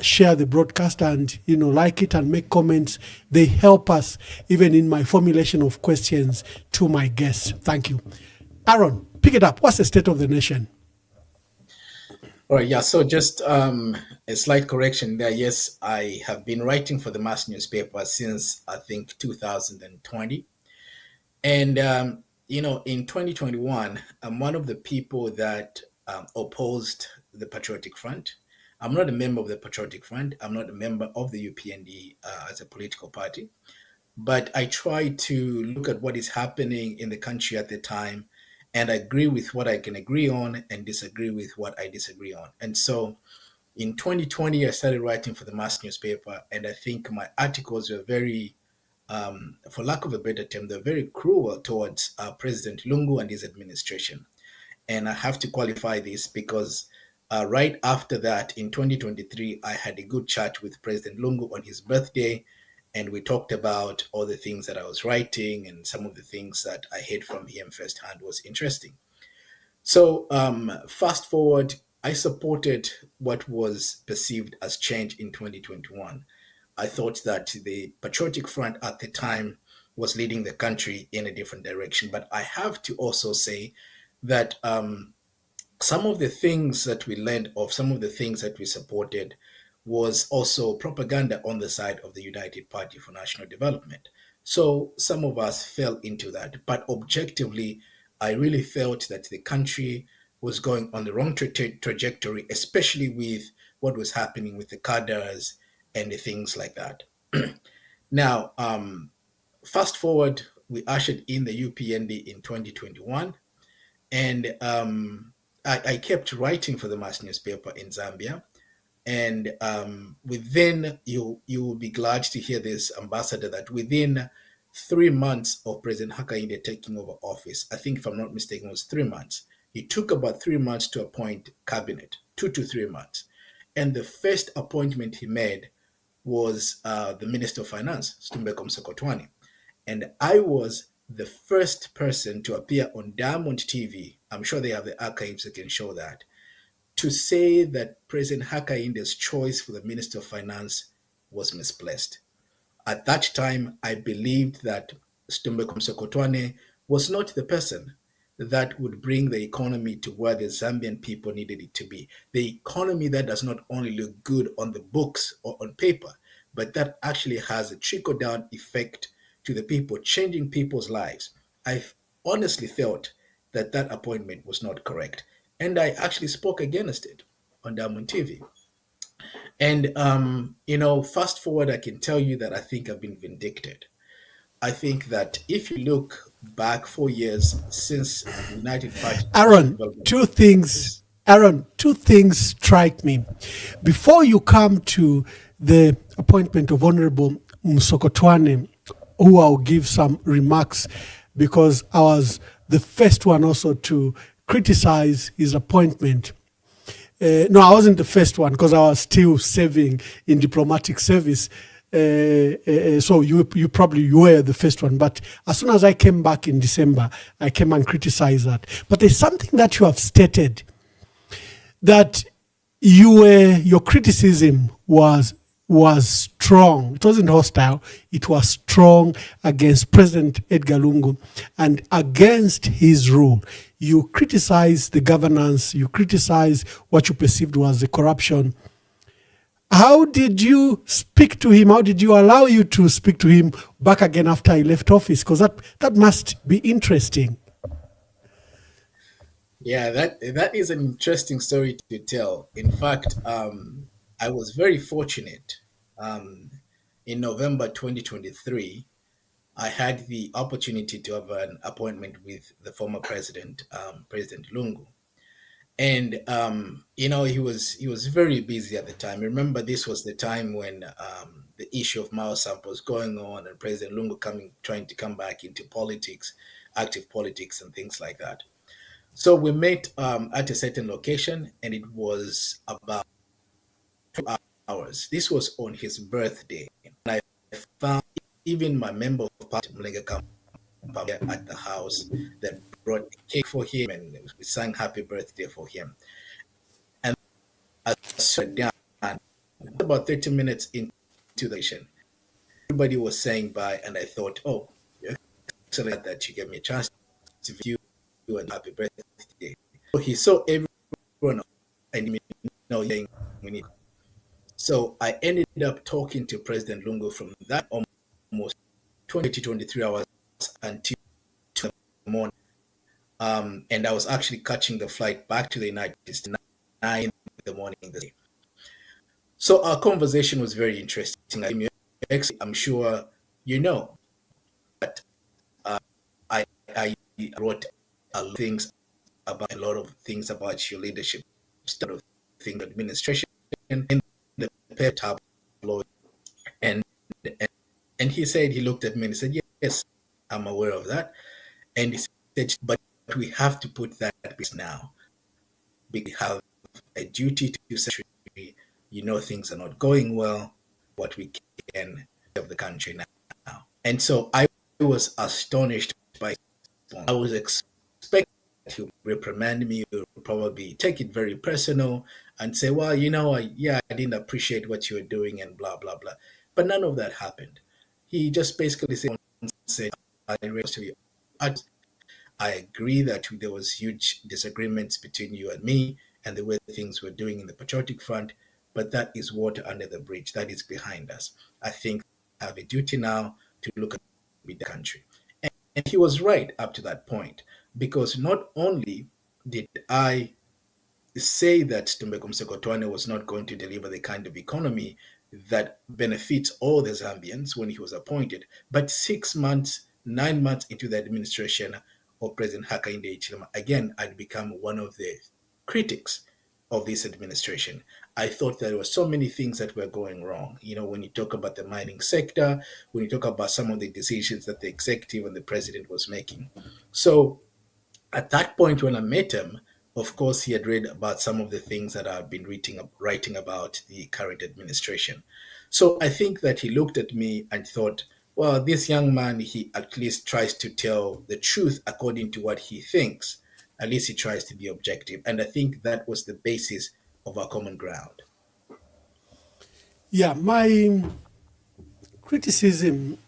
share the broadcast and, like it and make comments. They help us even in my formulation of questions to my guests. Thank you. Aaron, pick it up. What's the state of the nation? All right, yeah. So just a slight correction there. Yes, I have been writing for the mass newspaper since I think 2020, and in 2021, I'm one of the people that opposed the Patriotic Front. I'm not a member of the Patriotic Front. I'm not a member of the UPND as a political party, but I try to look at what is happening in the country at the time and agree with what I can agree on and disagree with what I disagree on. And so in 2020, I started writing for the mass newspaper, and I think my articles were very, for lack of a better term, they're very cruel towards President Lungu and his administration. And I have to qualify this because right after that, in 2023, I had a good chat with President Lungu on his birthday, and we talked about all the things that I was writing, and some of the things that I heard from him firsthand was interesting. So, fast forward, I supported what was perceived as change in 2021. I thought that the Patriotic Front at the time was leading the country in a different direction. But I have to also say that some of the things that we learned of, some of the things that we supported, was also propaganda on the side of the United Party for National Development. So some of us fell into that. But objectively, I really felt that the country was going on the wrong trajectory, especially with what was happening with the cadres and the things like that. Now, fast forward, we ushered in the UPND in 2021, and I kept writing for the mass newspaper in Zambia. And within, you will be glad to hear this, Ambassador, that within 3 months of President Hakainde taking over office, I think if I'm not mistaken, it was 3 months. It took about 3 months to appoint cabinet, 2 to 3 months. And the first appointment he made was the Minister of Finance, Stumbeko Msokotwane. And I was the first person to appear on Diamond TV. I'm sure they have the archives that can show that, to say that President Hakainde's choice for the Minister of Finance was misplaced. At that time, I believed that Stumbeko Msokotwane was not the person that would bring the economy to where the Zambian people needed it to be. The economy that does not only look good on the books or on paper, but that actually has a trickle down effect to the people, changing people's lives. I honestly felt that that appointment was not correct. And I actually spoke against it on Diamond TV. And, fast forward, I can tell you that I think I've been vindicated. I think that if you look back 4 years since the United Party for National Aaron, Development, two things. Aaron, two things strike me. Before you come to the appointment of Honorable Msokotwane, who I'll give some remarks because I was the first one also to criticize his appointment. No, I wasn't the first one because I was still serving in diplomatic service. So you were the first one. But as soon as I came back in December, I came and criticized that. But there's something that you have stated, that your criticism was strong. It wasn't hostile. It was strong against President Edgar Lungu and against his rule. You criticized the governance. You criticized what you perceived was the corruption. How did you speak to him? How did you allow you to speak to him back again after he left office? Because that must be interesting. yeah, that is an interesting story to tell. In fact, I was very fortunate. Um, in November 2023, I had the opportunity to have an appointment with the former president, President Lungu. And he was very busy at the time. Remember, this was the time when the issue of Mao Sampo was going on, and President Lungu trying to come back into politics, active politics, and things like that. So we met at a certain location, and it was about 2 hours. This was on his birthday, and I found even my member of party, Mulega Kampala, at the house that brought a cake for him, and we sang happy birthday for him. And I sat down. about 30 minutes into the session, everybody was saying bye, and I thought, oh, excellent that you gave me a chance to view you and happy birthday. So he saw everyone and saying we need. So I ended up talking to President Lungu from that almost 20 to 23 hours until 2 in the morning. And I was actually catching the flight back to the United States 9 in the morning. So our conversation was very interesting. I'm sure you know that I wrote a lot of things about your leadership, sort of thing, administration, in the paper tabloid, and he said, he looked at me and he said, yes, I'm aware of that, and he said, but we have to put that now. We have a duty to say, things are not going well, what we can of the country now. And so I was astonished by, I was expecting to reprimand me, or probably take it very personal and say, well, I didn't appreciate what you were doing and blah, blah, blah. But none of that happened. He just basically said, I agree that there was huge disagreements between you and me and the way things were doing in the patriotic front, but that is water under the bridge. That is behind us. I think I have a duty now to look at the country. And he was right up to that point, because not only did I say that Tumbeko Msekotwane was not going to deliver the kind of economy that benefits all the Zambians when he was appointed, but 6 months, 9 months into the administration of President Hakainde Hichilema, again, I'd become one of the critics of this administration. I thought there were so many things that were going wrong. When you talk about the mining sector, when you talk about some of the decisions that the executive and the president was making. So at that point when I met him, of course, he had read about some of the things that I've been writing about the current administration. So I think that he looked at me and thought, well, this young man, he at least tries to tell the truth according to what he thinks. At least he tries to be objective. And I think that was the basis of our common ground. Yeah, my criticism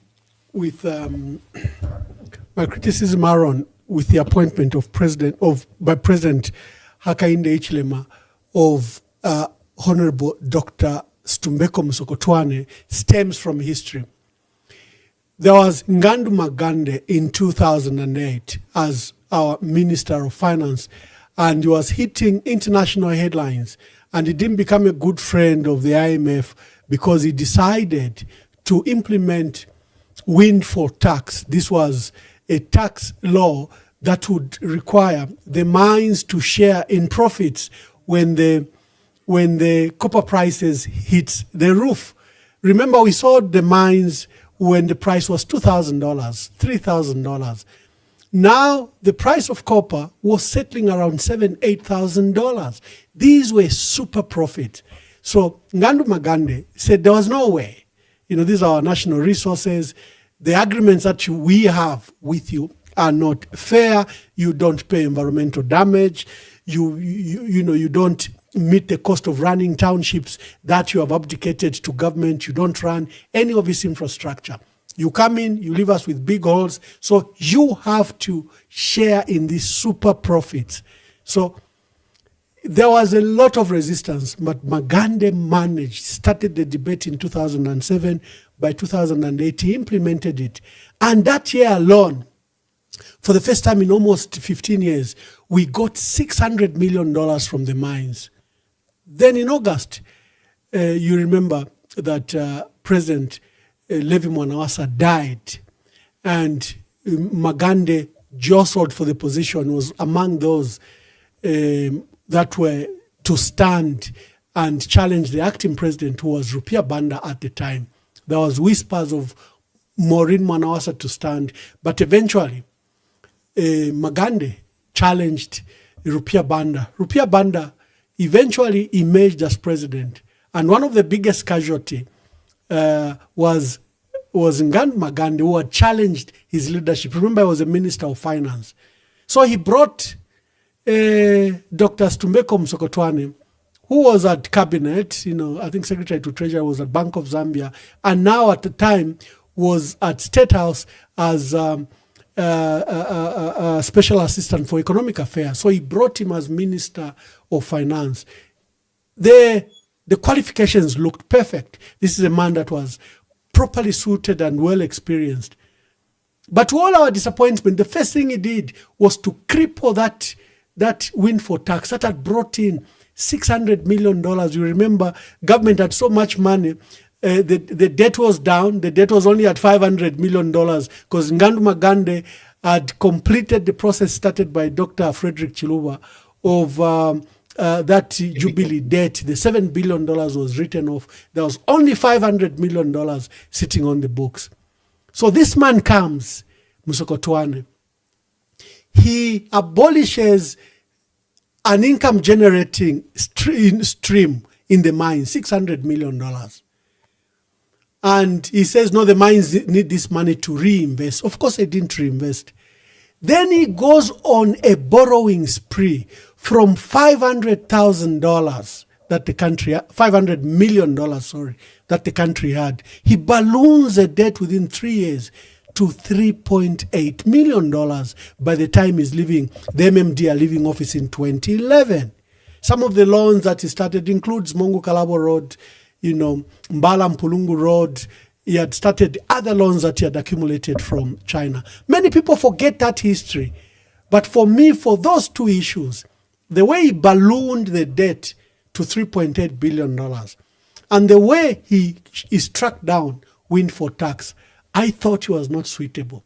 Aaron, with the appointment by President Hakainde Hichilema of Honorable Dr. Stumbeko Msokotwane stems from history. There was Ngandu Magande in 2008 as our Minister of Finance, and he was hitting international headlines, and he didn't become a good friend of the IMF because he decided to implement windfall tax. This was a tax law that would require the mines to share in profits when the copper prices hit the roof. Remember, we saw the mines when the price was $2,000, $3,000. Now the price of copper was settling around $7,000, $8,000. These were super profit. So Ngandu Magande said there was no way. These are our national resources. The agreements that we have with you are not fair. You don't pay environmental damage. You don't meet the cost of running townships that you have abdicated to government. You don't run any of this infrastructure. You come in, you leave us with big holes. So you have to share in these super profits. So there was a lot of resistance, but Magande started the debate in 2007. By 2008, he implemented it. And that year alone, for the first time in almost 15 years, we got $600 million from the mines. Then in August, you remember that President Levi Mwanawasa died, and Magande jostled for the position, was among those that were to stand and challenge the acting president, who was Rupiah Banda at the time. There was whispers of Maureen Mwanawasa to stand, but eventually Magande challenged Rupiah Banda. Rupiah Banda eventually emerged as president, and one of the biggest casualty was Ngandu Magande, who had challenged his leadership. Remember, he was a minister of finance. So he brought Dr. Stumbeko Msokotwane, who was at cabinet, I think Secretary to Treasury was at Bank of Zambia, and now at the time was at State House as special assistant for economic affairs. So he brought him as Minister of Finance. The qualifications looked perfect. This is a man that was properly suited and well experienced. But to all our disappointment, the first thing he did was to cripple that windfall tax that had brought in $600 million. You remember, government had so much money. The debt was down. The debt was only at $500 million because Ngandu Magande had completed the process started by Dr. Frederick Chiluba of that Jubilee debt. The $7 billion was written off. There was only $500 million sitting on the books. So this man comes, Musokotwane. He abolishes an income generating stream in the mines, $600 million. And he says, no, the mines need this money to reinvest. Of course, they didn't reinvest. Then he goes on a borrowing spree from $500,000 that the country, $500 million, that the country had. He balloons the debt within 3 years to $3.8 million by the time he's leaving, the MMD are leaving office in 2011. Some of the loans that he started includes Mongu Kalabo Road, Mbala Mpulungu Road. He had started other loans that he had accumulated from China. Many people forget that history. But for me, for those two issues, the way he ballooned the debt to $3.8 billion and the way he struck down windfall tax, I thought he was not suitable.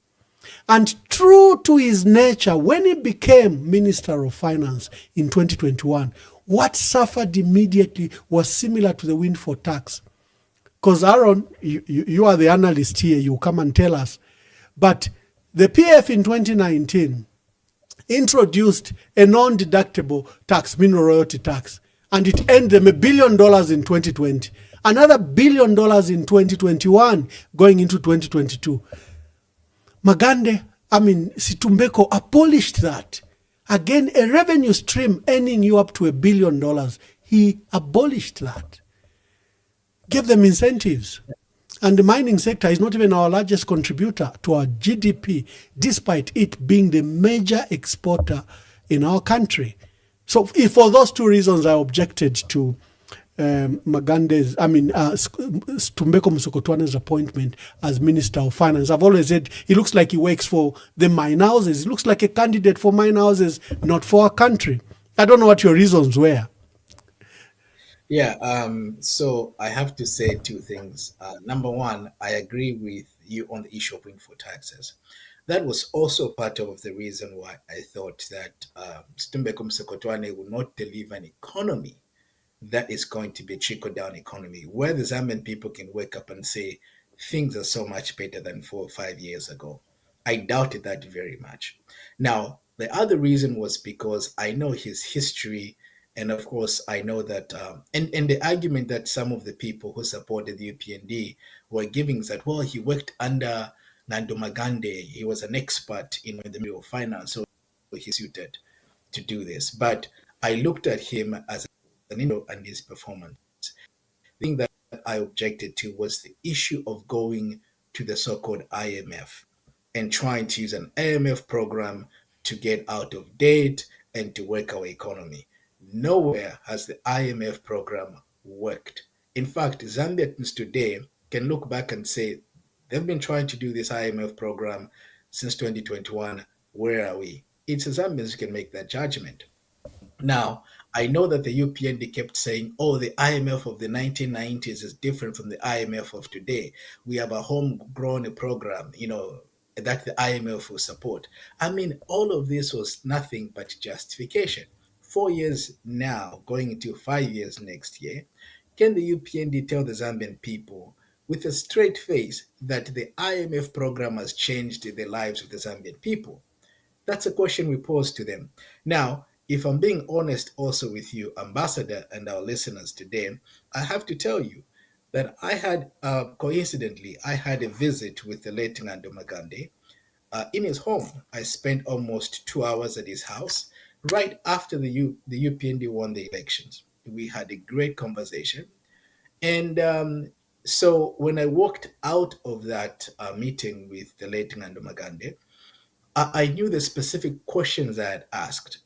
And true to his nature, when he became Minister of Finance in 2021, what suffered immediately was similar to the windfall tax. Because Aaron, you are the analyst here, you come and tell us. But the PF in 2019 introduced a non-deductible tax, mineral royalty tax, and it earned them $1 billion in 2020. Another $1 billion in 2021, going into 2022. Situmbeko abolished that. Again, a revenue stream earning you up to $1 billion. He abolished that. Gave them incentives. And the mining sector is not even our largest contributor to our GDP, despite it being the major exporter in our country. So for those two reasons, I objected to Tumbeko Musokotwane's appointment as Minister of Finance. I've always said he looks like he works for the mine houses. He looks like a candidate for mine houses, not for our country. I don't know what your reasons were. Yeah, so I have to say two things. Number one, I agree with you on the issue of windfall taxes. That was also part of the reason why I thought that Stumbeko Msekotwane will not deliver an economy that is going to be a trickle-down economy, where the Zambian people can wake up and say, things are so much better than 4 or 5 years ago. I doubted that very much. Now, the other reason was because I know his history, and of course, I know that, and the argument that some of the people who supported the UPND were giving is that, well, he worked under Nando Magande, he was an expert in the middle of finance, so he's suited to do this. But I looked at him as and his performance. The thing that I objected to was the issue of going to the so-called IMF and trying to use an IMF program to get out of debt and to work our economy. Nowhere has the IMF program worked. In fact, Zambians today can look back and say, they've been trying to do this IMF program since 2021. Where are we? It's the Zambians who can make that judgment. Now, I know that the UPND kept saying, oh, the IMF of the 1990s is different from the IMF of today. We have a homegrown program, that the IMF will support. I mean, all of this was nothing but justification. 4 years now, going into 5 years next year, can the UPND tell the Zambian people with a straight face that the IMF program has changed the lives of the Zambian people? That's a question we pose to them. Now, if I'm being honest also with you, Ambassador, and our listeners today, I have to tell you that I had, coincidentally, I had a visit with the late Nando Magande in his home. I spent almost 2 hours at his house right after the UPND won the elections. We had a great conversation. And so when I walked out of that meeting with the late Ngambi, I knew the specific questions I had asked.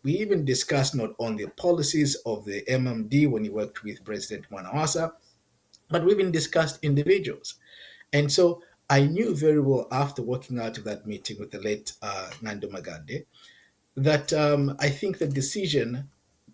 We even discussed not only the policies of the MMD when he worked with President Mwanawasa, but we even discussed individuals. And so I knew very well after walking out of that meeting with the late Nando Magande that I think the decision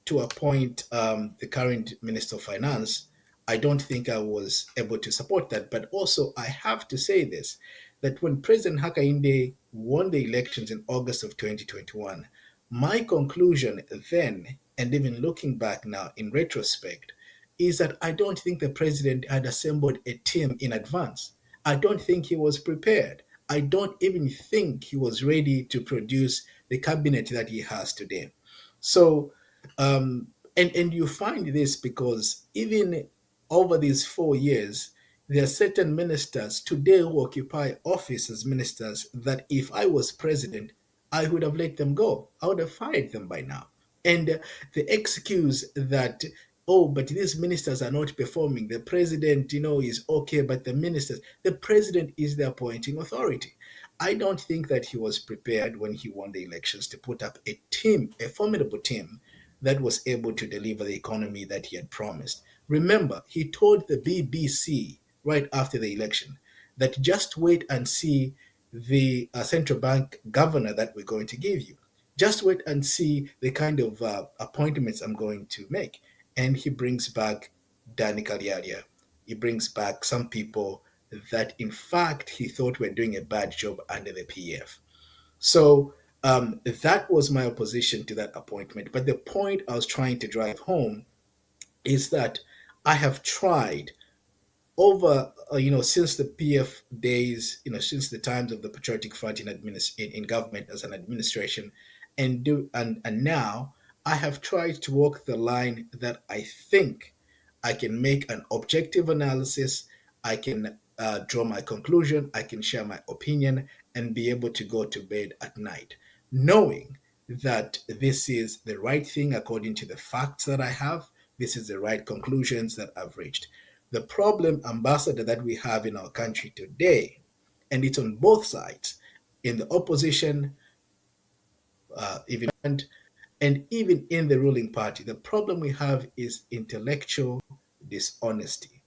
to appoint the current Minister of Finance, I don't think I was able to support that. But also, I have to say this, that when President Hakainde won the elections in August of 2021, my conclusion then, and even looking back now in retrospect, is that I don't think the president had assembled a team in advance. I don't think he was prepared. I don't even think he was ready to produce the cabinet that he has today. So, and you find this because even over these 4 years, there are certain ministers today who occupy office as ministers that if I was president, I would have let them go. I would have fired them by now. And the excuse that, oh, but these ministers are not performing. The president, is okay, but the president is the appointing authority. I don't think that he was prepared when he won the elections to put up a team, a formidable team that was able to deliver the economy that he had promised. Remember, he told the BBC right after the election that just wait and see the central bank governor that we're going to give you. Just wait and see the kind of appointments I'm going to make. And he brings back Danny Kaliaria. He brings back some people that, in fact, he thought were doing a bad job under the PF. So that was my opposition to that appointment. But the point I was trying to drive home is that I have tried over since the PF days, since the times of the Patriotic Front in government as an administration, and now I have tried to walk the line that I think I can make an objective analysis. I can draw my conclusion. I can share my opinion and be able to go to bed at night, knowing that this is the right thing according to the facts that I have. This is the right conclusions that I've reached. The problem, Ambassador, that we have in our country today, and it's on both sides, in the opposition, even and even in the ruling party, the problem we have is intellectual dishonesty.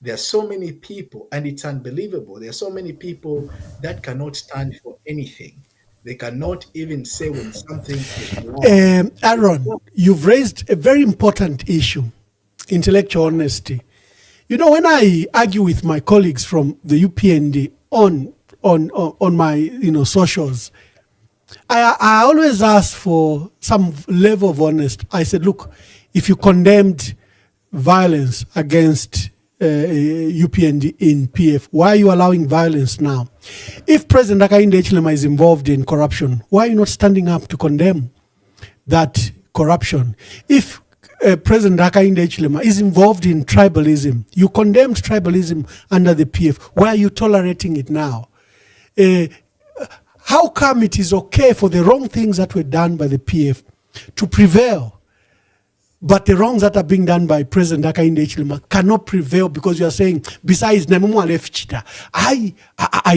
There are so many people, and it's unbelievable. There are so many people that cannot stand for anything. They cannot even say when something is wrong. Aaron, you've raised a very important issue, intellectual honesty. When I argue with my colleagues from the UPND on my socials, I always ask for some level of honesty. I said, look, if you condemned violence against UPND in PF, why are you allowing violence now? If President Hakainde Hichilema is involved in corruption, why are you not standing up to condemn that corruption? If President Hakainde Hichilema is involved in tribalism, you condemned tribalism under the PF, why are you tolerating it now? How come it is okay for the wrong things that were done by the PF to prevail, but the wrongs that are being done by President Hakainde Hichilema cannot prevail because you are saying, besides, I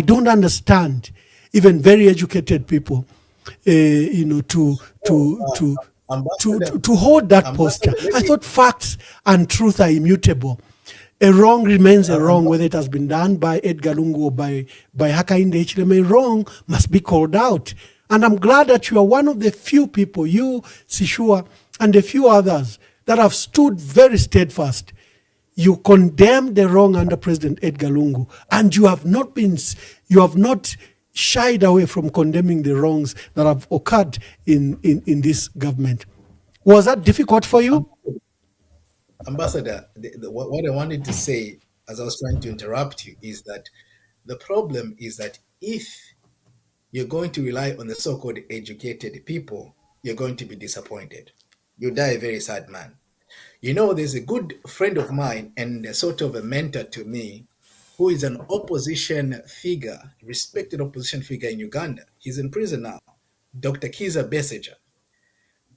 don't understand even very educated people, to hold that posture. I thought facts and truth are immutable. A wrong remains a wrong, whether it has been done by Edgar Lungu or by Hakainde Hichilema. A wrong must be called out. And I'm glad that you are one of the few people, you, Sishua, and a few others, that have stood very steadfast. You condemned the wrong under President Edgar Lungu, and you have not shied away from condemning the wrongs that have occurred in this government. Was that difficult for you? Ambassador, what I wanted to say as I was trying to interrupt you is that the problem is that if you're going to rely on the so-called educated people, you're going to be disappointed. You die a very sad man. There's a good friend of mine and a sort of a mentor to me who is an opposition figure, respected opposition figure in Uganda. He's in prison now, Dr. Kiza Besigye.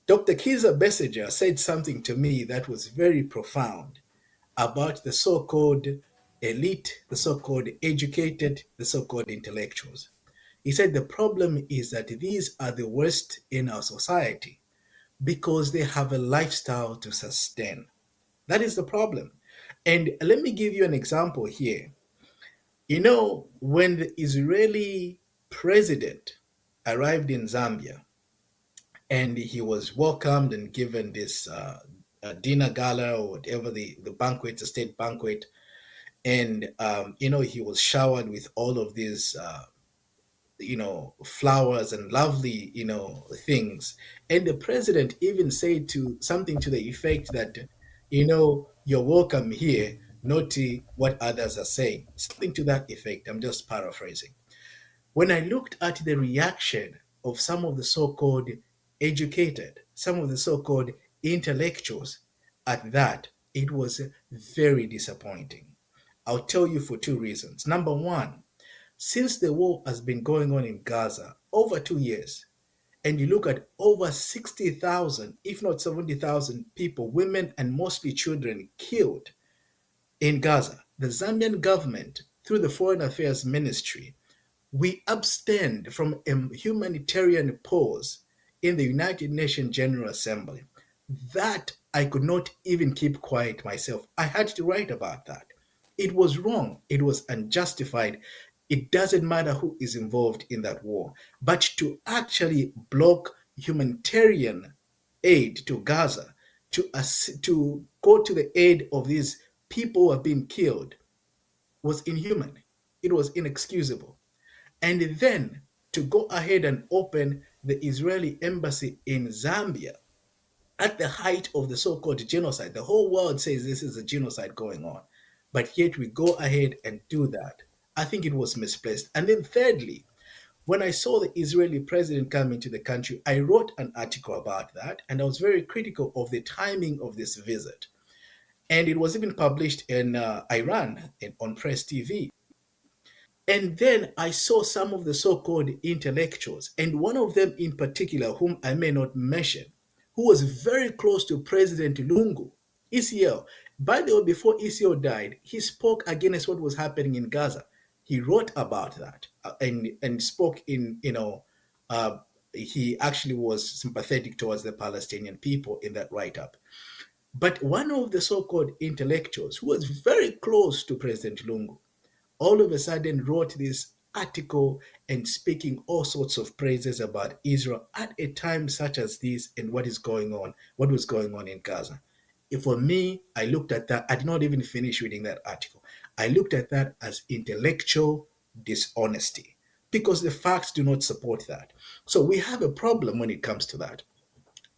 Dr. Kiza Besigye said something to me that was very profound about the so called elite, the so called educated, the so called intellectuals. He said the problem is that these are the worst in our society because they have a lifestyle to sustain. That is the problem. And let me give you an example here. You know, when the Israeli president arrived in Zambia and he was welcomed and given this dinner gala or whatever the banquet, the state banquet, and he was showered with all of these flowers and lovely things, and the president even said to something to the effect that you're welcome here, not what others are saying, something to that effect. I'm just paraphrasing. When I looked at the reaction of some of the so-called educated, some of the so-called intellectuals at that, it was very disappointing. I'll tell you for two reasons. Number one, since the war has been going on in Gaza over 2 years, and you look at over 60,000, if not 70,000 people, women and mostly children, killed in Gaza, the Zambian government, through the Foreign Affairs Ministry, we abstained from a humanitarian pause in the United Nations General Assembly. That I could not even keep quiet myself. I had to write about that. It was wrong. It was unjustified. It doesn't matter who is involved in that war. But to actually block humanitarian aid to Gaza, to go to the aid of these people who have been killed, was inhuman. It was inexcusable. And then to go ahead and open the Israeli embassy in Zambia at the height of the so-called genocide. The whole world says this is a genocide going on, but yet we go ahead and do that. I think it was misplaced. And then thirdly, when I saw the Israeli president come into the country, I wrote an article about that, and I was very critical of the timing of this visit. And it was even published in Iran on Press TV. And then I saw some of the so called intellectuals, and one of them in particular, whom I may not mention, who was very close to President Lungu, ECL. By the way, before ECL died, he spoke against what was happening in Gaza. He wrote about that and spoke he actually was sympathetic towards the Palestinian people in that write up. But one of the so called intellectuals who was very close to President Lungu all of a sudden wrote this article and speaking all sorts of praises about Israel at a time such as this and what was going on in Gaza. For me, I looked at that. I did not even finish reading that article. I looked at that as intellectual dishonesty because the facts do not support that. So we have a problem when it comes to that.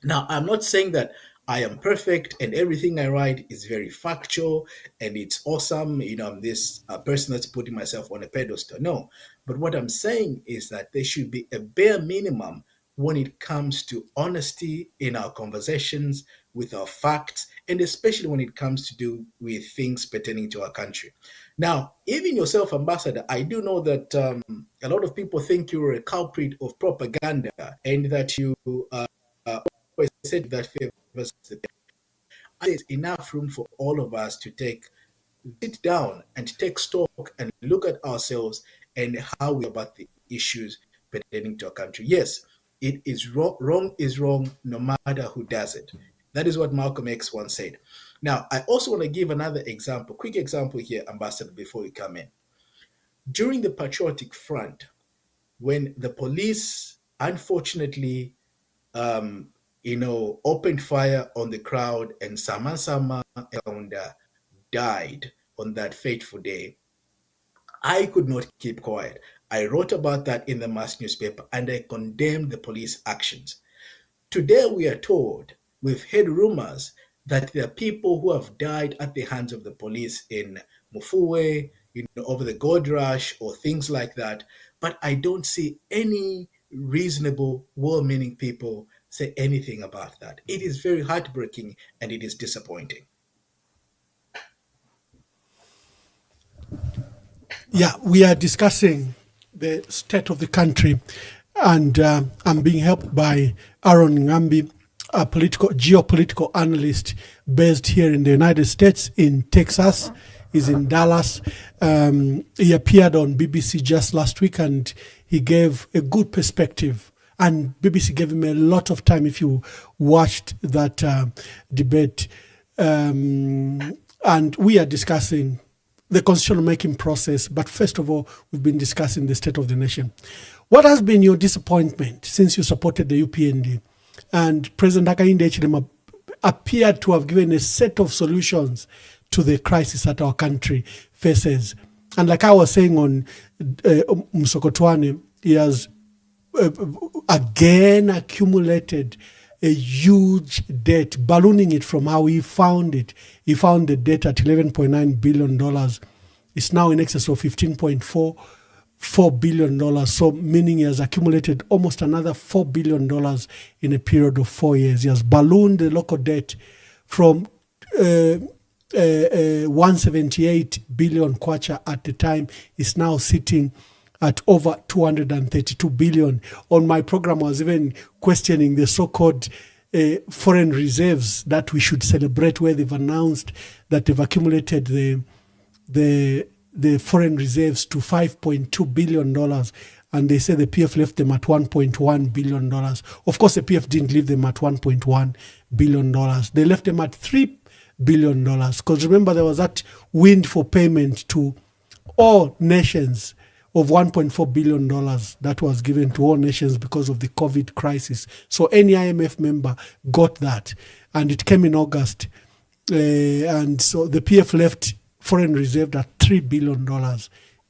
Now, I'm not saying that I am perfect and everything I write is very factual and it's awesome. I'm this person that's putting myself on a pedestal. No. But what I'm saying is that there should be a bare minimum when it comes to honesty in our conversations with our facts, and especially when it comes to do with things pertaining to our country. Now, even yourself, Ambassador, I do know that a lot of people think you're a culprit of propaganda and that you always said that favors the people. There's enough room for all of us to sit down and take stock and look at ourselves and how we about the issues pertaining to our country. Yes, it is wrong. Wrong is wrong, no matter who does it. That is what Malcolm X once said. Now, I also want to give another example, quick example here, Ambassador, before we come in. During the Patriotic Front, when the police, unfortunately, opened fire on the crowd and Sama died on that fateful day, I could not keep quiet. I wrote about that in the mass newspaper and I condemned the police actions. Today we are told, we've heard rumors that there are people who have died at the hands of the police in Mufue, over the gold rush or things like that. But I don't see any reasonable, well-meaning people say anything about that. It is very heartbreaking and it is disappointing. Yeah, we are discussing the state of the country, and I'm being helped by Aaron Ngambi, a geopolitical analyst based here in the United States, in Texas. He's in Dallas. He appeared on BBC just last week, and he gave a good perspective. And BBC gave him a lot of time if you watched that debate. And we are discussing the constitutional making process. But first of all, we've been discussing the state of the nation. What has been your disappointment since you supported the UPND? And President Hakainde Hichilema appeared to have given a set of solutions to the crisis that our country faces. And like I was saying on Msokotwane, he has again accumulated a huge debt, ballooning it from how he found it. He found the debt at $11.9 billion. It's now in excess of $15.4 billion. So meaning he has accumulated almost another $4 billion in a period of 4 years. He has ballooned the local debt from 178 billion kwacha at the time. Is now sitting at over 232 billion. On my program, I was even questioning the so-called foreign reserves that we should celebrate, where they've announced that they've accumulated the foreign reserves to $5.2 billion. And they say the PF left them at $1.1 billion. Of course, the PF didn't leave them at $1.1 billion. They left them at $3 billion. Because remember, there was that wind for payment to all nations of $1.4 billion that was given to all nations because of the COVID crisis. So any IMF member got that. And it came in August. And so the PF left foreign reserve at $3 billion.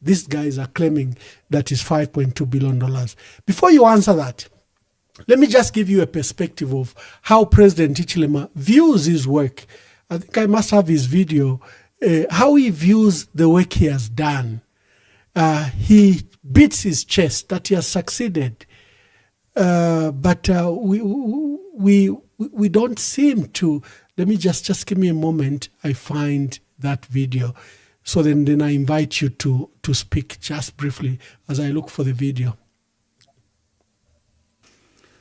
These guys are claiming that is $5.2 billion. Before you answer that, let me just give you a perspective of how President Hichilema views his work. I think I must have his video, how he views the work he has done. He beats his chest that he has succeeded, but we don't seem to. Let me just give me a moment. I find that video, so then I invite you to speak just briefly as I look for the video.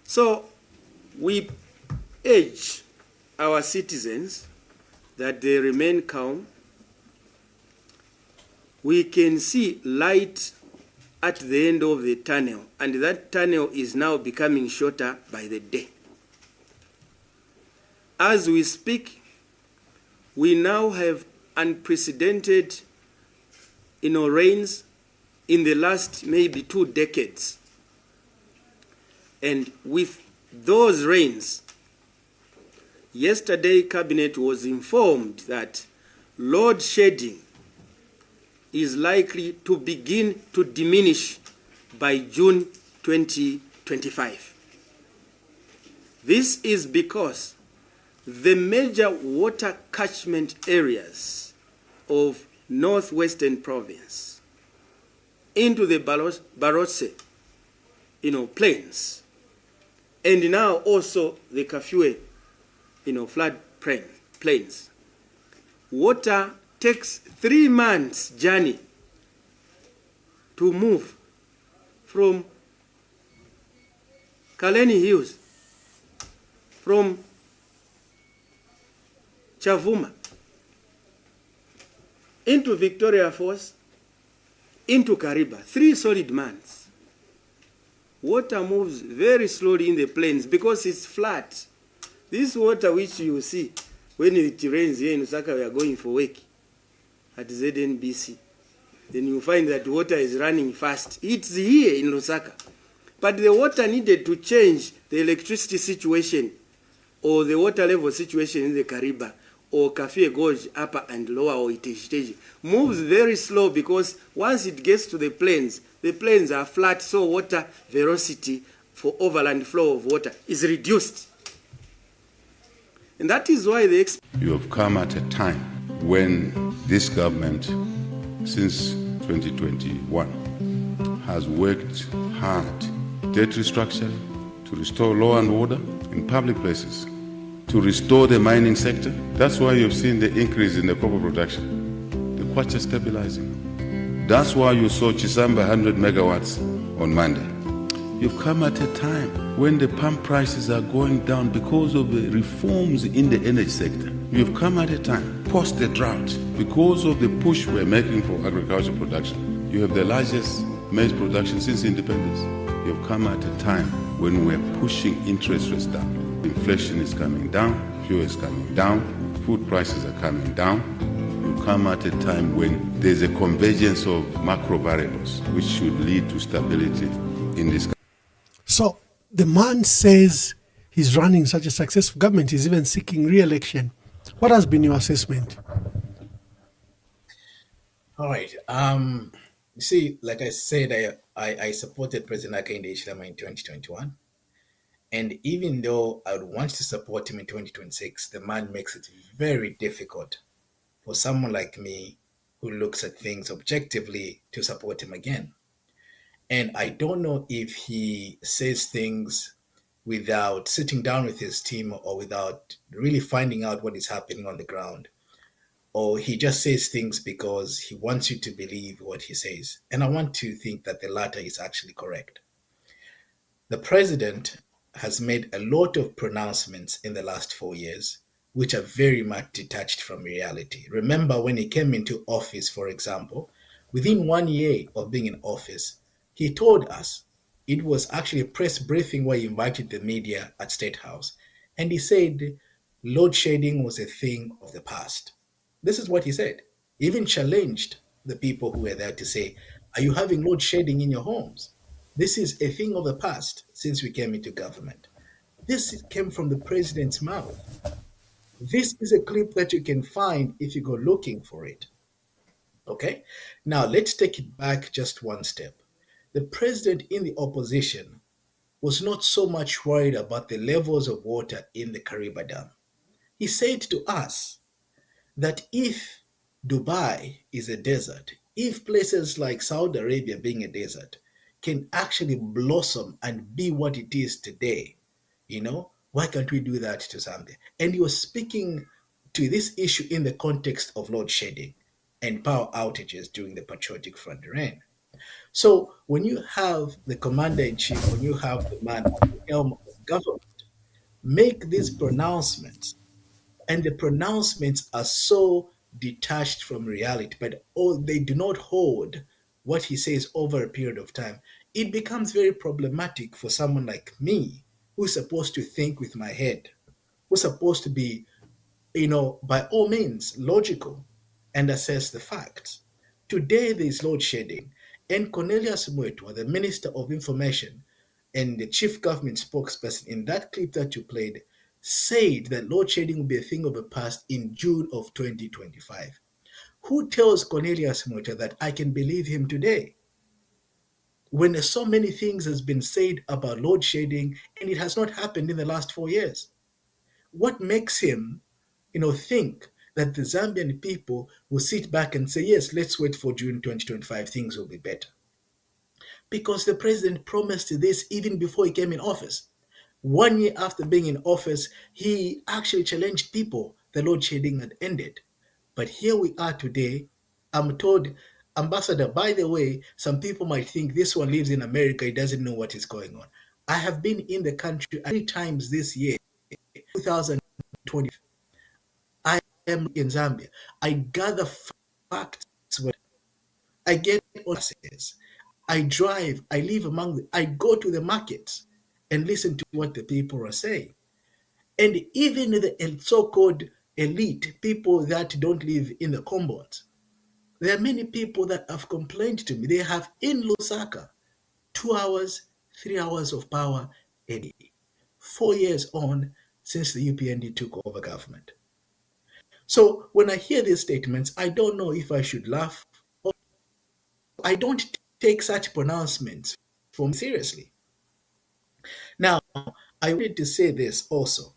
So we urge our citizens that they remain calm. We can see light at the end of the tunnel, and that tunnel is now becoming shorter by the day. As we speak, we now have unprecedented rains in the last maybe 2 decades. And with those rains, yesterday Cabinet was informed that load shedding is likely to begin to diminish by June 2025. This is because the major water catchment areas of northwestern province into the Barotse, plains, and now also the Kafue, flood plains. Water takes 3 months journey to move from Kaleni Hills, from Chavuma, into Victoria Falls, into Kariba. 3 solid months. Water moves very slowly in the plains because it's flat. This water which you see when it rains here in Lusaka, we are going for work at ZNBC. Then you find that water is running fast. It's here in Lusaka. But the water needed to change the electricity situation or the water level situation in the Kariba or Kafue Gorge, upper and lower, or Iteshiteji, moves very slow because once it gets to the plains are flat, so water velocity for overland flow of water is reduced. And that is why you have come at a time when this government, since 2021, has worked hard, debt restructuring, to restore law and order in public places, to restore the mining sector. That's why you've seen the increase in the copper production, the kwacha stabilizing. That's why you saw Chisamba 100 megawatts on Monday. You've come at a time when the pump prices are going down because of the reforms in the energy sector. You've come at a time post the drought because of the push we're making for agricultural production. You have the largest maize production since independence. You've come at a time when we're pushing interest rates down. Inflation is coming down, fuel is coming down, food prices are coming down. You come at a time when there's a convergence of macro variables which should lead to stability in this country. So the man says he's running such a successful government, he's even seeking re-election. What has been your assessment? All right. You see, like I said, I supported President Hakainde Hichilema in 2021. And even though I would want to support him in 2026, the man makes it very difficult for someone like me who looks at things objectively to support him again. And I don't know if he says things without sitting down with his team or without really finding out what is happening on the ground, or he just says things because he wants you to believe what he says. And I want to think that the latter is actually correct. The president has made a lot of pronouncements in the last 4 years, which are very much detached from reality. Remember when he came into office, for example, within 1 year of being in office, he told us, it was actually a press briefing where he invited the media at State House, and he said load shedding was a thing of the past. This is what he said. He even challenged the people who were there to say, are you having load shedding in your homes? This is a thing of the past since we came into government. This came from the president's mouth. This is a clip that you can find if you go looking for it. Okay? Now let's take it back just one step. The president in the opposition was not so much worried about the levels of water in the Kariba Dam. He said to us that if Dubai is a desert, if places like Saudi Arabia being a desert can actually blossom and be what it is today, why can't we do that to Zambia? And he was speaking to this issue in the context of load shedding and power outages during the Patriotic Front reign. So when you have the commander-in-chief, when you have the man at the helm of government, make these pronouncements, and the pronouncements are so detached from reality, but they do not hold what he says over a period of time, it becomes very problematic for someone like me, who's supposed to think with my head, who's supposed to be, by all means, logical and assess the facts. Today, there is load shedding, and Cornelius Mwetwa, the Minister of Information and the Chief Government spokesperson, in that clip that you played, said that load shedding will be a thing of the past in June of 2025. Who tells Cornelius Mwetwa that I can believe him today? When so many things has been said about load shedding and it has not happened in the last 4 years. What makes him, think that the Zambian people will sit back and say, yes, let's wait for June 2025, things will be better? Because the president promised this even before he came in office. 1 year after being in office, he actually challenged people the load shedding had ended. But here we are today. I'm told, Ambassador, by the way, some people might think this one lives in America, he doesn't know what is going on. I have been in the country 3 times this year, 2020. I am in Zambia. I gather facts. I get analysis. I drive. I live I go to the markets and listen to what the people are saying. And even the so-called elite, people that don't live in the compounds, there are many people that have complained to me. They have in Lusaka 2 hours, 3 hours of power a day, 4 years on since the UPND took over government. So when I hear these statements, I don't know if I should laugh or I don't take such pronouncements from seriously. Now, I wanted to say this also.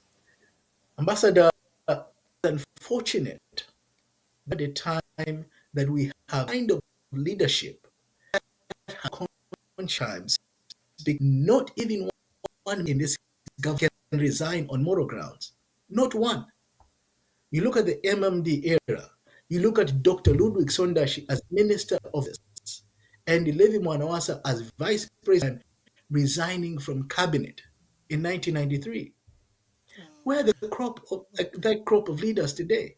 Ambassador, it's unfortunate at the time that we have kind of leadership that conscience, not even one in this government can resign on moral grounds. Not one. You look at the MMD era, you look at Dr. Ludwig Sondashi as Minister of Justice and Levi Mwanawasa as Vice President. resigning from cabinet in 1993. Where are that crop of leaders today?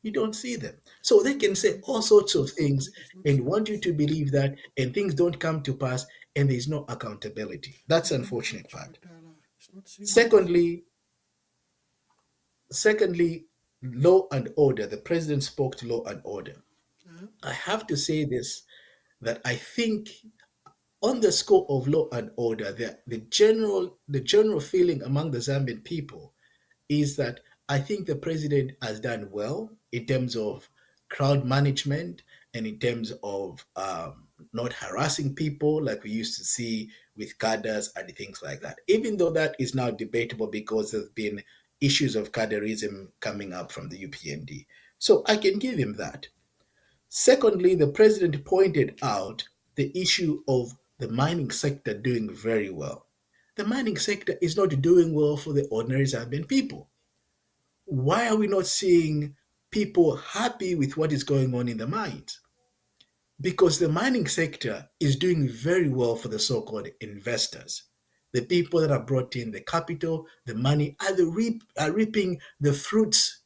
You don't see them. So they can say all sorts of things and want you to believe that, and things don't come to pass, and there's no accountability. That's the unfortunate part. Secondly, law and order. The president spoke to law and order. I have to say this, that I think on the score of law and order, the general feeling among the Zambian people is that I think the president has done well in terms of crowd management and in terms of not harassing people like we used to see with cadres and things like that. Even though that is now debatable because there's been issues of cadreism coming up from the UPND. So I can give him that. Secondly, the president pointed out the issue of the mining sector doing very well. The mining sector is not doing well for the ordinary Zambian people. Why are we not seeing people happy with what is going on in the mines? Because the mining sector is doing very well for the so-called investors. The people that have brought in the capital, the money, are reaping the fruits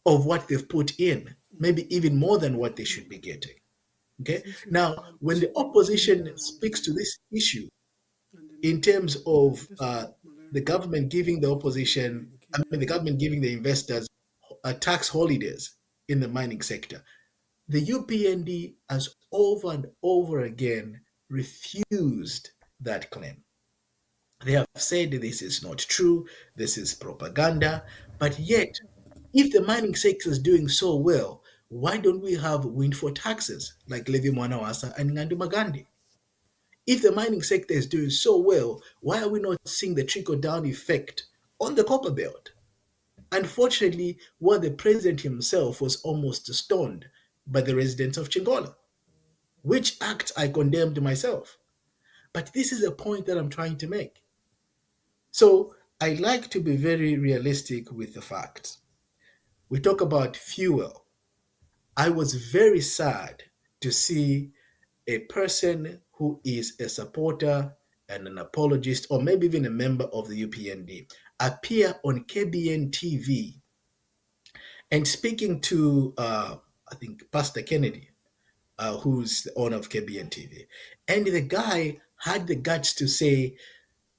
of what they've put in, maybe even more than what they should be getting. Okay. Now, when the opposition speaks to this issue in terms of the government giving the investors tax holidays in the mining sector, the UPND has over and over again refused that claim. They have said this is not true, this is propaganda, but yet, if the mining sector is doing so well, why don't we have windfall taxes like Levi Mwanawasa and Ngandu Magandi? If the mining sector is doing so well, why are we not seeing the trickle-down effect on the copper belt? Unfortunately, the president himself was almost stoned by the residents of Chingola, which act I condemned myself. But this is a point that I'm trying to make. So I like to be very realistic with the facts. We talk about fuel. I was very sad to see a person who is a supporter and an apologist, or maybe even a member of the UPND, appear on KBN TV and speaking to, I think, Pastor Kennedy, who's the owner of KBN TV. And the guy had the guts to say,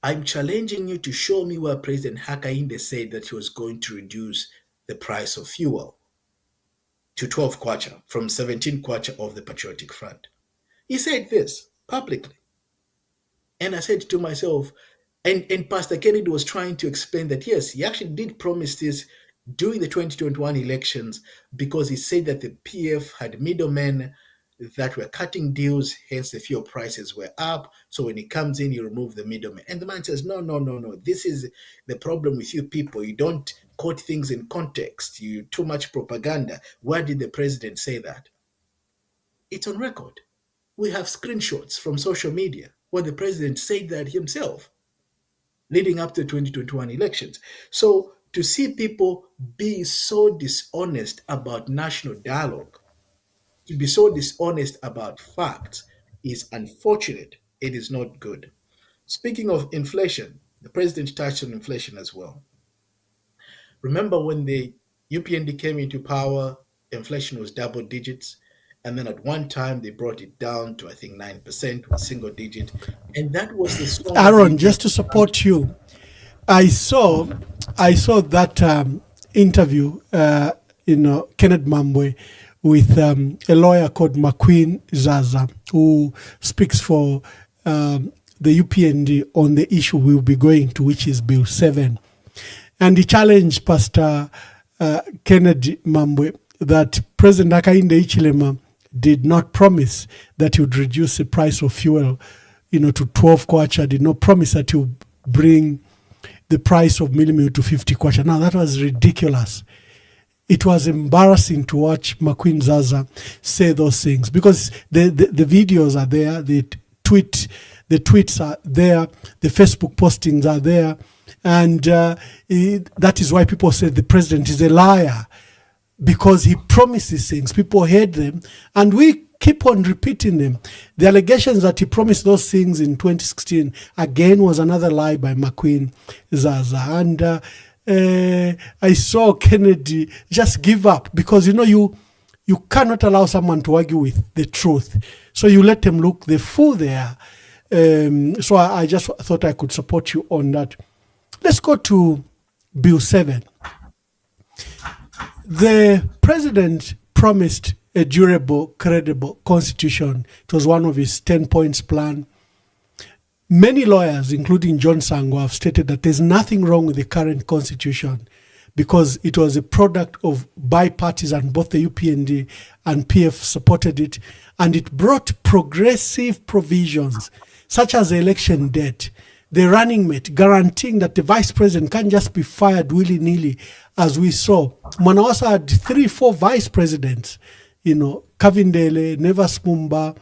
I'm challenging you to show me where President Hakainde said that he was going to reduce the price of fuel to 12 kwacha from 17 kwacha of the Patriotic Front. He said this publicly. And I said to myself, and Pastor Kennedy was trying to explain that, yes, he actually did promise this during the 2021 elections because he said that the PF had middlemen that were cutting deals, hence the fuel prices were up. So when he comes in, you remove the middleman. And the man says, no. This is the problem with you people. You don't quote things in context. You too much propaganda. Why did the president say that? It's on record. We have screenshots from social media where the president said that himself leading up to the 2021 elections. So to see people be so dishonest about national dialogue, to be so dishonest about facts is unfortunate. It is not good. Speaking of inflation, the president touched on inflation as well. Remember when the UPND came into power, inflation was double digits. And then at one time, they brought it down to, I think, 9%, single digit. And that was the strong. Aaron, just to support you, I saw that interview, Kenneth Mambwe, with a lawyer called McQueen Zaza, who speaks for the UPND on the issue we'll be going to, which is Bill 7. And he challenged Pastor Kennedy Mambwe that President Hakainde Hichilema did not promise that he would reduce the price of fuel, to 12 kwacha, did not promise that he would bring the price of millimil to 50 kwacha. Now, that was ridiculous. It was embarrassing to watch McQueen Zaza say those things because the videos are there, the tweets are there, the Facebook postings are there, and that is why people say the president is a liar, because he promises things, people heard them, and we keep on repeating them. The allegations that he promised those things in 2016 again was another lie by McQueen Zaza. And I saw Kennedy just give up because you cannot allow someone to argue with the truth, so you let them look the fool they are. So I just thought I could support you on that. Let's go to Bill 7. The president promised a durable, credible constitution. It was one of his 10 points plan. Many lawyers, including John Sango, have stated that there's nothing wrong with the current constitution because it was a product of bipartisan, both the UPND and PF supported it, and it brought progressive provisions such as the election date, the running mate, guaranteeing that the vice president can't just be fired willy-nilly, as we saw. Mwanawasa had 3-4 vice presidents, Kavindele, Nevas Mumba,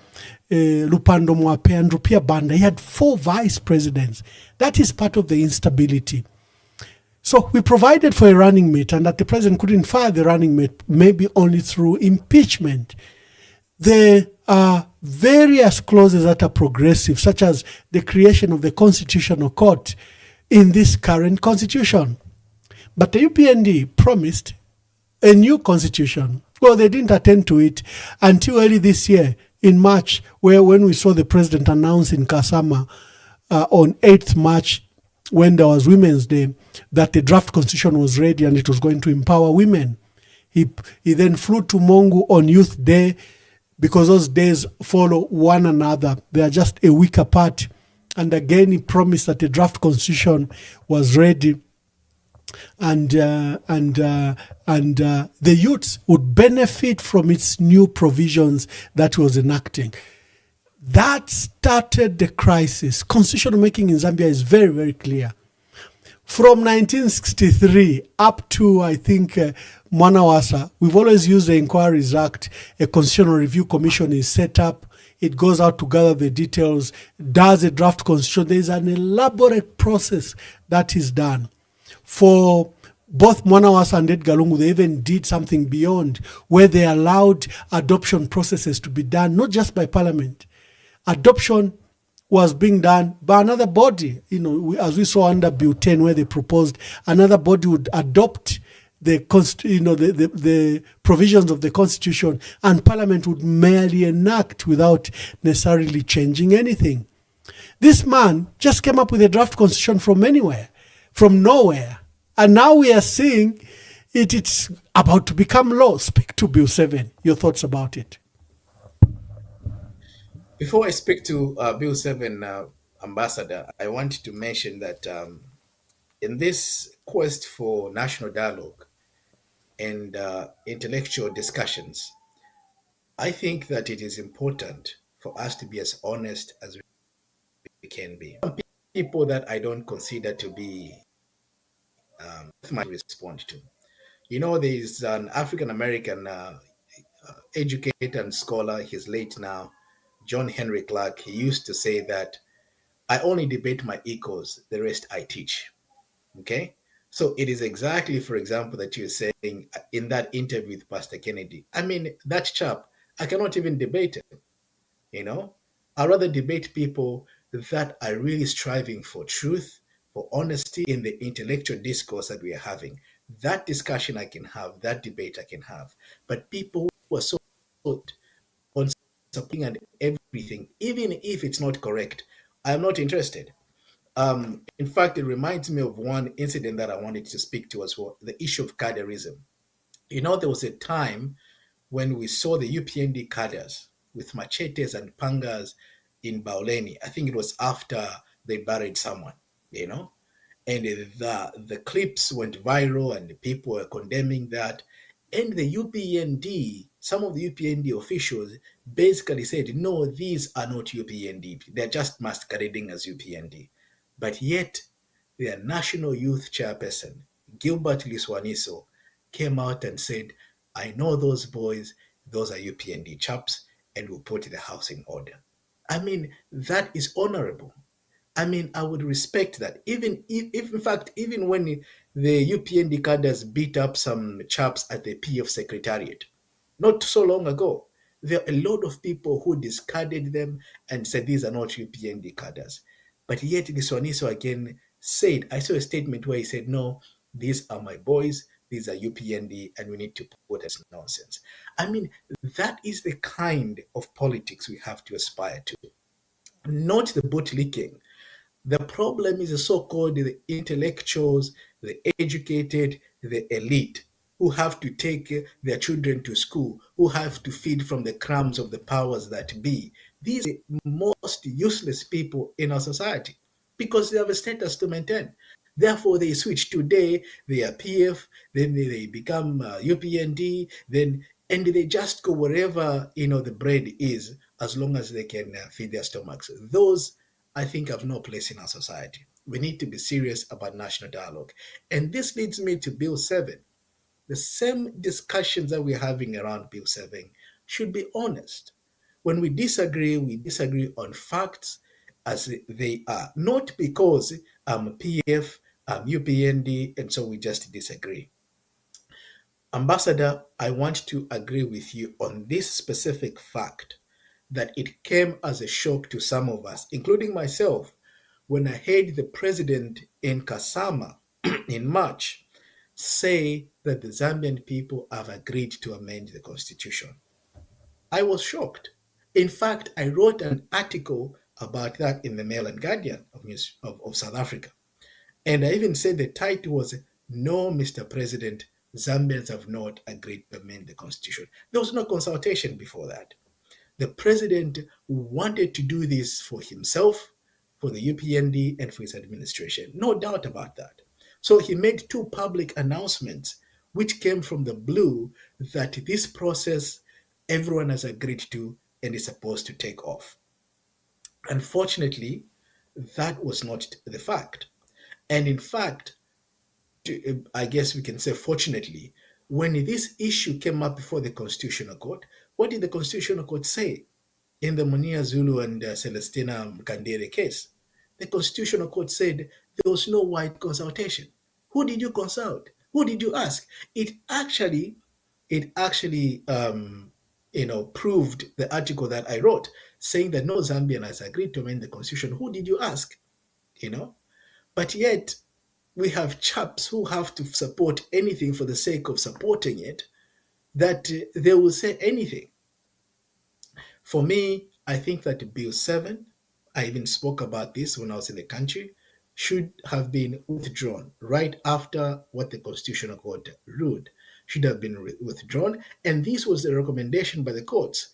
Lupando Mwape, and Rupia Banda. He had 4 vice presidents. That is part of the instability. So we provided for a running mate, and that the president couldn't fire the running mate, maybe only through impeachment. There are various clauses that are progressive, such as the creation of the Constitutional Court in this current constitution. But the UPND promised a new constitution. Well, they didn't attend to it until early this year, in March, when we saw the president announce in Kasama on 8th March, when there was Women's Day, that the draft constitution was ready and it was going to empower women. He then flew to Mongu on Youth Day, because those days follow one another. They are just a week apart. And again, he promised that the draft constitution was ready, and the youths would benefit from its new provisions that was enacting. That started the crisis. Constitutional making in Zambia is very, very clear. From 1963 up to, I think, Mwanawasa, we've always used the Inquiries Act. A Constitutional Review Commission is set up. It goes out to gather the details, does a draft constitution. There is an elaborate process that is done. For both Mwanawasa and Edgar Lungu, they even did something beyond, where they allowed adoption processes to be done, not just by Parliament. Adoption was being done by another body, as we saw under Bill 10, where they proposed another body would adopt the provisions of the Constitution, and Parliament would merely enact without necessarily changing anything. This man just came up with a draft constitution from anywhere, from nowhere, and now we are seeing it's about to become law. Speak to Bill 7. Your thoughts about it? Before I speak to Bill 7, Ambassador, I want to mention that in this quest for national dialogue and intellectual discussions, I think that it is important for us to be as honest as we can be. Some people that I don't consider to be might respond to. There is an African-American educator and scholar, he's late now, John Henry Clark. He used to say that I only debate my equals, the rest I teach. Okay? So it is exactly, for example, that you're saying in that interview with Pastor Kennedy. I mean, that chap, I cannot even debate him. I'd rather debate people that are really striving for truth, for honesty in the intellectual discourse that we are having. That discussion I can have, that debate I can have. But people who are so on something and everything, even if it's not correct, I'm not interested. In fact, it reminds me of one incident that I wanted to speak to as well, the issue of cadreism. There was a time when we saw the UPND cadres with machetes and pangas in Bauleni. I think it was after they buried someone, and the clips went viral and the people were condemning that. And the UPND, some of the UPND officials basically said, no, these are not UPND. They're just masquerading as UPND. But yet, their national youth chairperson, Gilbert Liswaniso, came out and said, I know those boys, those are UPND chaps, and we'll put the house in order. I mean, that is honorable. I mean, I would respect that. Even when the UPND cadres beat up some chaps at the PF Secretariat, not so long ago, there are a lot of people who discarded them and said these are not UPND cadres. But yet Liswaniso again said, I saw a statement where he said, no, these are my boys, these are UPND, and we need to put as nonsense. I mean, that is the kind of politics we have to aspire to, not the bootlicking. The problem is the so-called the intellectuals, the educated, the elite, who have to take their children to school, who have to feed from the crumbs of the powers that be. These are the most useless people in our society because they have a status to maintain. Therefore, they switch today, they are PF, then they become UPND, and they just go wherever the bread is, as long as they can feed their stomachs. Those, I think, have no place in our society. We need to be serious about national dialogue. And this leads me to Bill 7. The same discussions that we're having around Bill 7 should be honest. When we disagree on facts as they are, not because I'm PF, I'm UPND, and so we just disagree. Ambassador, I want to agree with you on this specific fact that it came as a shock to some of us, including myself, when I heard the president in Kasama in March say that the Zambian people have agreed to amend the constitution. I was shocked. In fact, I wrote an article about that in the Mail and Guardian of South Africa. And I even said the title was, No, Mr. President, Zambians have not agreed to amend the constitution. There was no consultation before that. The president wanted to do this for himself, for the UPND, and for his administration. No doubt about that. So he made two public announcements, which came from the blue, that this process everyone has agreed to and is supposed to take off. Unfortunately, that was not the fact. And in fact, I guess we can say fortunately, when this issue came up before the Constitutional Court, what did the Constitutional Court say in the Munia Zulu and Celestina Mkandere case? The Constitutional Court said there was no wide consultation. Who did you consult? Who did you ask? It actually proved the article that I wrote saying that no Zambian has agreed to amend the constitution. Who did you ask? But yet we have chaps who have to support anything for the sake of supporting it, that they will say anything. For me, I think that Bill 7, I even spoke about this when I was in the country, should have been withdrawn right after what the Constitutional Court ruled. Should have been withdrawn. And this was the recommendation by the courts,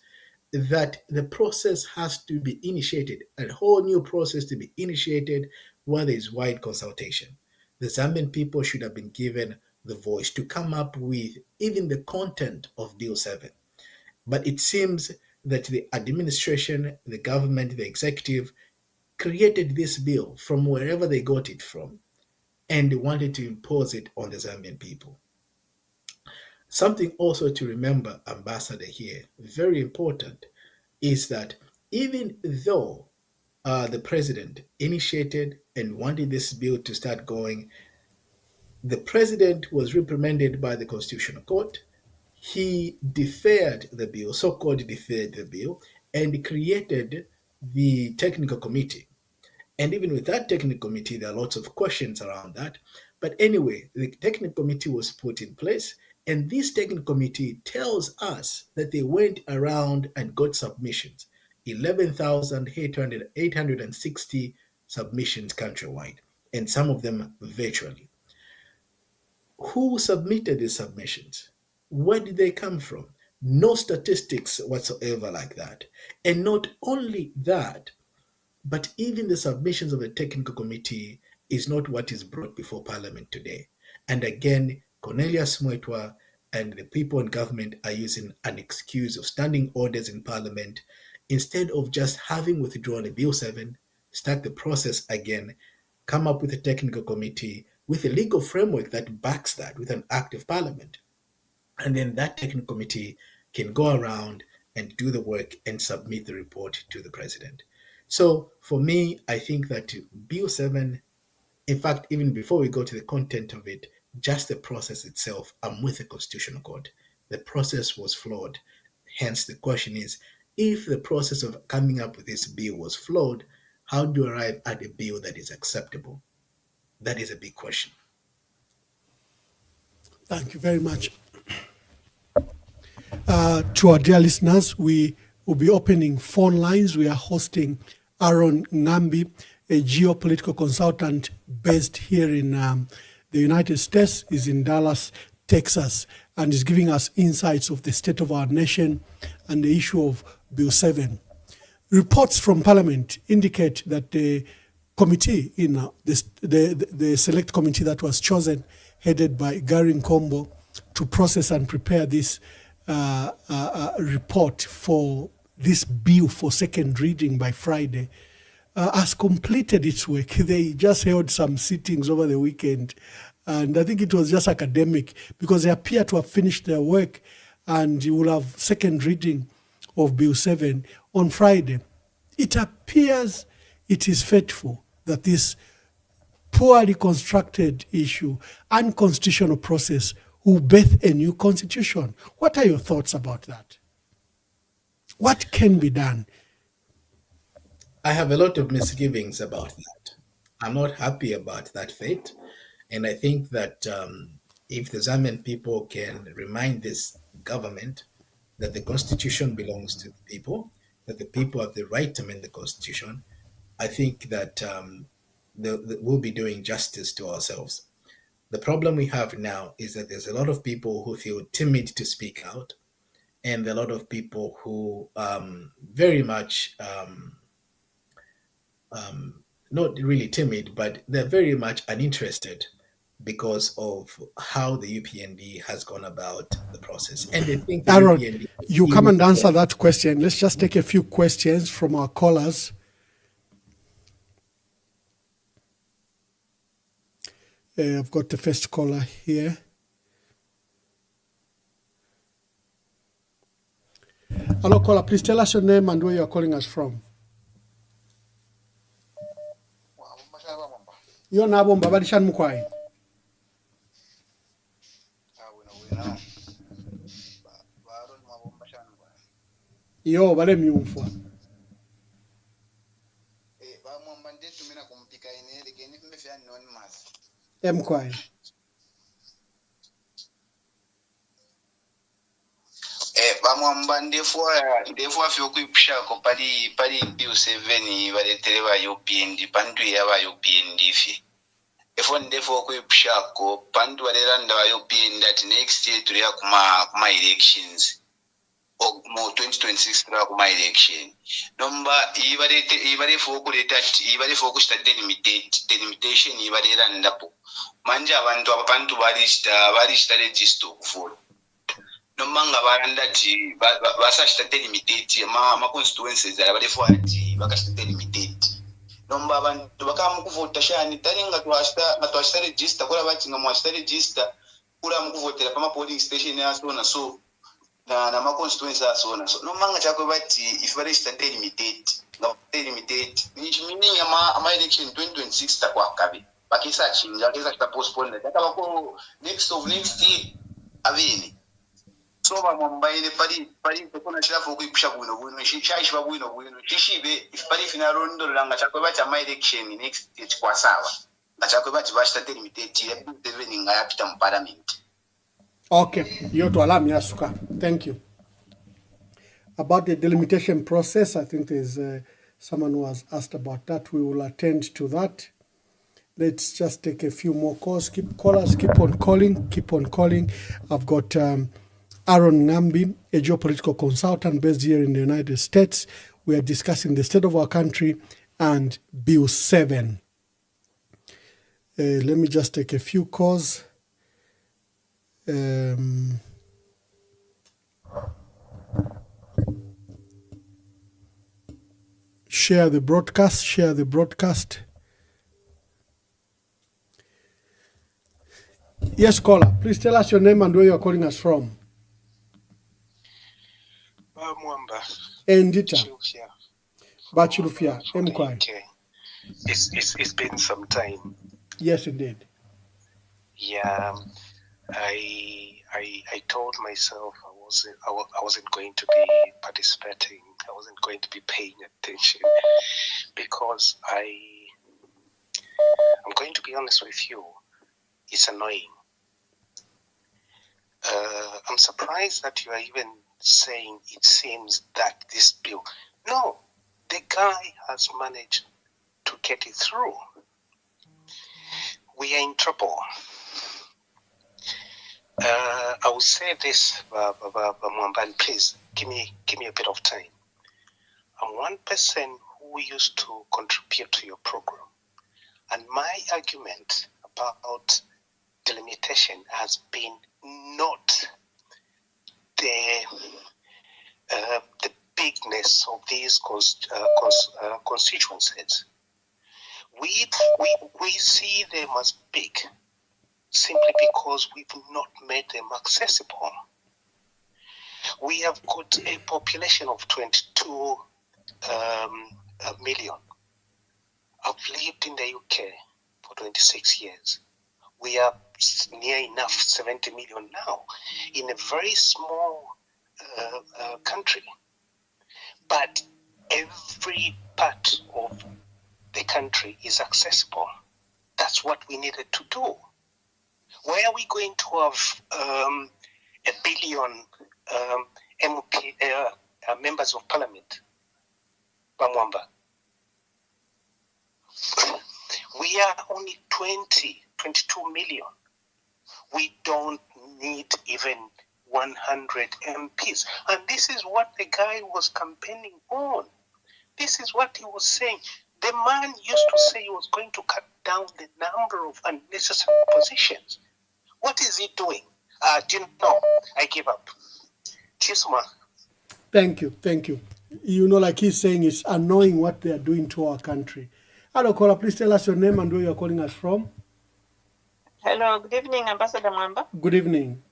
that the process has to be initiated, a whole new process to be initiated where there is wide consultation. The Zambian people should have been given the voice to come up with even the content of Bill 7. But it seems that the administration, the government, the executive created this bill from wherever they got it from and wanted to impose it on the Zambian people. Something also to remember, Ambassador, here, very important, is that even though the president initiated and wanted this bill to start going, the president was reprimanded by the Constitutional Court. He deferred the bill, so-called deferred the bill, and created the technical committee. And even with that technical committee, there are lots of questions around that. But anyway, the technical committee was put in place. And this technical committee tells us that they went around and got submissions, 11,860 submissions countrywide, and some of them virtually. Who submitted these submissions? Where did they come from? No statistics whatsoever like that. And not only that, but even the submissions of the technical committee is not what is brought before Parliament today. And again, Cornelius Mwetwa and the people in government are using an excuse of standing orders in Parliament instead of just having withdrawn a Bill 7, start the process again, come up with a technical committee with a legal framework that backs that with an act of Parliament. And then that technical committee can go around and do the work and submit the report to the president. So for me, I think that Bill 7, in fact, even before we go to the content of it, just the process itself, I'm with the Constitutional Court. The process was flawed. Hence, the question is, if the process of coming up with this bill was flawed, how do you arrive at a bill that is acceptable? That is a big question. Thank you very much. To our dear listeners, we will be opening phone lines. We are hosting Aaron Ngambi, a geopolitical consultant based here in the United States. He's in Dallas, Texas, and is giving us insights of the state of our nation and the issue of Bill 7. Reports from Parliament indicate that the committee, the select committee that was chosen, headed by Gary Nkombo, to process and prepare this report for this bill for second reading by Friday, has completed its work. They just held some sittings over the weekend, and I think it was just academic because they appear to have finished their work, and you will have second reading of Bill 7 on Friday. It appears it is faithful that this poorly constructed issue, unconstitutional process, will birth a new constitution. What are your thoughts about that? What can be done? I have a lot of misgivings about that. I'm not happy about that fate. And I think that if the Zambian people can remind this government that the constitution belongs to the people, that the people have the right to amend the constitution, I think that we'll be doing justice to ourselves. The problem we have now is that there's a lot of people who feel timid to speak out, and a lot of people who very much not really timid, but they're very much uninterested because of how the UPND has gone about the process. And they think the Aaron, UPND you come and answer that question. Let's just take a few questions from our callers. I've got the first caller here. Hello, caller. Please tell us your name and where you are calling us from. Yo nabo mbabalishan mukwai. Yo bale myumfwa. Mkwai. Bamwamba ndefua fyokuipushako pali Bill 7 baletere ba UPND pandu yaba UPND fi efo ndefo okuipushako pandu baleranda ba UPND at next year tulia kuma elections mo 2026 tulia kuma election nomba ibalefo okuleta ibalefo okushita delimitation ibaleranda po manje abantu balista register okufuna nomanga baranda ti basashita delimitate ama constituencies abalefo ati bakashita delimitate nomba abantu bakamukuvota shani talinga twashita register kola bati ngamwashita register kula mukuvotera pama polling station yasona so na ma constituencies asona so nomanga chakwe bati if barishita delimitate nichimini ama election 2026 takwa kabe bakisa chinja kesa postpone takabako next year avini so bamwambaire pali tekona shirafu kuipusha bwino shishiba bwino shishibe ifipali finarondo langa chakwe bati ama election next year kwa sawa ngachakwe bati bashita delimitate ya Bill nga yapita mu parliament. Okay, yoto alam yasuka. Thank you. About the delimitation process, I think there's someone who has asked about that. We will attend to that. Let's just take a few more calls. Keep on calling. I've got Aaron Ngambi, a geopolitical consultant based here in the United States. We are discussing the state of our country and Bill 7. Let me just take a few calls. Share the broadcast. Yes, caller. Please tell us your name and where you are calling us from. Endita. Bachilufia. Mkwai. It's been some time. Yes, indeed. Yeah. I told myself I wasn't going to be participating. I wasn't going to be paying attention because I'm going to be honest with you. It's annoying. I'm surprised that you are even saying it seems that this bill. No, the guy has managed to get it through. We are in trouble. I will say this, Mwambani, please give me a bit of time. I'm one person who used to contribute to your program, and my argument about delimitation has been not the bigness of these constituencies. We see them as big simply because we've not made them accessible. We have got a population of 22 million. I've lived in the UK for 26 years. We are near enough 70 million now in a very small country. But every part of the country is accessible. That's what we needed to do. Where are we going to have 1 billion MP, members of parliament? Bamwamba. We are only 22 million. We don't need even 100 MPs. And this is what the guy was campaigning on. This is what he was saying. The man used to say he was going to cut down the number of unnecessary positions. What is he doing? Do you know? I give up. Chisma. Thank you. You know, like he's saying, it's annoying what they are doing to our country. Hello, caller, please tell us your name and where you're calling us from. Hello, good evening, Ambassador Mwamba. Good evening.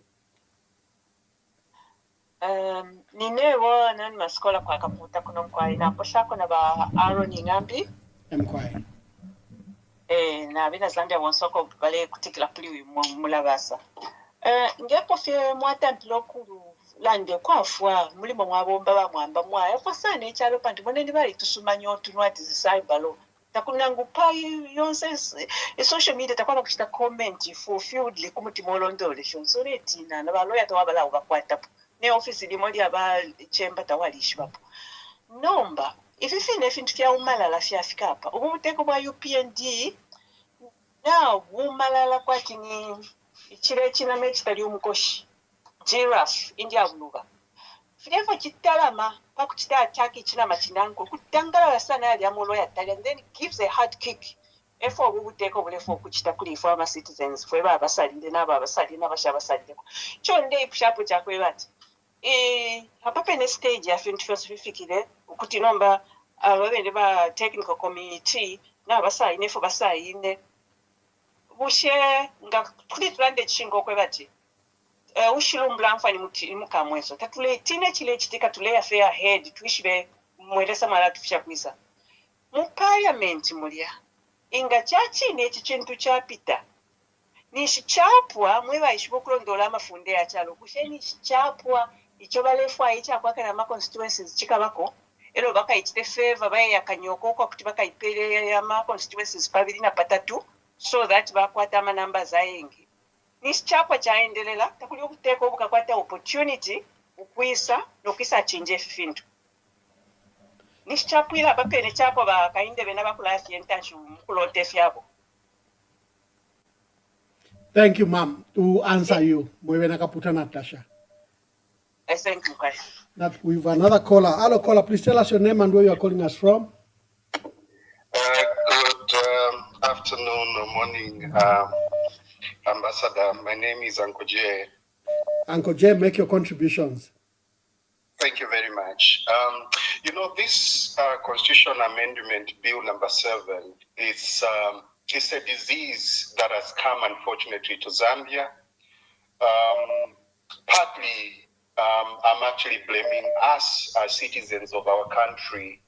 Ninewo nani maskola kwa kaputa kuno mkwai na poshako na ba Aaron Ngambi. Mkwai. Na bina Zambia wonsoko bale kutikila puli mulabasa. Ngepo fye mwata mpilokulu lande kwa fwa mulimo mwabomba ba mwamba mwa efa sana echalo panti moneni bali tusumanyo tunwati zisai balo. Takunangu pai yonse social media takwana kuchita comment fulfilled le kumuti molondole shonsore tina na baloya tawabala ubakwata ne office limoli aba chamber tawalishi bapo nomba ififine efintu fya umalala fyafika apa ubuteko bwa UPND na umalala kwa kini ichire china mechitali umukoshi giraffe india buluga Finevo chitalama pakuchita ataki china machinango kutangala sana yali amolo ya tali and then gives a hard kick efo ubuteko bulefo kuchita kuli former citizens fwe babasalinde n'ababasalinde n'abashabasalinde chonde ipshapo chakwe bati hapa ne stage ya fintu fyosifikire ukuti nomba ababende ba technical committee n'abasalinde fo basalinde bushe nga kuli tulande chingo kwe bati ushilumbula mfani mukamweso tatule tine chile chitika tule ya fair head tuishire mwelesa mara tufisha kuisa mu parliament mulia inga chachi ne chintu chapita ni shichapwa mweba ishibokulondola amafunde ya chalo kusheni shichapwa icho balefwa icha kwaka na ma constituencies chikabako elo baka ichite favor baye yakanyoko kwa kuti baka ipele ya ma constituencies pabili na patatu so that bakwata ama numbers ayengi nisichapwa chaendelela takuli okuteka obukakwata opportunity ukwisa nokisa chinje fintu nisichapwila bapene chapo bakainde bena bakulasi entashu mukulote fyabo. Thank you, ma'am. To answer you, Mwebena Kaputa Natasha. Thank you, guys. That we have another caller. Hello, caller. Please tell us your name and where you are calling us from. Good afternoon or morning, Ambassador. My name is Uncle Jay. Uncle Jay, make your contributions. Thank you very much. This Constitution Amendment Bill number 7, it's a disease that has come, unfortunately, to Zambia. Partly, I'm actually blaming us as citizens of our country.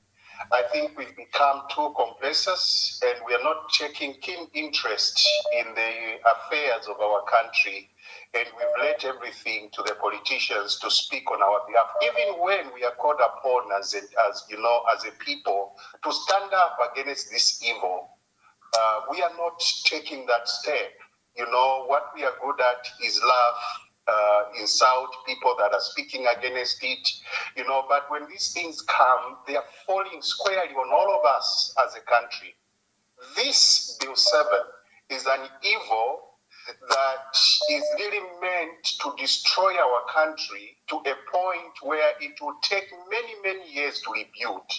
I think we've become too complacent and we are not taking keen interest in the affairs of our country. and we've left everything to the politicians to speak on our behalf, even when we are called upon as a people to stand up against this evil. We are not taking that step. What we are good at is love, insult people that are speaking against it, but when these things come, they are falling squarely on all of us as a country. This Bill 7 is an evil that is really meant to destroy our country to a point where it will take many, many years to rebuild.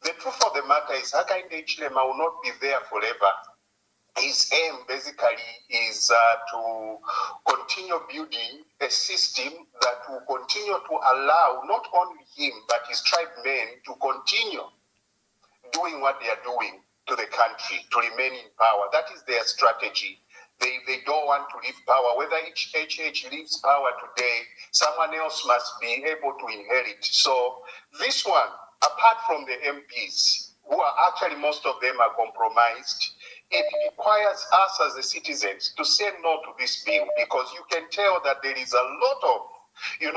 The truth of the matter is Hakainde Hichilema will not be there forever. His aim basically is to continue building a system that will continue to allow not only him but his tribe men to continue doing what they are doing to the country, to remain in power. That is their strategy. They don't want to leave power. Whether HH leaves power today, someone else must be able to inherit. So this one, apart from the MPs, who are actually most of them are compromised, it requires us as the citizens to say no to this bill, because you can tell that there is a lot of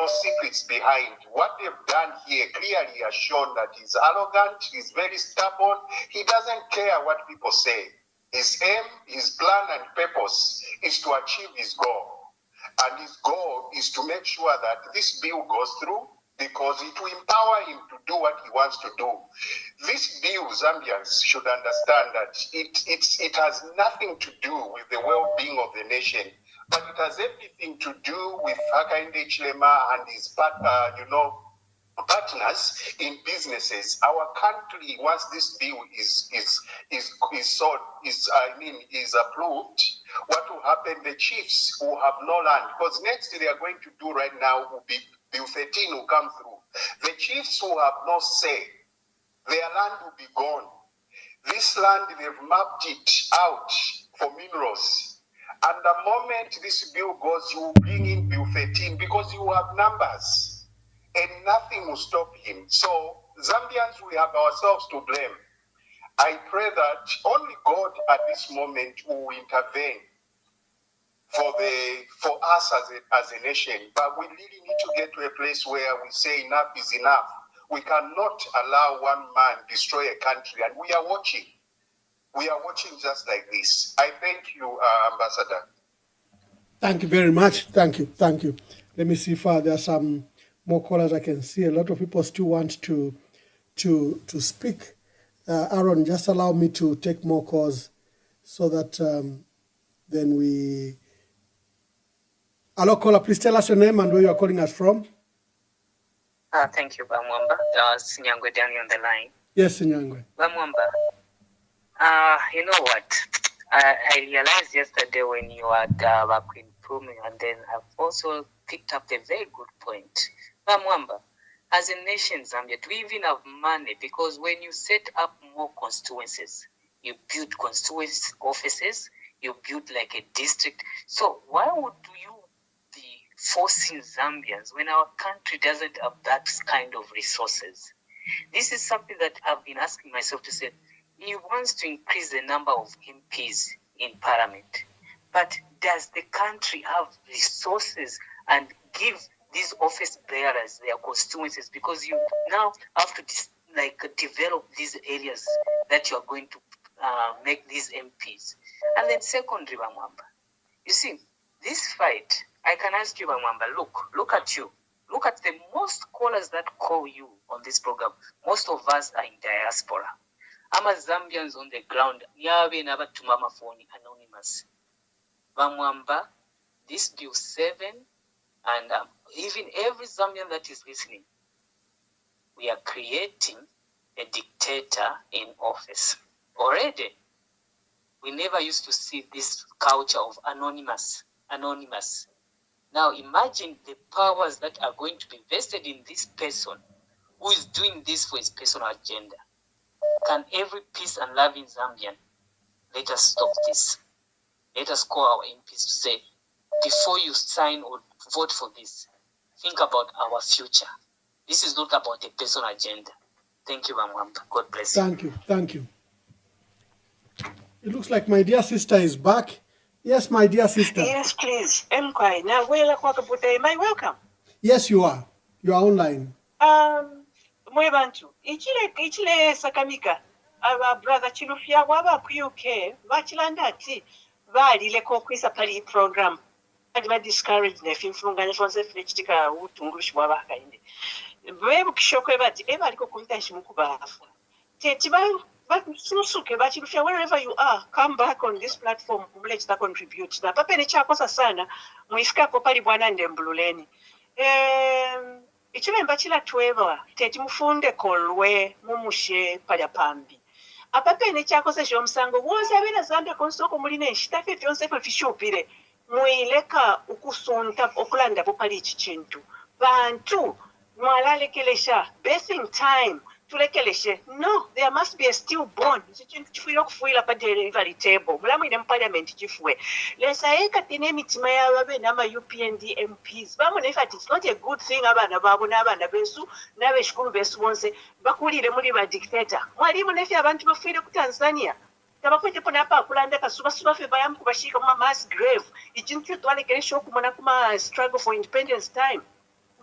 secrets behind. What they've done here clearly has shown that he's arrogant, he's very stubborn, he doesn't care what people say. His aim, his plan and purpose is to achieve his goal. And his goal is to make sure that this bill goes through, because it will empower him to do what he wants to do. This bill, Zambians should understand that it has nothing to do with the well-being of the nation, but it has everything to do with Hakainde Hichilema and his partners in businesses. Our country, once this bill is approved, what will happen? The chiefs who have no land, because next they are going to do right now will be Bill 13 will come through. The chiefs who have no say, their land will be gone. This land, they've mapped it out for minerals. And the moment this bill goes, you will bring in Bill 13 because you have numbers and nothing will stop him. So Zambians, we have ourselves to blame. I pray that only God at this moment will intervene for us as a nation. But we really need to get to a place where we say enough is enough. We cannot allow one man destroy a country, and we are watching. We are watching just like this. I thank you, Ambassador. Thank you very much. Thank you. Let me see if there are some more callers I can see. A lot of people still want to speak. Aaron, just allow me to take more calls so that then we... Hello, caller, please tell us your name and where you are calling us from. Thank you, Bamwamba. Sinyangwe Danny on the line. Yes, Sinyangwe. Bamwamba, you know what? I realized yesterday when you had been proving, and then I've also picked up a very good point. Bamwamba, as a nation, Zambia, do we even have money? Because when you set up more constituencies, you build constituency offices, you build like a district. So why would you be forcing Zambians when our country doesn't have that kind of resources? This is something that I've been asking myself to say. He wants to increase the number of MPs in parliament. But does the country have resources and give these office bearers their constituencies? Because you now have to develop these areas that you are going to make these MPs. And then secondly, Bamwamba, you see, this fight, I can ask you, Bamwamba, look at you. Look at the most callers that call you on this program. Most of us are in diaspora. I'm a Zambians on the ground. Nyabe nabatumama phone anonymous. Bamwamba, this Bill 7, and even every Zambian that is listening, we are creating a dictator in office. Already, we never used to see this culture of anonymous. Now imagine the powers that are going to be vested in this person who is doing this for his personal agenda. Can every peace and loving Zambian let us stop this? Let us call our MPs to say, before you sign or vote for this, think about our future. This is not about a personal agenda. Thank you, Bamwamba. God bless you. Thank you. It looks like my dear sister is back. Yes, my dear sister. Yes, please. Mkwai. Now, wela kwa kaputa. Am I welcome? Yes, you are. You are online. Mwebantu. Ichile sakamika. Aba brother Chilufya waba ku UK. Bachilanda ati. Bali le kokwisa pali program. Ba discourage ne finfunganya fonse flechitika utungurushi waba kainde. Bwe bukishokwe bati eba liko kumitashi mukubafa. Wherever you are, come back on this platform. Let's contribute. Na papa ni chakosa sana. Muisika kopali bwana ndembululeni. Ichimemba chila tuwewa. Teti mufunde kolwe mumushe paya pambi. Apape ni chakosa shomsango. Woza wena Zambia konsoko muline nshitafe fyonsefe fishupire. Muileka ukusunta okulanda popali chichintu. Bantu. Mwalale kelesha. Basing time. No, there must be a stillborn. Chifuila pa delivery table. Mulamu ine parliament chifwe. Lesaeka tine mitima ya wabe nama UPND MPs. It's not a good thing abana babu n'abana besu nabe shukuru besu bonse bakulire muri ba dictator. Mwalimu nefi abantu bafuire ku Tanzania. Tabakwete pona pa kulanda kasuba fe bayam kubashika mu mass grave. Ichintu twalekele shoku mona kuma struggle for independence time.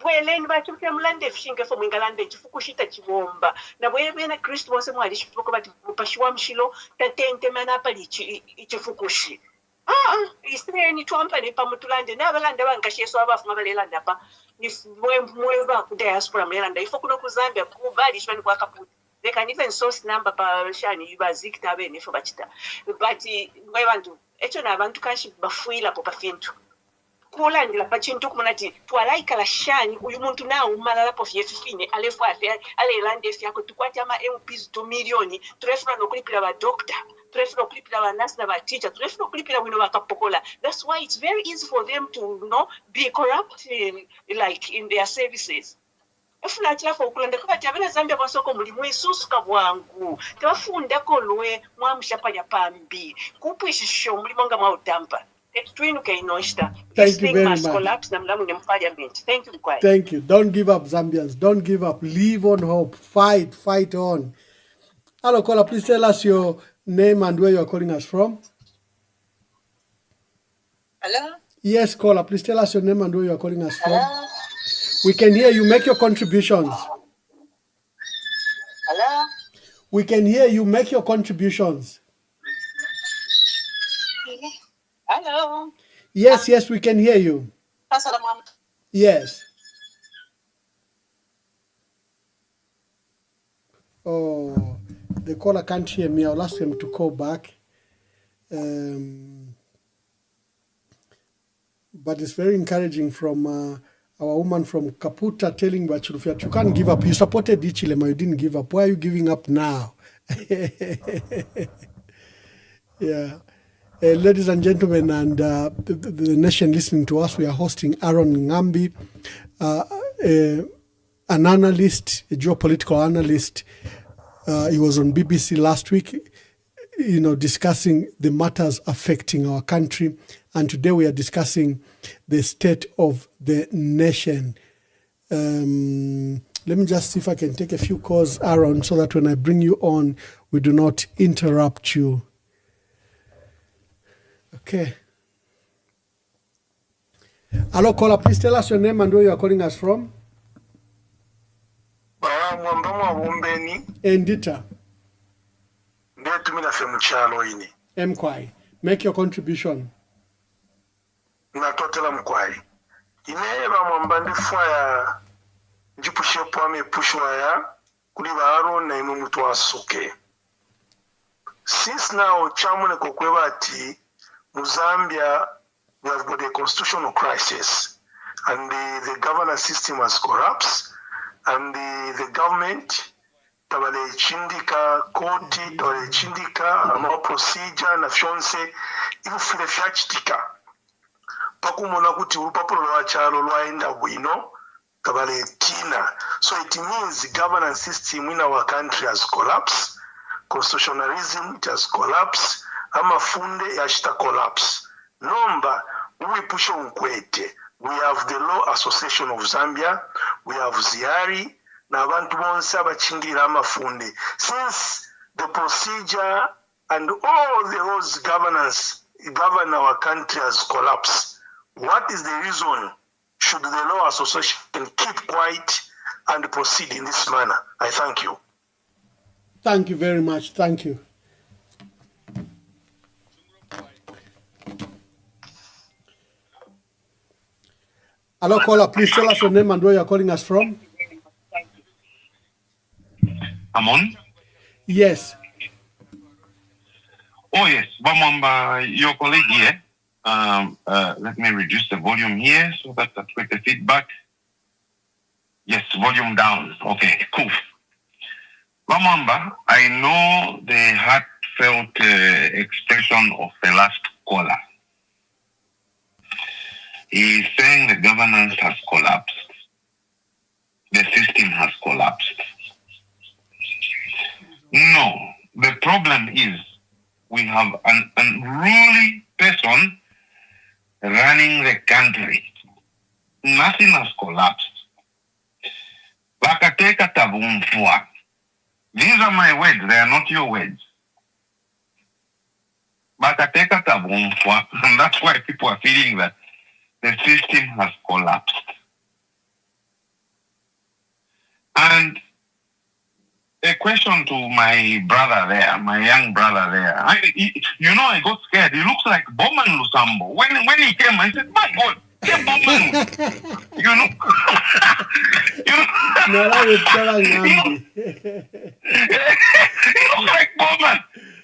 Bweleni bachuke mulande fishinge fo mwingalande chifukushita chibomba na bwebena Kristo wose mwali chifuko bati mupashiwa mshilo tatente mana pali ichifukushi iseni twampa ne pamutulande nabalanda bankasheso abafu mabalelanda pa ni mweba ku diaspora melanda ifo kuno ku Zambia ku bali shwani kwa kaputi they can even source number pa shani yubazikita bene fo bachita but mwebantu echo na abantu kanshi bafuila po pafintu kulandila pachintu kumunati twalaika la shani uyu muntu na umalala po fiefifine alefu afe alelande fyako tukwati ama MPs 2 milioni turefuna nokulipira ba doctor turefuna nokulipira ba nurse na ba teacher turefuna nokulipira wino bakapokola. That's why it's very easy for them to be corrupt like in their services. Efuna achila fo kulanda kwa tabena Zambia basoko mulimu isusu kabwangu tebafunda kolwe mwamushapa ya pambi kupwishisho mulimonga mwa utampa. Thank you very much. Thank you. Thank you. Don't give up, Zambians. Don't give up. Live on hope. Fight on. Hello, caller. Please tell us your name and where you are calling us from. Hello? Yes, caller. Please tell us your name and where you are calling us from. Hello? We can hear you. Make your contributions. Hello? We can hear you. Make your contributions. Hello? Yes, we can hear you. Yes. Oh, the caller can't hear me. I'll ask him to call back. But it's very encouraging from our woman from Kaputa telling Bachulufia, you can't give up. You supported Ichilema, you didn't give up. Why are you giving up now? Yeah. Ladies and gentlemen, and the nation listening to us, we are hosting Aaron Ngambi, an analyst, a geopolitical analyst. He was on BBC last week, discussing the matters affecting our country. And today we are discussing the state of the nation. Let me just see if I can take a few calls, Aaron, so that when I bring you on, we do not interrupt you. Okay. Hello, caller. Please tell us your name and where you are calling us from. Endita. Mkwai. Make your contribution. Natotela mkwai. Ineba mwambandi fwaya njipushe pwame pushwaya kuliba Aaron na imu mtu wasuke. Since now, chamune kokweba ati Zambia, we have got a constitutional crisis, and the governance system has collapsed, and the government, tabale chindika, koti, tabale chindika, ama procedure, na fyonse, ifu file fyachitika. Paku mona kuti urupapuro lwa chalo lwa enda wino, tabale tina. So it means the governance system in our country has collapsed, constitutionalism, it has collapsed, amafunde yashita collapse. Nomba, we push on kwete. We have the Law Association of Zambia, we have Ziari, na abantu bonse abachingira amafunde. Since the procedure and all the governance govern our country has collapsed. What is the reason should the Law Association keep quiet and proceed in this manner? I thank you. Thank you very much. Thank you. Hello, caller. Please tell us your name and where you're calling us from. I'm on? Yes. Oh, yes. Bamwamba, your colleague here. Let me reduce the volume here so that I get the feedback. Yes, volume down. Okay, cool. Bamwamba, I know the heartfelt expression of the last caller. He is saying the governance has collapsed. The system has collapsed. No, the problem is we have an unruly person running the country. Nothing has collapsed. Bakateka tabumfua. These are my words, they are not your words. Bakateka tabumfua. And that's why people are feeling that the system has collapsed. And a question to my brother there, my young brother there. I got scared. He looks like Bowman Lusambo. When he came, I said, my God, Bowman. you know? No, that was Aaron Ngambi. He looks like Bowman.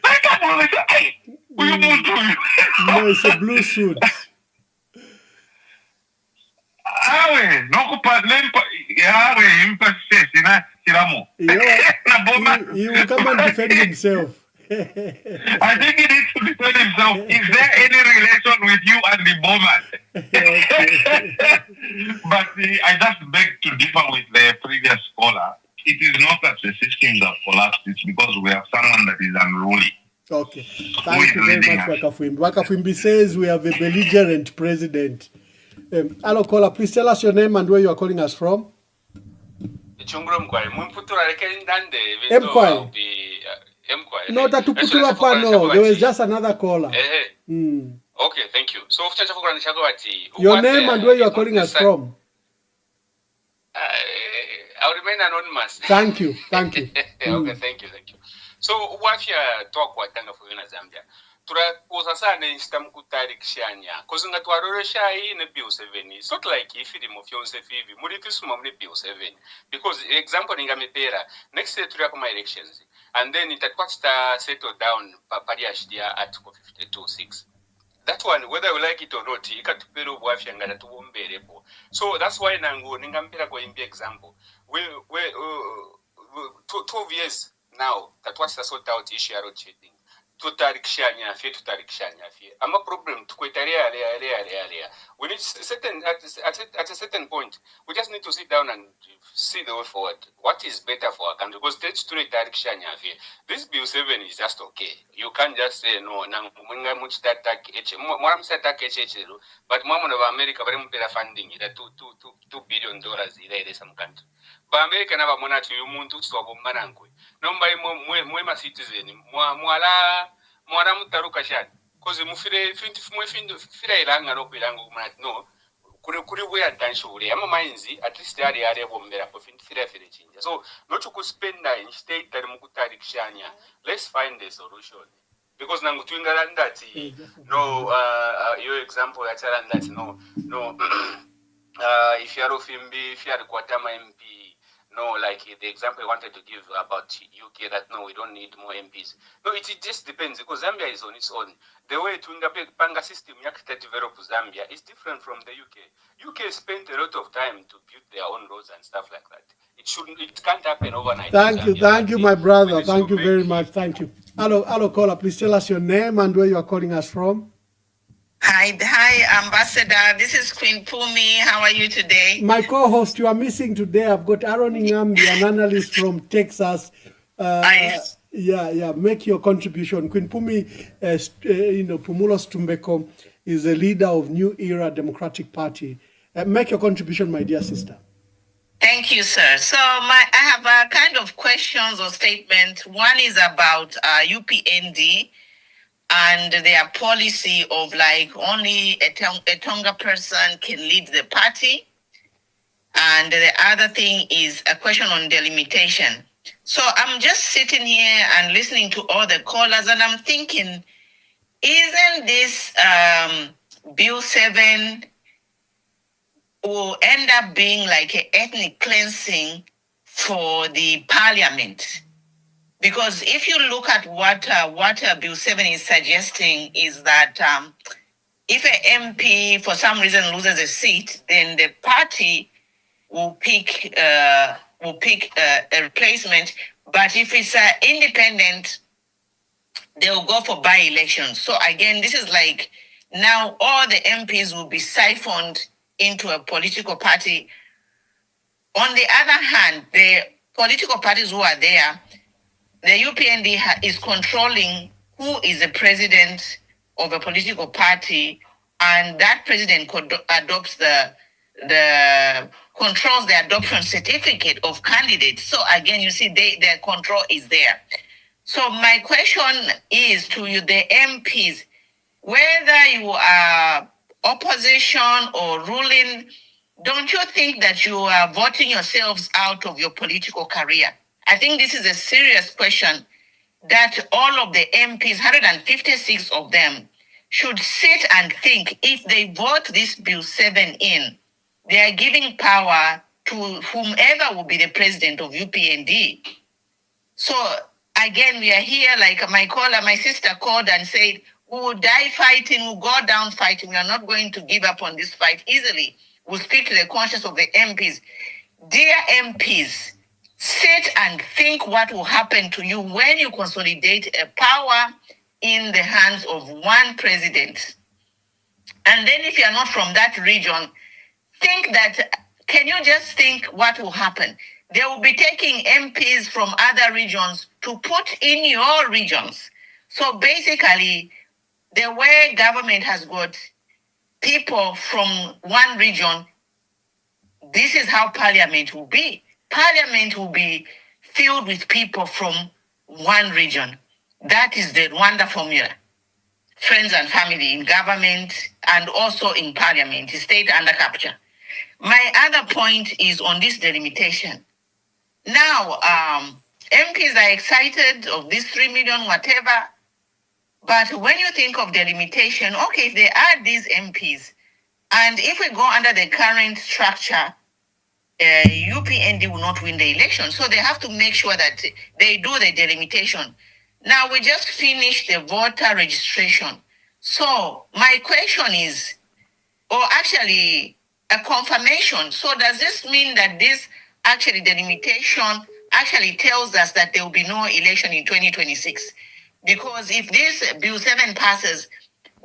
I can't believe it. Hey, will you move to you? No, it's a blue suit. He will come and defend himself. I think he needs to defend himself. Is there any relation with you and the Bowman? But I just beg to differ with the previous caller. It is not that the systems have collapsed. It's because we have someone that is unruly. Okay. Thank you very much, Wakafwimbi. Wakafwimbi says we have a belligerent president. Hello, caller. Please tell us your name and where you are calling us from. No, tatuputula pano. There was just another caller. Okay, thank you. So, your name and where you are calling us from. I'll remain anonymous. Thank you. Thank you. Okay, thank you. So, what you talk what kind of Zambia? Turakuza sana instamkutarikishanya kozi ngatwarorosha hii ne bill 7. It's not like if it mo fyonse fivi muri kisuma muri bill 7 because example ningamepera next year turya kuma elections and then itakwata settle down paparia shidia article 52.6. That one whether we like it or not ikatupero bwafya ngata tubomberepo. So that's why nangu ningampira kwa imbi example we 12 years now tatwata sort out issue ya road shading. Tutarikishanya fie. I'm a problem to area. We need certain at a certain point. We just need to sit down and see the way forward. What is better for our country? Because stage 3 tarikishanya fie. This bill 7 is just okay. You can't just say no. But Mama of America very much funding it $2 billion in some country. But America never monatu you muntu swabo manangwe. Nomba mwema citizen mwala mutaruka shani. Cause mufire fira ilanga no kuilanga kumanati no. Kuri we atanshure. Ama mainzi at least yari bombera po fira chinja. So not to spend instead that mukutari kishanya. Let's find a solution. Because nangu tuingala ndati no your example achara ndati no if you are Ofimbi, if you are Kwatama MP, no, like the example I wanted to give about UK, that no, we don't need more MPs. No, it just depends because Zambia is on its own. The way Panga system to develop Zambia is different from the UK. UK spent a lot of time to build their own roads and stuff like that. It can't happen overnight. Thank you, my brother. Thank you very much. Thank you. Hello, caller. Please tell us your name and where you are calling us from. Hi, Ambassador. This is Queen Pumi. How are you today? My co-host, you are missing today. I've got Aaron Ngambi, an analyst from Texas. Make your contribution. Queen Pumi, Pumulos Tumbeko is a leader of New Era Democratic Party. Make your contribution, my dear sister. Thank you, sir. So I have a kind of questions or statement. One is about UPND. and their policy of like only a Tonga person can lead the party. And the other thing is a question on delimitation. So I'm just sitting here and listening to all the callers, and I'm thinking, isn't this Bill 7 will end up being like an ethnic cleansing for the parliament? Because if you look at what Bill 7 is suggesting is that if an MP for some reason loses a seat, then the party will pick a replacement. But if it's independent, they will go for by-elections. So again, this is like now all the MPs will be siphoned into a political party. On the other hand, the political parties who are there, the UPND is controlling who is the president of a political party, and that president adopts controls the adoption certificate of candidates. So again, you see, their control is there. So my question is to you, the MPs, whether you are opposition or ruling, don't you think that you are voting yourselves out of your political career? I think this is a serious question that all of the MPs, 156 of them, should sit and think. If they vote this Bill 7 in, they are giving power to whomever will be the president of UPND. So again, we are here, like my sister called and said, we will die fighting, we'll go down fighting. We are not going to give up on this fight easily. We'll speak to the conscience of the MPs. Dear MPs, sit and think what will happen to you when you consolidate a power in the hands of one president. And then if you're not from that region, can you just think what will happen? They will be taking MPs from other regions to put in your regions. So basically, the way government has got people from one region, this is how parliament will be. Parliament will be filled with people from one region. That is the Rwanda formula. Friends and family in government and also in parliament, state under capture. My other point is on this delimitation. Now, MPs are excited of this 3 million, whatever. But when you think of delimitation, okay, if they add these MPs, and if we go under the current structure, UPND will not win the election. So they have to make sure that they do the delimitation. Now, we just finished the voter registration. So my question is, or actually a confirmation. So does this mean that this actually delimitation actually tells us that there will be no election in 2026? Because if this Bill 7 passes,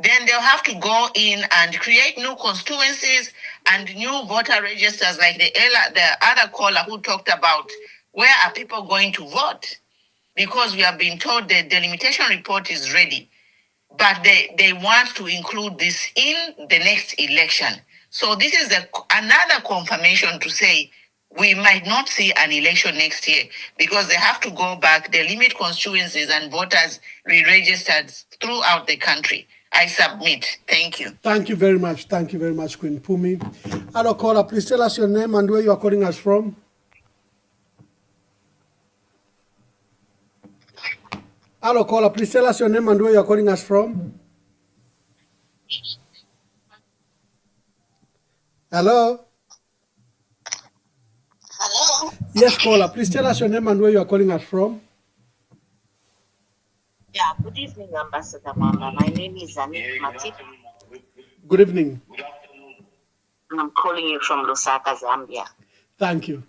then they'll have to go in and create new constituencies and new voter registers, like the other caller who talked about where are people going to vote? Because we have been told the delimitation report is ready, but they want to include this in the next election. So this is another confirmation to say we might not see an election next year because they have to go back, they limit constituencies and voters re-registered throughout the country. I submit. Thank you. Thank you very much. Thank you very much, Queen Pumi. Hello, caller. Please tell us your name and where you are calling us from. Hello, caller. Please tell us your name and where you are calling us from. Hello? Hello? Yes, caller. Please tell us your name and where you are calling us from. Yeah, good evening, Ambassador Mama. My name is Anik Matip. Good evening. And I'm calling you from Lusaka, Zambia. Thank you.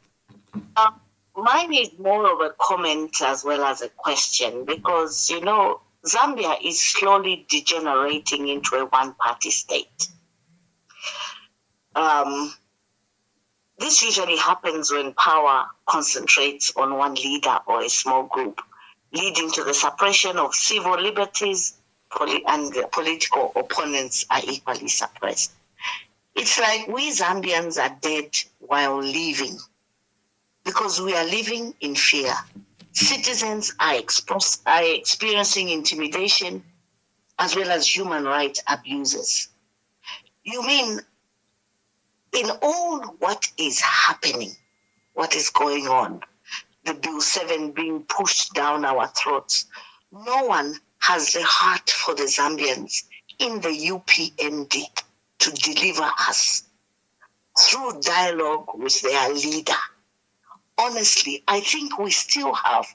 Mine is more of a comment as well as a question because, you know, Zambia is slowly degenerating into a one-party state. This usually happens when power concentrates on one leader or a small group, leading to the suppression of civil liberties, and the political opponents are equally suppressed. It's like we Zambians are dead while living because we are living in fear. Citizens are experiencing intimidation. as well as human rights abuses. You mean in all what is happening, what is going on, the Bill 7 being pushed down our throats, no one has the heart for the Zambians in the UPND to deliver us through dialogue with their leader. Honestly, I think we still have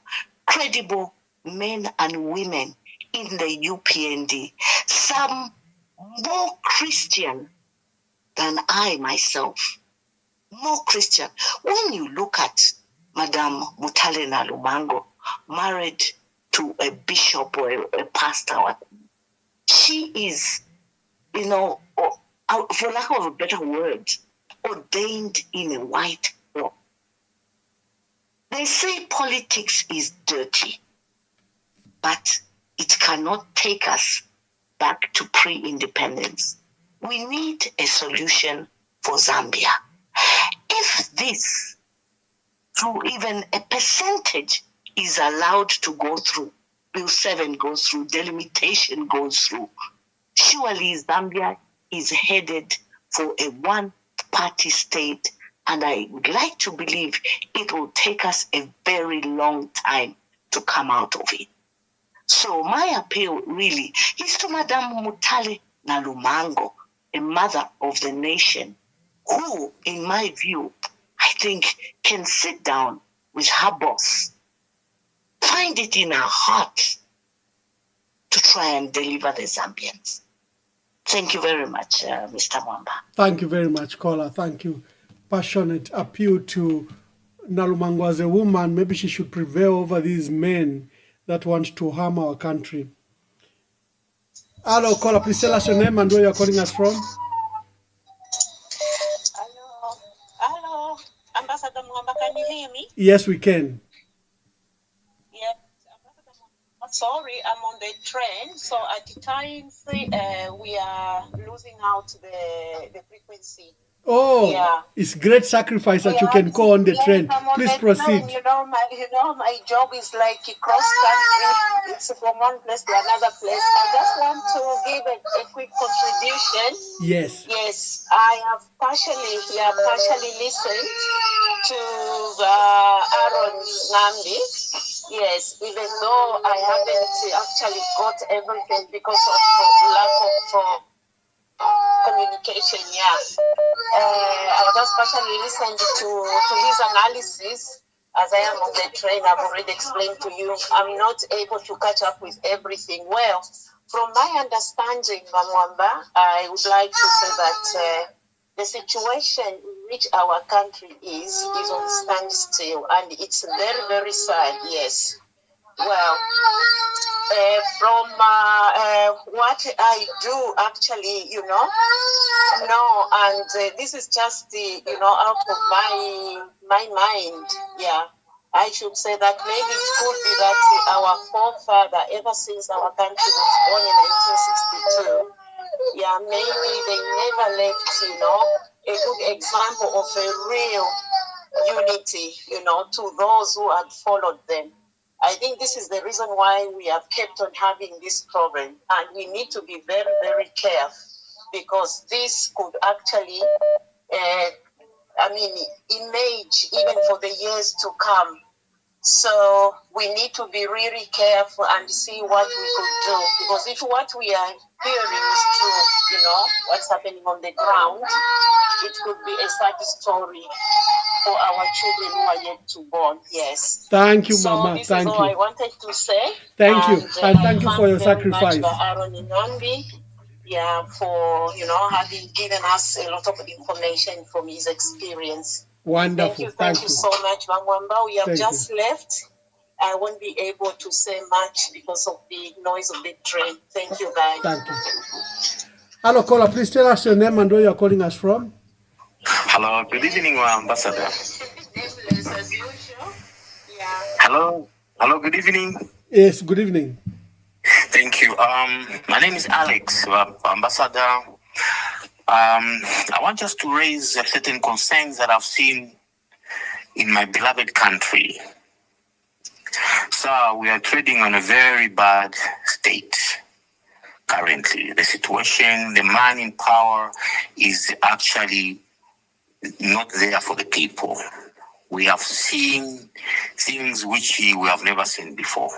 credible men and women in the UPND, some more Christian than I myself, more Christian. When you look at Madame Mutale Nalumango, married to a bishop or a pastor, she is, for lack of a better word, ordained in a white robe. They say politics is dirty, but it cannot take us back to pre-independence. We need a solution for Zambia. If this, through even a percentage, is allowed to go through, Bill 7 goes through, delimitation goes through, surely Zambia is headed for a one-party state, and I would like to believe it will take us a very long time to come out of it. So my appeal really is to Madame Mutale Nalumango, a mother of the nation, who, in my view, I think can sit down with her boss, find it in her heart to try and deliver the Zambians. Thank you very much, Mr. Mwamba. Thank you very much, Kola. Thank you. Passionate appeal to Nalumango as a woman. Maybe she should prevail over these men that want to harm our country. Hello, Kola, please tell us your name and where you're calling us from. Hello, Ambassador Mwamba, can you hear me? Yes, we can. Yes, Ambassador Mwamba. Sorry, I'm on the train, so at times we are losing out the frequency. Oh, yeah. It's great sacrifice that you can go on the train. Please proceed. Train, my job is like cross country. It's from one place to another place. I just want to give a quick contribution. Yes. Yes, I have partially listened to Aaron Ngambi. Yes, even though I haven't actually got everything because of lack of communication, I just partially listened to his analysis. As I am on the train, I've already explained to you, I'm not able to catch up with everything. Well, from my understanding, Mwamba, I would like to say that the situation in which our country is on standstill, and it's very, very sad, yes. Well, from what I do actually, and this is just out of my mind, I should say that maybe it could be that our forefather, ever since our country was born in 1962, maybe they never left, a good example of a real unity, to those who had followed them. I think this is the reason why we have kept on having this problem, and we need to be very, very careful, because this could actually, image even for the years to come. So we need to be really careful and see what we could do, because if what we are hearing is true, what's happening on the ground, it could be a sad story for our children who are yet to born. Yes. Thank you, so Mama. This thank is you. all I wanted to say. Thank you. And thank you for your sacrifice. Much Aaron Ngambi, for having given us a lot of information from his experience. Wonderful. Thank you so much, Mwamba. We have just left. I won't be able to say much because of the noise of the train. Thank you, guys. Thank you. Hello, caller. Please tell us your name and where you're calling us from. Hello, good evening, Ambassador. Hello, good evening. Yes, good evening. Thank you. My name is Alex, Ambassador. I want just to raise certain concerns that I've seen in my beloved country. So we are trading on a very bad state. currently. The situation, the man in power is actually not there for the people. We have seen things which we have never seen before.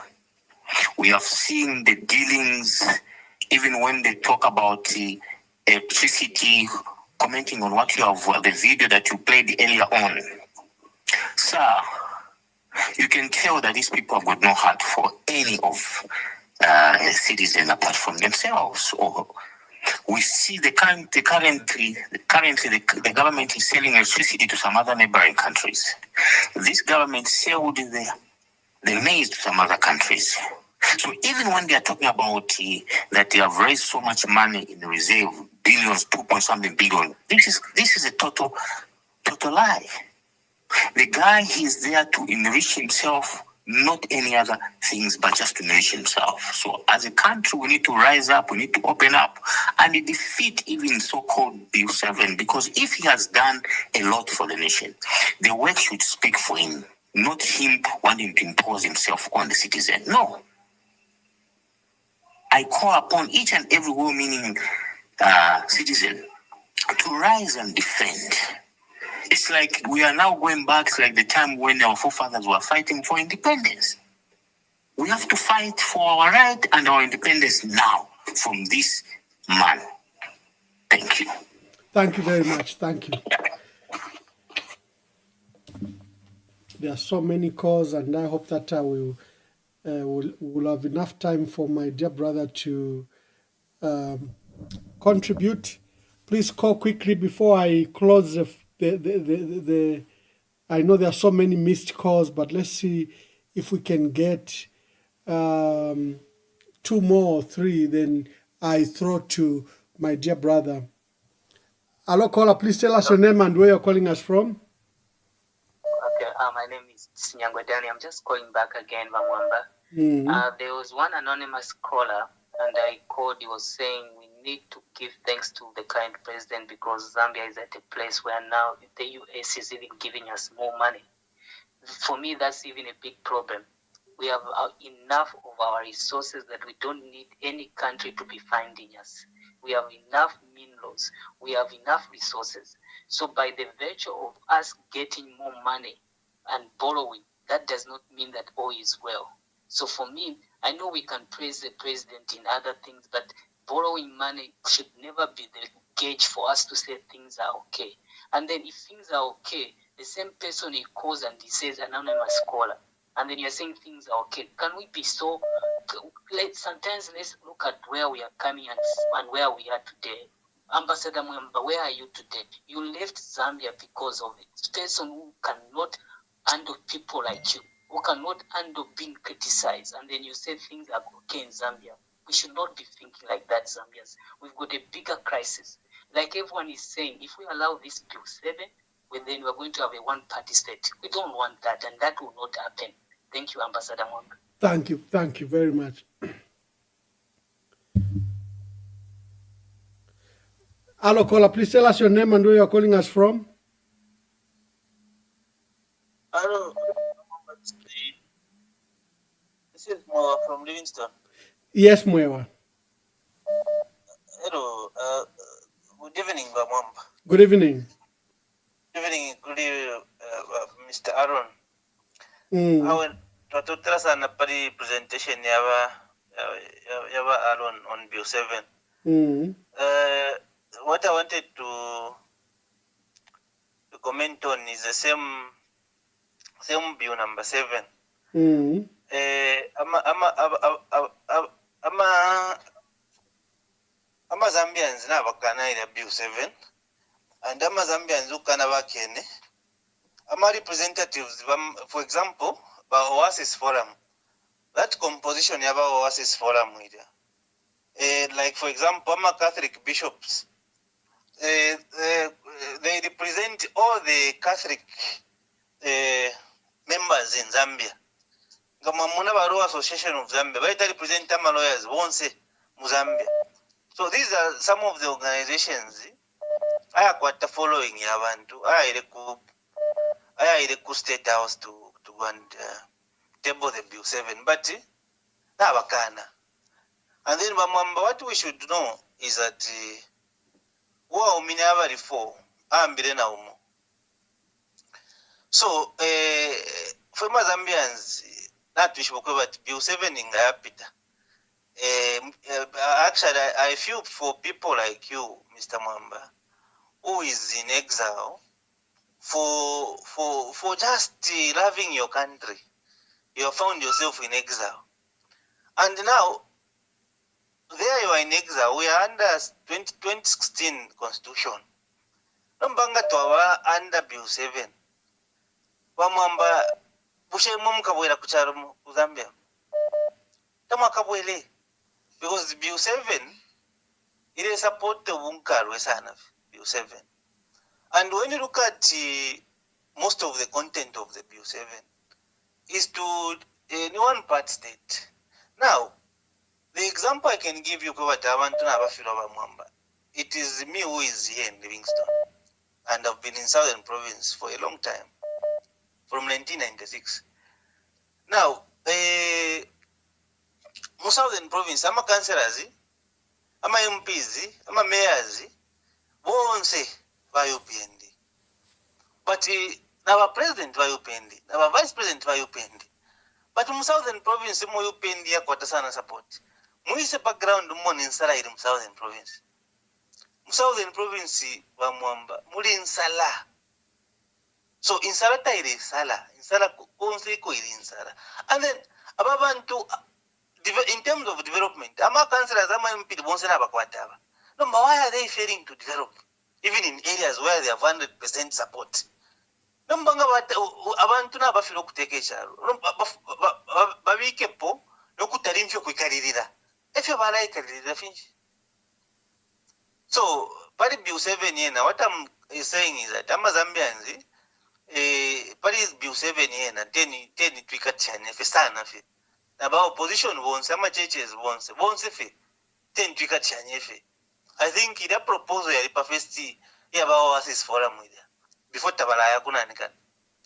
We have seen the dealings, even when they talk about the electricity, commenting on what you have, the video that you played earlier on. Sir, you can tell that these people have got no heart for any of citizens apart from themselves. Or we see the government is selling electricity to some other neighboring countries. This government sold the maize to some other countries. So even when they are talking about that they have raised so much money in the reserve, billions, 2.something billion, this is a total lie. The guy is there to enrich himself, not any other things, but just to enrich himself. So as a country, we need to rise up, we need to open up and defeat even so-called Bill 7, because if he has done a lot for the nation, the work should speak for him, not him wanting to impose himself on the citizen. No. I call upon each and every well-meaning citizen to rise and defend. It's like we are now going back to like the time when our forefathers were fighting for independence. We have to fight for our right and our independence now from this man. Thank you. Thank you very much. Thank you. There are so many calls, and I hope that we'll have enough time for my dear brother to contribute. Please call quickly before I close the I know there are so many missed calls, but let's see if we can get 2 more or 3, then I throw to my dear brother. Hello, caller, please tell us your name and where you're calling us from. Okay, my name is Sinyangwe Dani. I'm just calling back again, Vamwamba. There was one anonymous caller, and I called. He was saying we need to give thanks to the current president because Zambia is at a place where now the US is even giving us more money. For me, that's even a big problem. We have enough of our resources that we don't need any country to be finding us. We have enough minerals. We have enough resources. So by the virtue of us getting more money and borrowing, that does not mean that all is well. So for me, I know we can praise the president in other things, but borrowing money should never be the gauge for us to say things are okay. And then if things are okay, the same person he calls and he says anonymous caller, and then you're saying things are okay. Can we be so? Sometimes let's look at where we are coming and where we are today. Ambassador Mwamba, where are you today? You left Zambia because of it. A person who cannot handle people like you, who cannot handle being criticized, and then you say things are okay in Zambia. We should not be thinking like that, Zambians. We've got a bigger crisis. Like everyone is saying, if we allow this Bill 7, then we're going to have a one-party state. We don't want that, and that will not happen. Thank you, Ambassador Mwamba. Thank you very much. Hello, caller, please tell us your name and where you're calling us from. Hello, this is Mwewa from Livingston. Yes, Mwewa. Hello, good evening, Mwamba. Good evening. Good evening, Mr. Aaron. Tutotera sana pari presentation yaba Aaron on Bill 7. What I wanted to comment on is the same Bill number 7. Ama Zambians na bakana ila Bill 7, and ama Zambians ukana bakene. Ama representatives, for example, by Oasis Forum, that composition about Oasis Forum, like for example, ama Catholic bishops, they represent all the Catholic members in Zambia. Kama muna baro Association of Zambia, they represent ama lawyers, won't say Zambia. So these are some of the organizations. I have got the following yabantu. I reku State House to go and table the Bill 7, but na bakana. And then what we should know is that wa umine abali 4 ambire na umo. So for Zambians that we should cover Bill 7 in Gayapita. Actually I feel for people like you, Mr. Mwamba, who is in exile for just loving your country. You have found yourself in exile. And now there you are in exile. We are under 2016 constitution. Nombanga twawa under Bill 7. Wamwamba bushe mumukabwera kucharo mu Zambia. Tamakabwele because Bill 7 it is support the Wunkarwe sana Bill 7. And when you look at most of the content of the Bill 7 is to one part state. Now, the example I can give you, it is me who is here in Livingston, and I've been in Southern Province for a long time, from 1996. Now, Southern Province, I'm a councillors, I'm a MPs, I'm a mayors, won't say by UPND. But now our president by UPND, now our vice president by UPND. But in Southern Province, mo UPND ya kwa sana support. Muise background mo ninsala ili Southern Province. Southern Province wa Mwamba, muli insala. So insala ta ili insala. Insala konse ko ili insala. And then, ababantu, in terms of development, ama councillors, ama MP, bonse na bakwataba. No, but why are they failing to develop? Even in areas where they have 100% support. Nombanga abantu n'abafiro kuteka ekyalo babikepo n'okutalimfyo kwikalirira efyo balayikalirira finji. So pali Bill 7 yena, what I'm saying is that Zambians pali Bill 7 yena 10 twikatyane fe sana fe naba opposition bonse ama churches bonse fe 10 twikatyane fe. I think ida proposal yali pa first yaba Oasis forum with before tabalaya kunanikana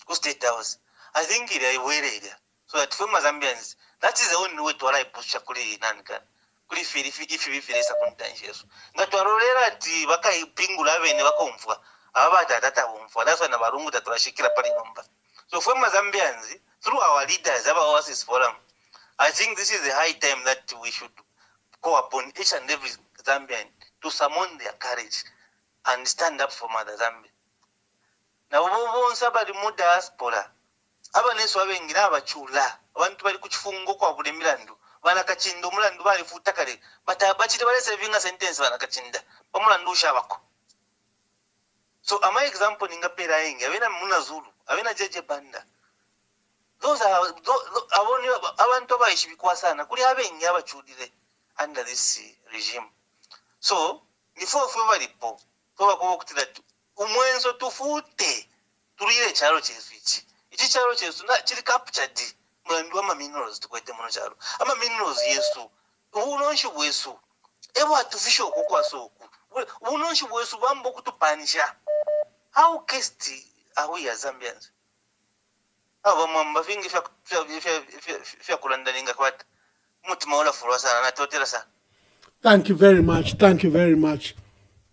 ku state house. I think it is way so that for Zambians that is the only way to allow push kuli nanikana kuli feel if we feel circumstances ngatwarorera ati bakayipingula bene bakomfwa ababata tata bomfwa that's why nabarungu tatwashikira pali nomba. So for Zambians through our leaders aba Oasis forum, I think this is the high time that we should call upon each and every Zambian to summon their courage and stand up for Mother Zambia. Na bonse abali mu diaspora abaneso abengira abachula abantu bali ku kifungo kwa buli milandu banakakinda omulandu balifuta kale bakite bale serving sentence banakachinda omulandu ushabako. So ama example ningapera yenge abena muna Zulu abena jeje banda those are aboni abantu abayishibikwa sana kuli abengi abachudire under this regime. So before balipo ko kutira umwenzo tufute tulire chalo chesu ichi chalo chesu na chiri captured mulandu ama minerals tukwete muno chalo ama minerals yesu unonshi bwesu ebo artificial kokwaso unonshi bwesu bambo kutupanisha. How casty are we as Zambians? Aba mwamba vingi fya kulandaninga kwata mutima ola fulwa sana na totera sana. Thank you very much. Thank you very much.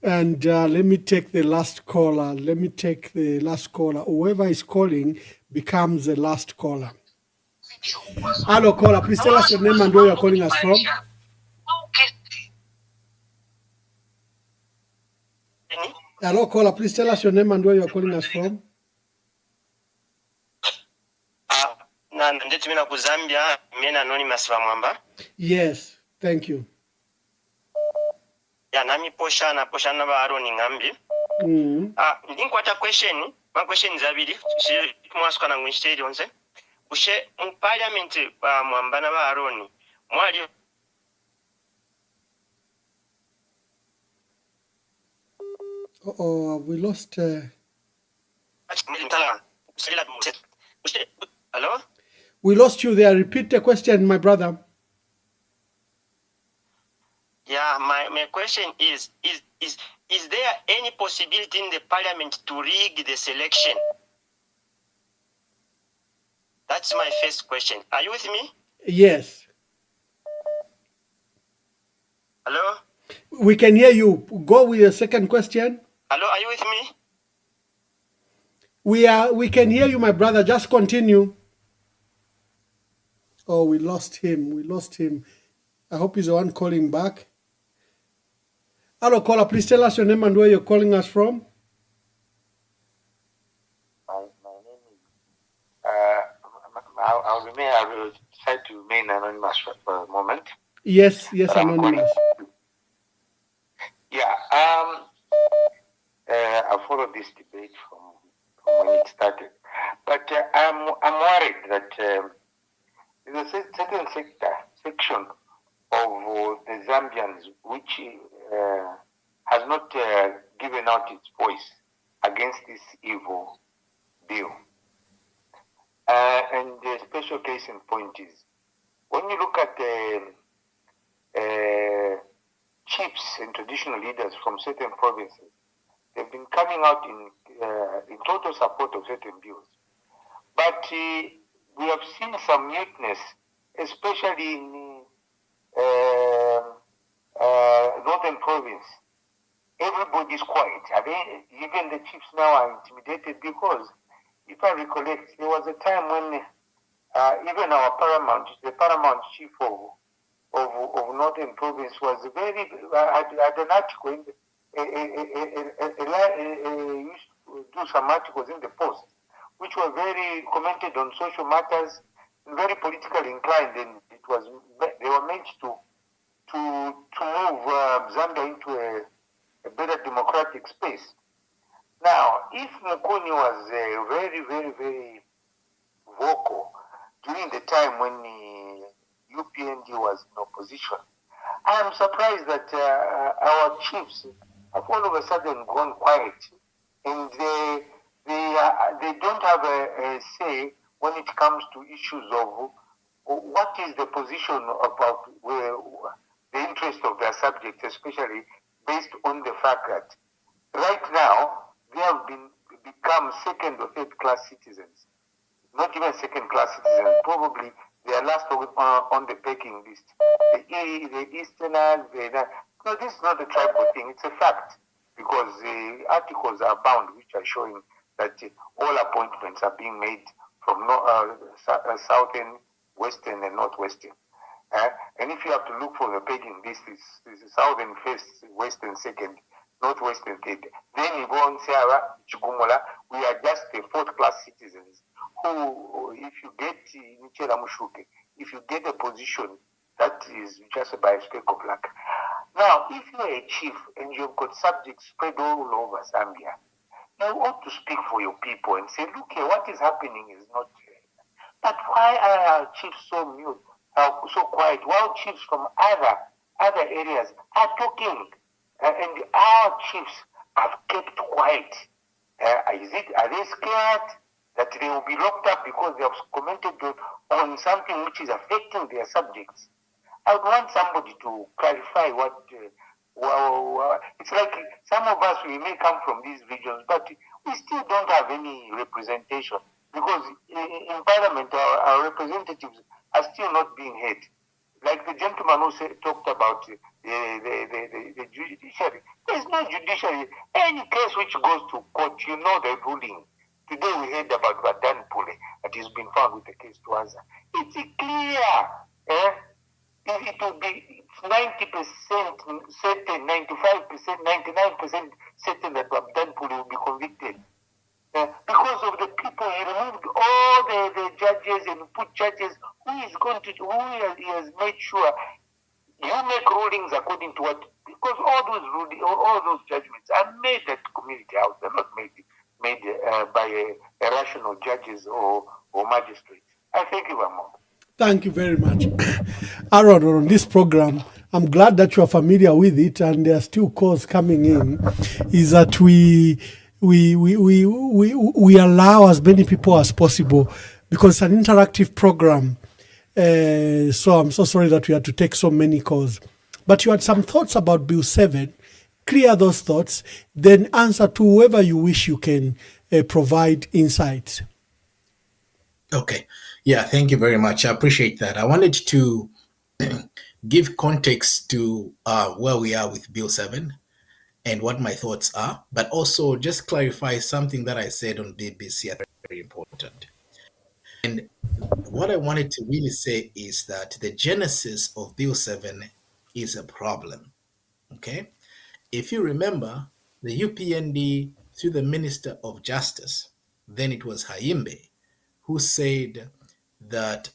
And let me take the last caller. Whoever is calling becomes the last caller. Hello, caller. Please tell us your name and where you are calling us from. Hello, caller. Please tell us your name and where you are calling us from. Yes, thank you. Ya nami posha na ba Aaron Ngambi. Ndinkwata question, ma question zabiri, mwasuka na ngwisheri onze. Ushe mu parliament ba Mwamba na ba Aaron. Mwali we lost Hello? We lost you there. Repeat the question, my brother. Yeah, my question is there any possibility in the parliament to rig the selection? That's my first question. Are you with me? Yes. We can hear you. Go with your second question. Hello, are you with me? We can hear you, my brother. Just continue. Oh, we lost him. We lost him. I hope he's the one calling back. Hello, caller. Please tell us your name and where you're calling us from. My name is. I will try to remain anonymous for a moment. Yes, anonymous. Yeah. I followed this debate from when it started, but I'm worried that there's a certain section of the Zambians which has not given out its voice against this evil bill. And the special case in point is when you look at the chiefs and traditional leaders from certain provinces, they've been coming out in total support of certain bills. But we have seen some muteness, especially in northern province. Everybody's quiet. Even the chiefs now are intimidated because, if I recollect, there was a time when even the paramount chief of northern province was very had an article in used to do some articles in the Post, which were very commented on social matters and very politically inclined, and they were meant to move Zambia into a better democratic space. Now, if Mukuni was very, very, very vocal during the time when UPND was in opposition, I am surprised that our chiefs have all of a sudden gone quiet, and they don't have a say when it comes to issues of what is the position about the interest of their subjects, especially based on the fact that right now they have become second or third class citizens, not even second class citizens, probably they are last on the pecking list. The Easterners, no, this is not a tribal thing, it's a fact, because the articles are bound which are showing that all appointments are being made from southern, western, and northwestern. And if you have to look for the pegging list, it's southern first, western second, northwestern third. Then you go on Sierra, Chigumula, we are just the fourth class citizens who, if you get if you get a position, that is just by a speck of luck. Now, if you're a chief and you've got subjects spread all over Zambia, you ought to speak for your people and say, look here, what is happening is not fair. But why are our chiefs so mute, so quiet, while chiefs from other areas are talking? And our chiefs have kept quiet. Are they scared that they will be locked up because they have commented on something which is affecting their subjects? I would want somebody to clarify what. It's like some of us, we may come from these regions, but we still don't have any representation because in Parliament, our representatives are still not being heard. Like the gentleman who talked about the judiciary. There's no judiciary. Any case which goes to court, you know the ruling. Today we heard about Badan Pule that has been found with the case to answer. It's clear. It will be 90% certain, 95%, 99% certain that Badan Pule will be convicted. Because of the people, he removed all the judges and put judges who has made sure you make rulings according to what, because all those judgments are made at community house. They're not made by rational judges or magistrates. I thank you very much. Thank you very much. Aaron, on this program, I'm glad that you are familiar with it, and there are still calls coming in, is that we allow as many people as possible because it's an interactive program. So I'm so sorry that we had to take so many calls. But you had some thoughts about Bill 7. Clear those thoughts, then answer to whoever you wish you can provide insights. Okay. Yeah, thank you very much. I appreciate that. I wanted to give context to where we are with Bill 7 and what my thoughts are, but also just clarify something that I said on BBC. I think very important. And what I wanted to really say is that the genesis of Bill 7 is a problem. Okay? If you remember, the UPND, through the Minister of Justice, then it was Haimbe, who said that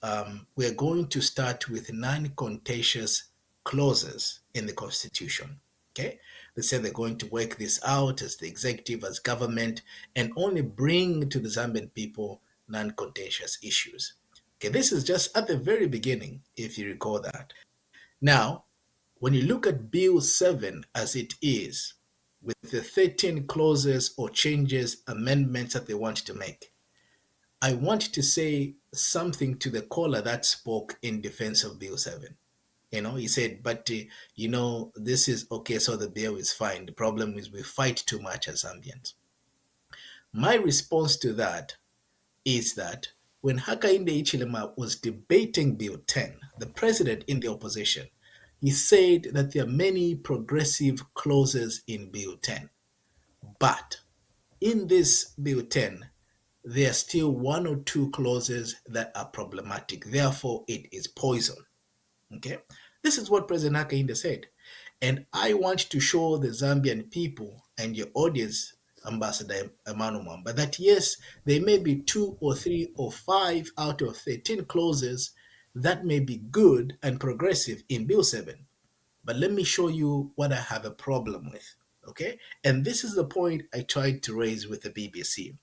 we're going to start with non-contentious clauses in the Constitution. Okay? They said they're going to work this out as the executive, as government, and only bring to the Zambian people non-contentious issues. Okay, this is just at the very beginning, if you recall that. Now, when you look at Bill 7 as it is, with the 13 clauses or changes, amendments that they want to make, I want to say something to the caller that spoke in defense of Bill 7. He said, but, this is okay, so the bill is fine. The problem is we fight too much as Zambians. My response to that is that when Hakainde Hichilema was debating Bill 10, the president in the opposition, he said that there are many progressive clauses in Bill 10. But in this Bill 10, there are still one or two clauses that are problematic. Therefore, it is poison. Okay? This is what President Hakainde said. And I want to show the Zambian people and your audience, Ambassador Emmanuel Mwamba, that yes, there may be 2 or 3 or 5 out of 13 clauses that may be good and progressive in Bill 7. But let me show you what I have a problem with. Okay? And this is the point I tried to raise with the BBC.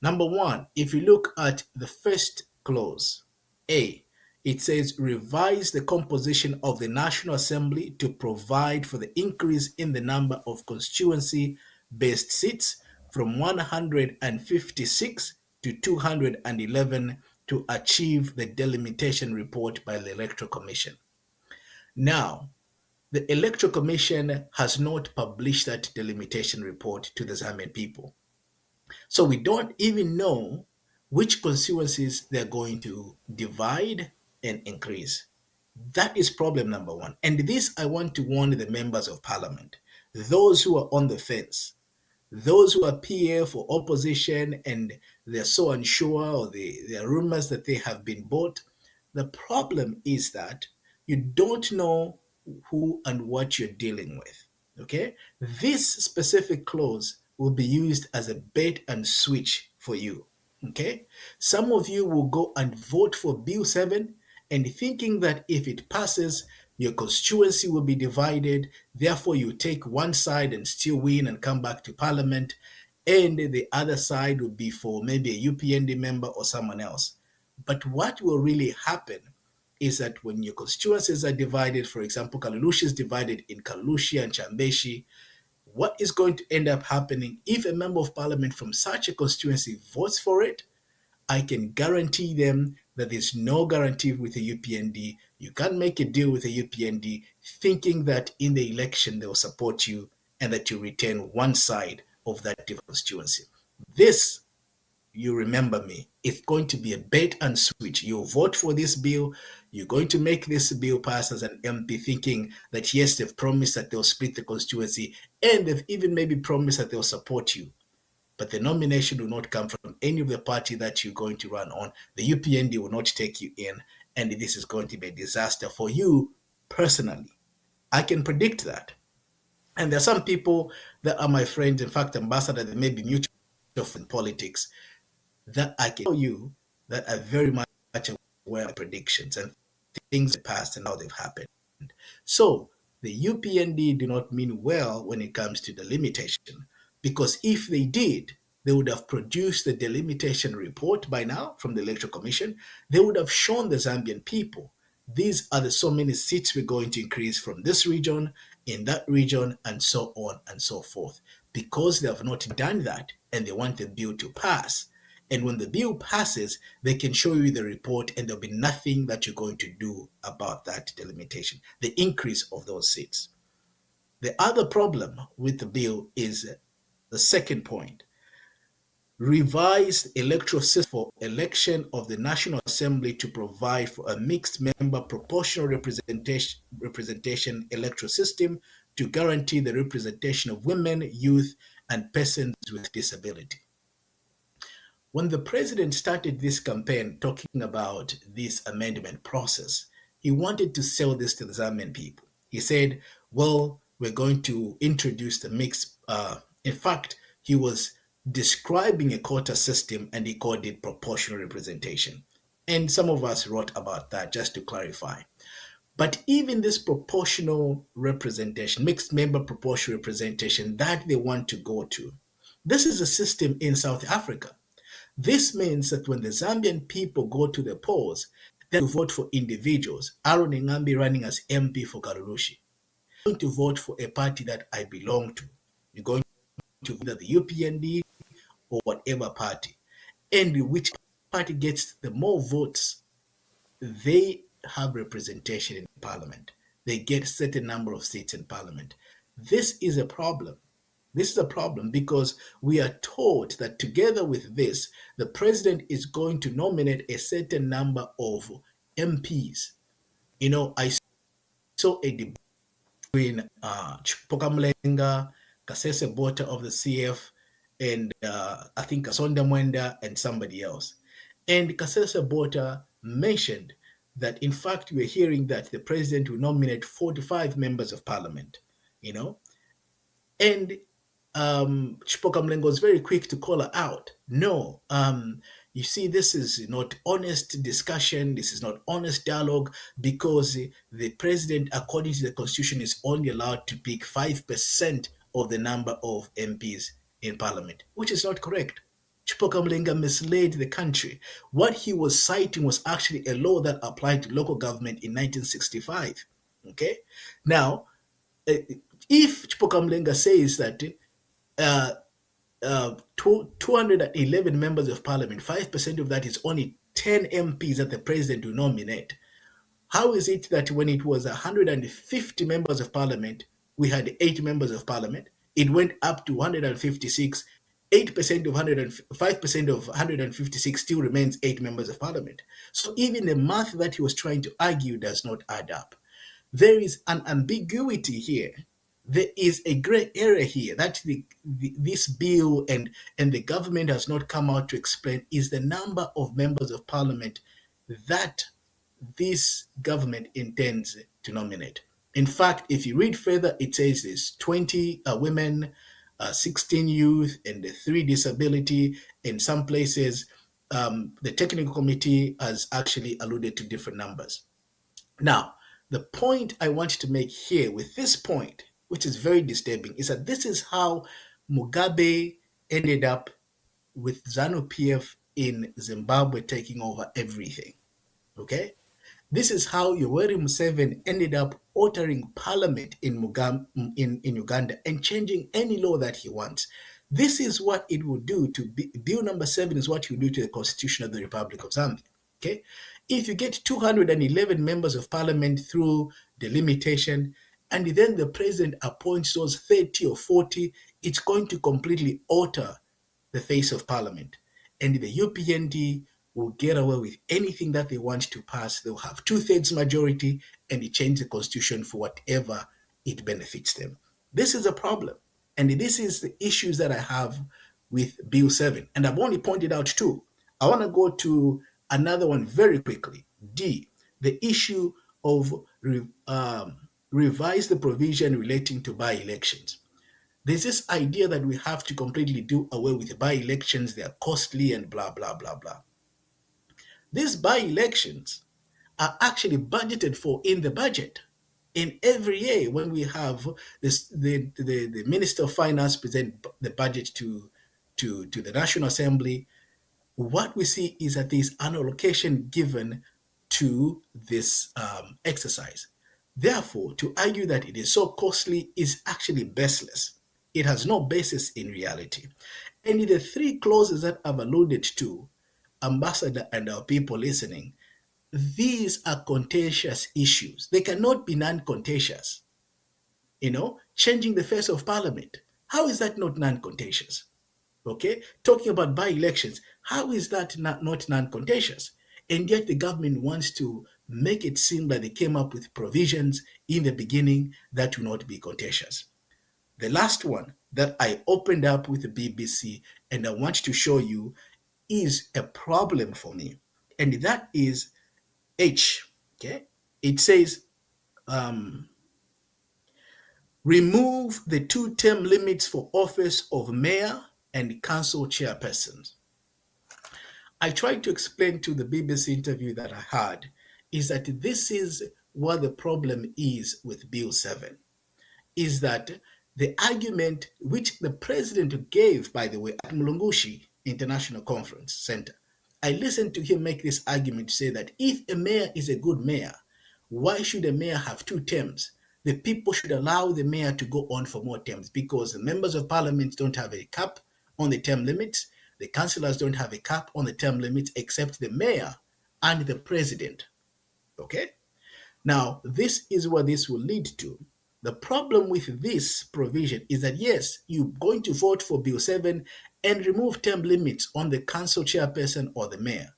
Number one, if you look at the first clause, A, it says revise the composition of the National Assembly to provide for the increase in the number of constituency-based seats from 156 to 211 to achieve the delimitation report by the Electoral Commission. Now, the Electoral Commission has not published that delimitation report to the Zambian people. So we don't even know which constituencies they're going to divide and increase. That is problem number one. And this I want to warn the members of parliament, those who are on the fence, those who appear for opposition and they're so unsure or there are rumors that they have been bought. The problem is that you don't know who and what you're dealing with. Okay? This specific clause will be used as a bait and switch for you. Okay? Some of you will go and vote for Bill 7 and thinking that if it passes, your constituency will be divided. Therefore, you take one side and still win and come back to parliament. And the other side will be for maybe a UPND member or someone else. But what will really happen is that when your constituencies are divided, for example, Kalulushi is divided in Kalulushi and Chambeshi, what is going to end up happening if a member of parliament from such a constituency votes for it? I can guarantee them that there's no guarantee with the UPND. You can't make a deal with the UPND thinking that in the election they will support you and that you retain one side of that constituency. This, you remember me, it's going to be a bait and switch. You vote for this bill, you're going to make this bill pass as an MP thinking that yes, they've promised that they'll split the constituency and they've even maybe promised that they'll support you. But the nomination will not come from any of the party that you're going to run on. The UPND will not take you in, and this is going to be a disaster for you personally. I can predict that. And there are some people that are my friends, in fact, ambassador, that may be mutual in politics, that I can tell you that are very much aware of predictions and things that passed and how they've happened. So the UPND do not mean well when it comes to the limitation. Because if they did, they would have produced the delimitation report by now from the Electoral Commission. They would have shown the Zambian people, these are the so many seats we're going to increase from this region, in that region, and so on and so forth. Because they have not done that and they want the bill to pass. And when the bill passes, they can show you the report and there'll be nothing that you're going to do about that delimitation, the increase of those seats. The other problem with the bill is the second point. revised electoral system for election of the National Assembly to provide for a mixed member proportional representation electoral system to guarantee the representation of women, youth, and persons with disability. When the president started this campaign talking about this amendment process, he wanted to sell this to the Zambian people. He said, well, we're going to introduce the mixed, in fact, he was describing a quota system and he called it proportional representation. And some of us wrote about that just to clarify. But even this proportional representation, mixed member proportional representation that they want to go to, this is a system in South Africa. This means that when the Zambian people go to the polls, they vote for individuals. Aaron Ngambi running as MP for Karurushi. You're going to vote for a party that I belong to. You're going to vote the UPND or whatever party. And which party gets the more votes, they have representation in parliament. They get a certain number of seats in parliament. This is a problem. This is a problem because we are told that together with this, the president is going to nominate a certain number of MPs. You know, I saw a debate between Chipoka Mlenga, Kasese Bota of the CF, and I think Kasonda Mwenda and somebody else. And Kasese Bota mentioned that in fact we're hearing that the president will nominate 45 members of parliament, you know, and Chipoka Mlengo was very quick to call her out. No, you see, this is not honest discussion. This is not honest dialogue because the president, according to the constitution, is only allowed to pick 5% of the number of MPs in parliament, which is not correct. Chipoka Mlenga misled the country. What he was citing was actually a law that applied to local government in 1965. Okay, now, if Chipoka Mlenga says that 211 members of parliament, 5% of that is only 10 MPs that the president will nominate, how is it that when it was 150 members of parliament, we had 8 members of parliament? It went up to 156. 8% of 5% of 156 still remains 8 members of parliament. So even the math that he was trying to argue does not add up. There is an ambiguity here. There is a gray area here that this bill and the government has not come out to explain is the number of members of parliament that this government intends to nominate. In fact, if you read further, it says there's 20 women, 16 youth, and 3 disability. In some places, the technical committee has actually alluded to different numbers. Now, the point I want to make here with this point, which is very disturbing, is that this is how Mugabe ended up with ZANU-PF in Zimbabwe taking over everything. Okay? This is how Yoweri Museveni ended up altering parliament in Uganda and changing any law that he wants. This is what it would do to Bill number 7 is what you do to the Constitution of the Republic of Zambia. Okay? If you get 211 members of parliament through delimitation, and then the president appoints those 30 or 40, it's going to completely alter the face of parliament. And the UPND will get away with anything that they want to pass. They'll have 2/3 majority and they change the constitution for whatever it benefits them. This is a problem. And this is the issues that I have with Bill 7. And I've only pointed out 2. I want to go to another one very quickly. D, the issue of revise the provision relating to by-elections. There's this idea that we have to completely do away with the by-elections. They are costly and blah, blah, blah, blah. These by-elections are actually budgeted for in the budget. In every year, when we have this, the Minister of Finance present the budget to the National Assembly, what we see is that there is an allocation given to this exercise. Therefore, to argue that it is so costly is actually baseless. It has no basis in reality. And the 3 clauses that I've alluded to, Ambassador and our people listening, these are contentious issues. They cannot be non-contentious. You know, changing the face of parliament. How is that not non-contentious? Okay, talking about by-elections, how is that not non-contentious? And yet the government wants to make it seem like they came up with provisions in the beginning that will not be contentious. The last one that I opened up with the BBC and I want to show you is a problem for me, and that is H. Okay, it says remove the two-term limits for office of mayor and council chairpersons. I tried to explain to the BBC interview that I had is that this is what the problem is with Bill 7, is that the argument which the president gave, by the way, at Mulungushi International Conference Center, I listened to him make this argument to say that if a mayor is a good mayor, why should a mayor have two terms? The people should allow the mayor to go on for more terms because the members of parliament don't have a cap on the term limits. The councillors don't have a cap on the term limits except the mayor and the president. Okay? Now, this is what this will lead to. The problem with this provision is that, yes, you're going to vote for Bill 7 and remove term limits on the council chairperson or the mayor.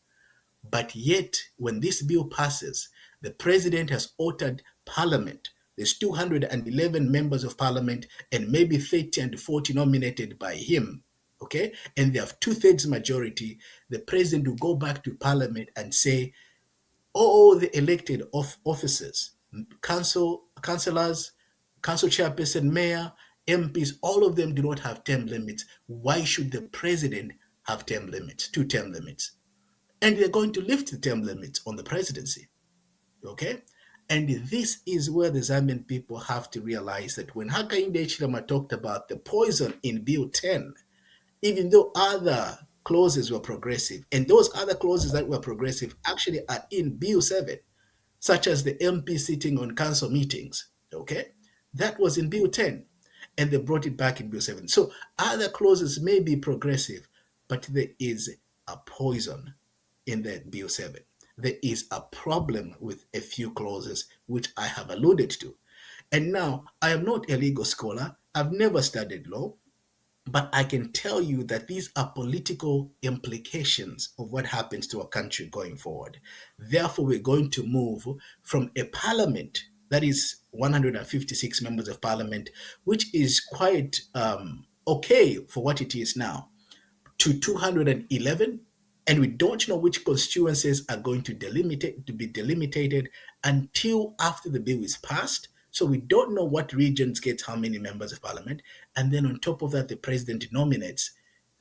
But yet, when this bill passes, the president has altered parliament. There's 211 members of parliament and maybe 30 and 40 nominated by him. Okay? And they have 2/3 majority. The president will go back to parliament and say, all the elected officers, councillors, council chairperson, mayor, MPs, all of them do not have term limits. Why should the president have term limits, two term limits? And they're going to lift the term limits on the presidency. Okay? And this is where the Zambian people have to realize that when Hakainde Hichilema talked about the poison in Bill 10, even though other clauses were progressive, and those other clauses that were progressive actually are in Bill 7, such as the MP sitting on council meetings, okay? That was in Bill 10, and they brought it back in Bill 7. So other clauses may be progressive, but there is a poison in that Bill 7. There is a problem with a few clauses, which I have alluded to. And now, I am not a legal scholar. I've never studied law. But I can tell you that these are political implications of what happens to our country going forward. Therefore, we're going to move from a parliament that is 156 members of parliament, which is quite okay for what it is now, to 211. And we don't know which constituencies are going to be delimited until after the bill is passed. So we don't know what regions get how many members of parliament. And then on top of that, the president nominates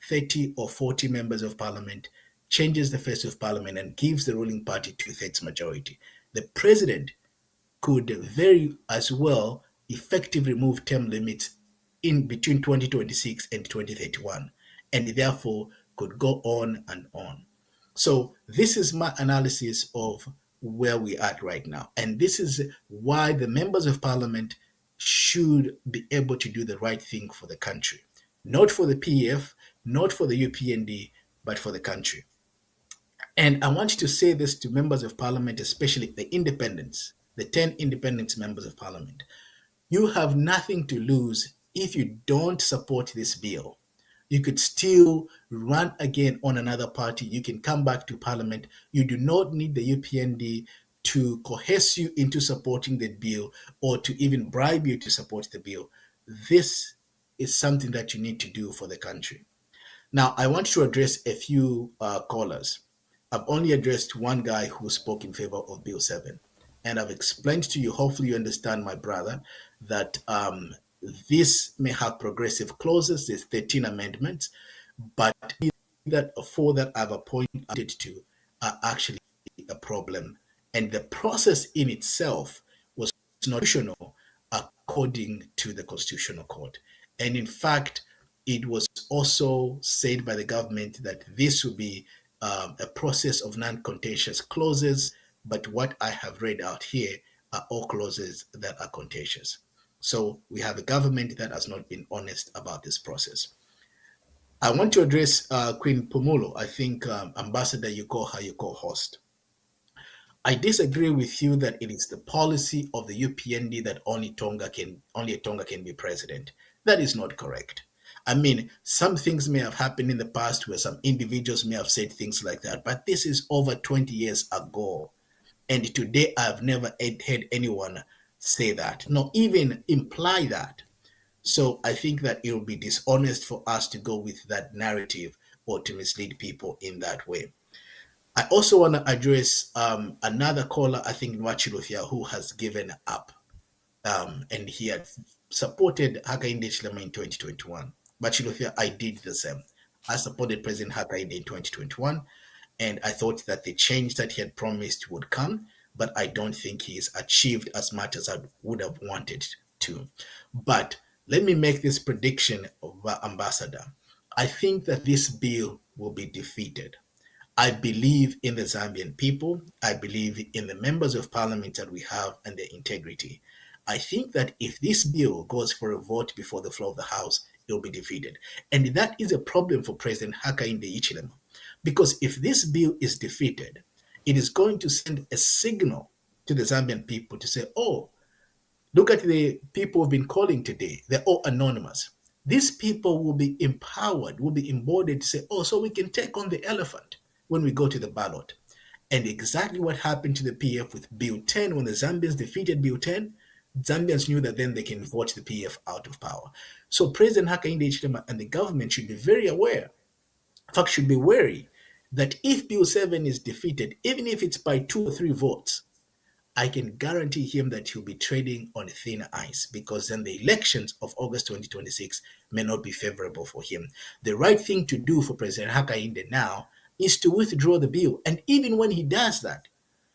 30 or 40 members of parliament, changes the face of parliament, and gives the ruling party 2/3 majority. The president could very as well effectively remove term limits in between 2026 and 2031, and therefore could go on and on. So this is my analysis of where we are at right now. And this is why the members of parliament should be able to do the right thing for the country. Not for the PEF, not for the UPND, but for the country. And I want to say this to members of parliament, especially the independents, the 10 independent members of parliament. You have nothing to lose if you don't support this bill. You could still run again on another party. You can come back to parliament. You do not need the UPND to coerce you into supporting the bill or to even bribe you to support the bill. This is something that you need to do for the country. Now, I want to address a few callers. I've only addressed one guy who spoke in favor of Bill 7. And I've explained to you, hopefully you understand, my brother, that this may have progressive clauses. There's 13 amendments, but that 4 that I've appointed to are actually a problem. And the process in itself was not constitutional according to the Constitutional Court. And in fact, it was also said by the government that this would be a process of non-contentious clauses, but what I have read out here are all clauses that are contentious. So we have a government that has not been honest about this process. I want to address Queen Pumulo. I think Ambassador, you call her your co-host. I disagree with you that it is the policy of the UPND that only a Tonga can be president. That is not correct. I mean, some things may have happened in the past where some individuals may have said things like that, but this is over 20 years ago. And today I've never heard anyone say that, nor even imply that. So I think that it would be dishonest for us to go with that narrative or to mislead people in that way. I also want to address another caller, I think Nwachilufia, who has given up. And he had supported Hakainde Hichilema in 2021. Bachilofia, I did the same. I supported President Hakainde in 2021, and I thought that the change that he had promised would come, but I don't think he's achieved as much as I would have wanted to. But let me make this prediction, Ambassador. I think that this bill will be defeated. I believe in the Zambian people. I believe in the members of parliament that we have and their integrity. I think that if this bill goes for a vote before the floor of the House, it will be defeated. And that is a problem for President Hakainde Hichilema. Because if this bill is defeated, it is going to send a signal to the Zambian people to say, oh, look at the people who've been calling today. They're all anonymous. These people will be empowered, will be embodied to say, oh, so we can take on the elephant when we go to the ballot. And exactly what happened to the PF with Bill 10, when the Zambians defeated Bill 10, Zambians knew that then they can vote the PF out of power. So President Hakainde Hichilema and the government should be very aware, in fact, should be wary, that if Bill 7 is defeated, even if it's by 2 or 3 votes, I can guarantee him that he'll be trading on thin ice, because then the elections of August 2026 may not be favorable for him. The right thing to do for President Hakainde now is to withdraw the bill. And even when he does that,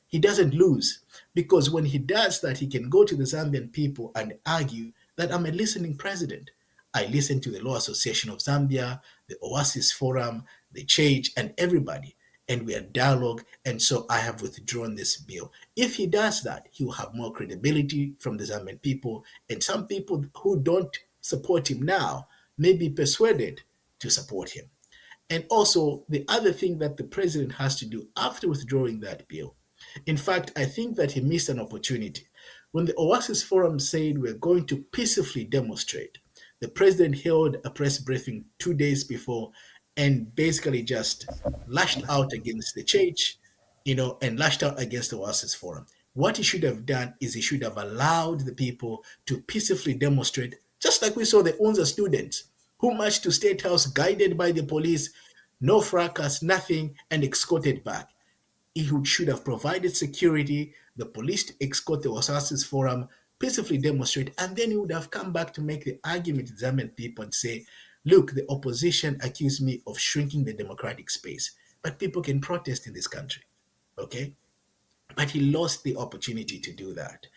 he doesn't lose, because when he does that, he can go to the Zambian people and argue that I'm a listening president. I listen to the Law Association of Zambia, the Oasis Forum, the Church, and everybody, and we are dialogue, and so I have withdrawn this bill. If he does that, he will have more credibility from the Zambian people, and some people who don't support him now may be persuaded to support him. And also, the other thing that the president has to do after withdrawing that bill, in fact, I think that he missed an opportunity. When the Oasis Forum said we're going to peacefully demonstrate, the president held a press briefing 2 days before and basically just lashed out against the church, and lashed out against the Oasis Forum. What he should have done is he should have allowed the people to peacefully demonstrate, just like we saw the UNZA students who marched to State House guided by the police, no fracas, nothing, and escorted back. He should have provided security, the police to escort the Oasis Forum, peacefully demonstrate, and then he would have come back to make the argument to Zambian people and say, look, the opposition accused me of shrinking the democratic space, but people can protest in this country, okay? But he lost the opportunity to do that.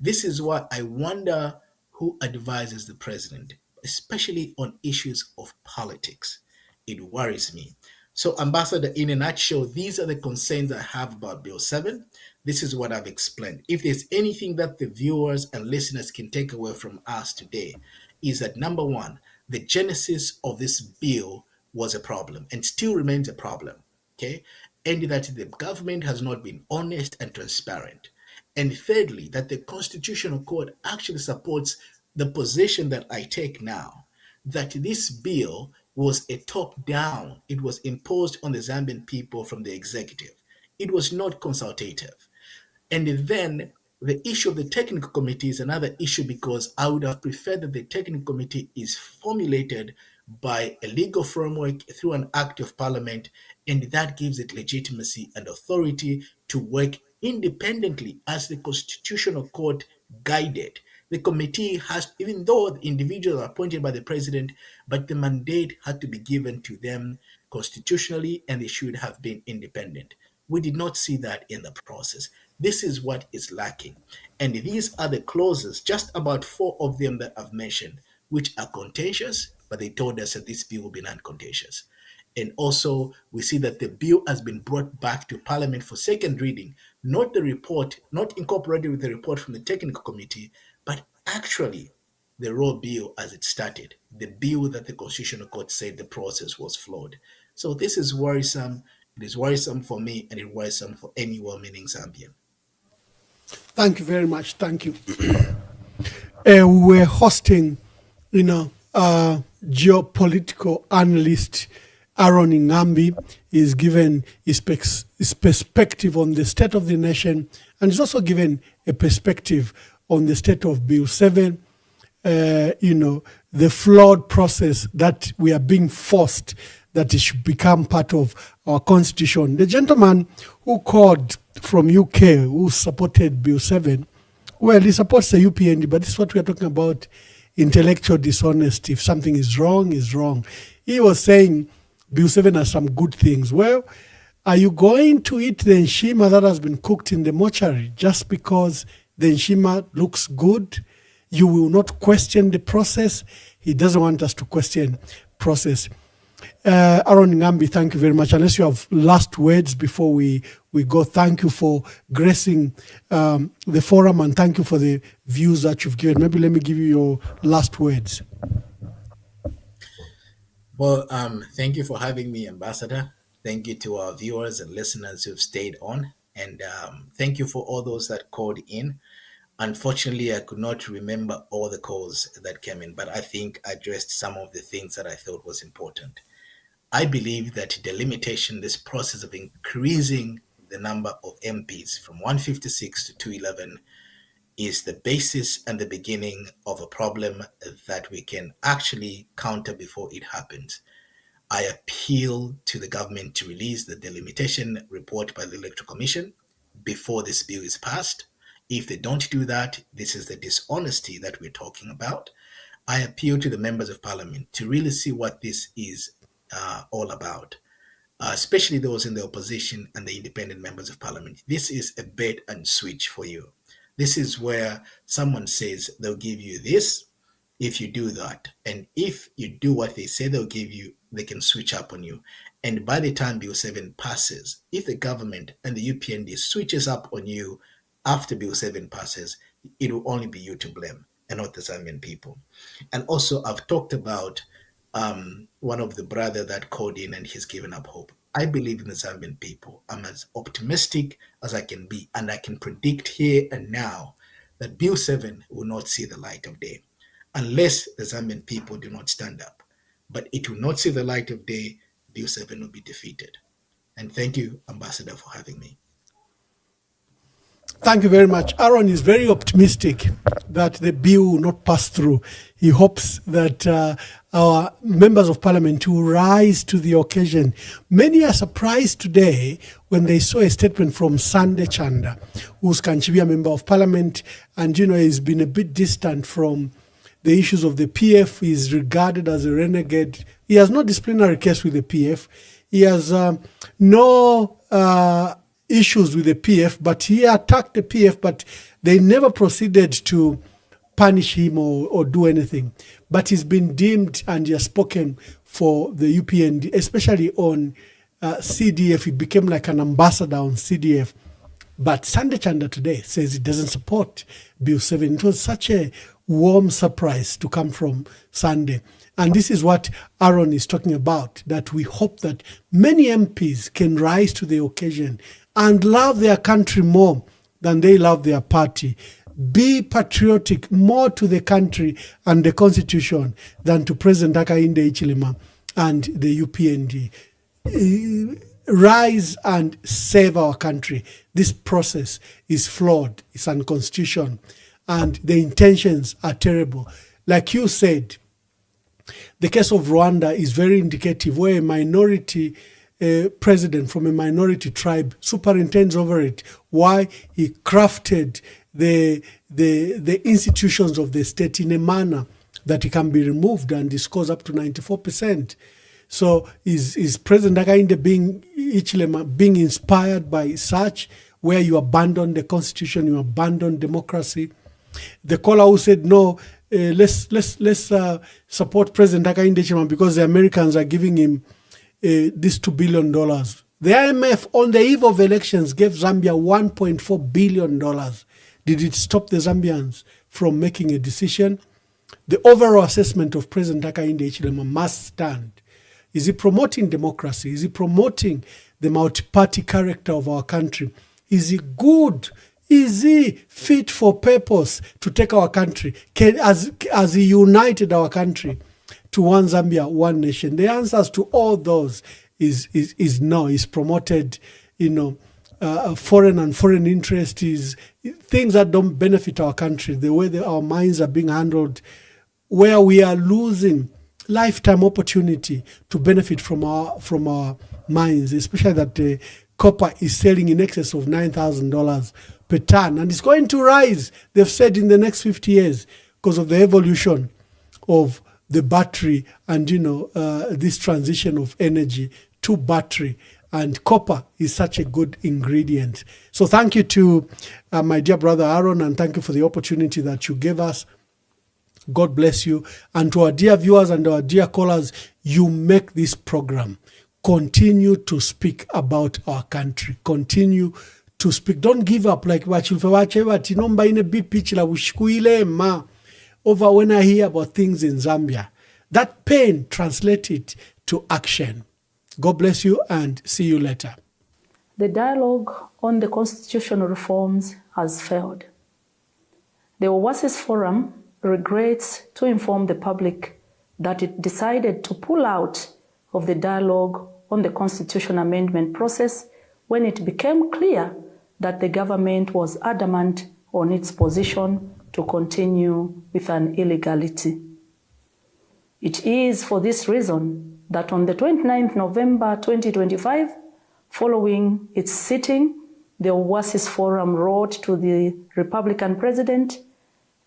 This is why I wonder who advises the president, especially on issues of politics. It worries me. So, Ambassador, in a nutshell, these are the concerns I have about Bill 7. This is what I've explained. If there's anything that the viewers and listeners can take away from us today, is that number one, the genesis of this bill was a problem and still remains a problem, okay? And that the government has not been honest and transparent. And thirdly, that the Constitutional Court actually supports the position that I take now, that this bill was a top-down. It was imposed on the Zambian people from the executive. It was not consultative. And then the issue of the technical committee is another issue, because I would have preferred that the technical committee is formulated by a legal framework through an act of parliament, and that gives it legitimacy and authority to work independently as the Constitutional Court guided. The committee has, even though the individuals are appointed by the president, but the mandate had to be given to them constitutionally, and they should have been independent. We did not see that in the process. This is what is lacking. And these are the clauses, just about 4 of them that I've mentioned, which are contentious, but they told us that this bill will be non-contentious. And also, we see that the bill has been brought back to Parliament for second reading, not the report, not incorporated with the report from the technical committee, but actually the raw bill as it started, the bill that the Constitutional Court said the process was flawed. So this is worrisome. It is worrisome for me, and it's worrisome for any well-meaning Zambian. Thank you very much. Thank you. We're hosting, geopolitical analyst Aaron Ngambi is given his perspective on the state of the nation, and is also given a perspective on the state of Bill 7, the flawed process that we are being forced that it should become part of our constitution. The gentleman who called from UK, who supported Bill 7, well, he supports the UPND, but this is what we are talking about, intellectual dishonesty. If something is wrong, is wrong. He was saying Bill 7 has some good things. Well, are you going to eat the nshima that has been cooked in the mortuary just because the nshima looks good? You will not question the process. He doesn't want us to question process. Aaron Ngambi, thank you very much. Unless you have last words before we go, thank you for gracing the forum, and thank you for the views that you've given. Maybe let me give you your last words. Well, thank you for having me, Ambassador. Thank you to our viewers and listeners who've stayed on. And thank you for all those that called in. Unfortunately, I could not remember all the calls that came in, but I think I addressed some of the things that I thought was important. I believe that delimitation, this process of increasing the number of MPs from 156 to 211, is the basis and the beginning of a problem that we can actually counter before it happens. I appeal to the government to release the delimitation report by the Electoral Commission before this bill is passed. If they don't do that, this is the dishonesty that we're talking about. I appeal to the members of parliament to really see what this is all about, especially those in the opposition and the independent members of parliament. This is a bait and switch for you. This is where someone says they'll give you this if you do that. And if you do what they say they'll give you, they can switch up on you. And by the time Bill 7 passes, if the government and the UPND switches up on you after Bill 7 passes, it will only be you to blame and not the Zambian people. And also, I've talked about one of the brother that called in and he's given up hope. I believe in the Zambian people. I'm as optimistic as I can be, and I can predict here and now that Bill 7 will not see the light of day unless the Zambian people do not stand up. But it will not see the light of day. Bill 7 will be defeated. And thank you, Ambassador, for having me. Thank you very much. Aaron is very optimistic that the bill will not pass through. He hopes that our members of parliament will rise to the occasion. Many are surprised today when they saw a statement from Sande Chanda, who's Kanchibia member of parliament, and he's been a bit distant from the issues of the PF. He's regarded as a renegade. He has no disciplinary case with the PF. He has no issues with the PF, but he attacked the PF, but they never proceeded to punish him or do anything. But he's been deemed, and he has spoken for the UPND, especially on CDF. He became like an ambassador on CDF. But Sande Chanda today says he doesn't support Bill 7. It was such a warm surprise to come from Sande. And this is what Aaron is talking about, that we hope that many MPs can rise to the occasion and love their country more than they love their party. Be patriotic more to the country and the constitution than to President Hakainde Hichilema and the UPND. Rise and save our country. This process is flawed, it's unconstitutional, and the intentions are terrible. Like you said, the case of Rwanda is very indicative, where a minority president from a minority tribe superintends over it. Why? He crafted the institutions of the state in a manner that it can be removed, and it scores up to 94%. So is President Hakainde being inspired by such, where you abandon the constitution, you abandon democracy? The caller who said no, let's support President Hakainde because the Americans are giving him this $2 billion. The IMF on the eve of elections gave Zambia $1.4 billion. Did it stop the Zambians from making a decision? The overall assessment of President Hakainde Hichilema must stand. Is he promoting democracy? Is he promoting the multi-party character of our country? Is he good? Is he fit for purpose to take our country? Has he united our country? to one Zambia, one nation? The answers to all those is no. Is promoted, foreign and foreign interest, is things that don't benefit our country, the way our mines are being handled, where we are losing lifetime opportunity to benefit from our mines, especially that the copper is selling in excess of $9,000 per ton, and it's going to rise, they've said, in the next 50 years because of the evolution of the battery and this transition of energy to battery. And copper is such a good ingredient. So thank you to my dear brother Aaron, and thank you for the opportunity that you gave us. God bless you. And to our dear viewers and our dear callers, you make this program. Continue to speak about our country. Continue to speak. Don't give up like over when I hear about things in Zambia. That pain, translate it to action. God bless you and see you later. The dialogue on the constitutional reforms has failed. The Oasis Forum regrets to inform the public that it decided to pull out of the dialogue on the constitution amendment process when it became clear that the government was adamant on its position to continue with an illegality. It is for this reason that on the 29th November 2025, following its sitting, the Oasis Forum wrote to the Republican president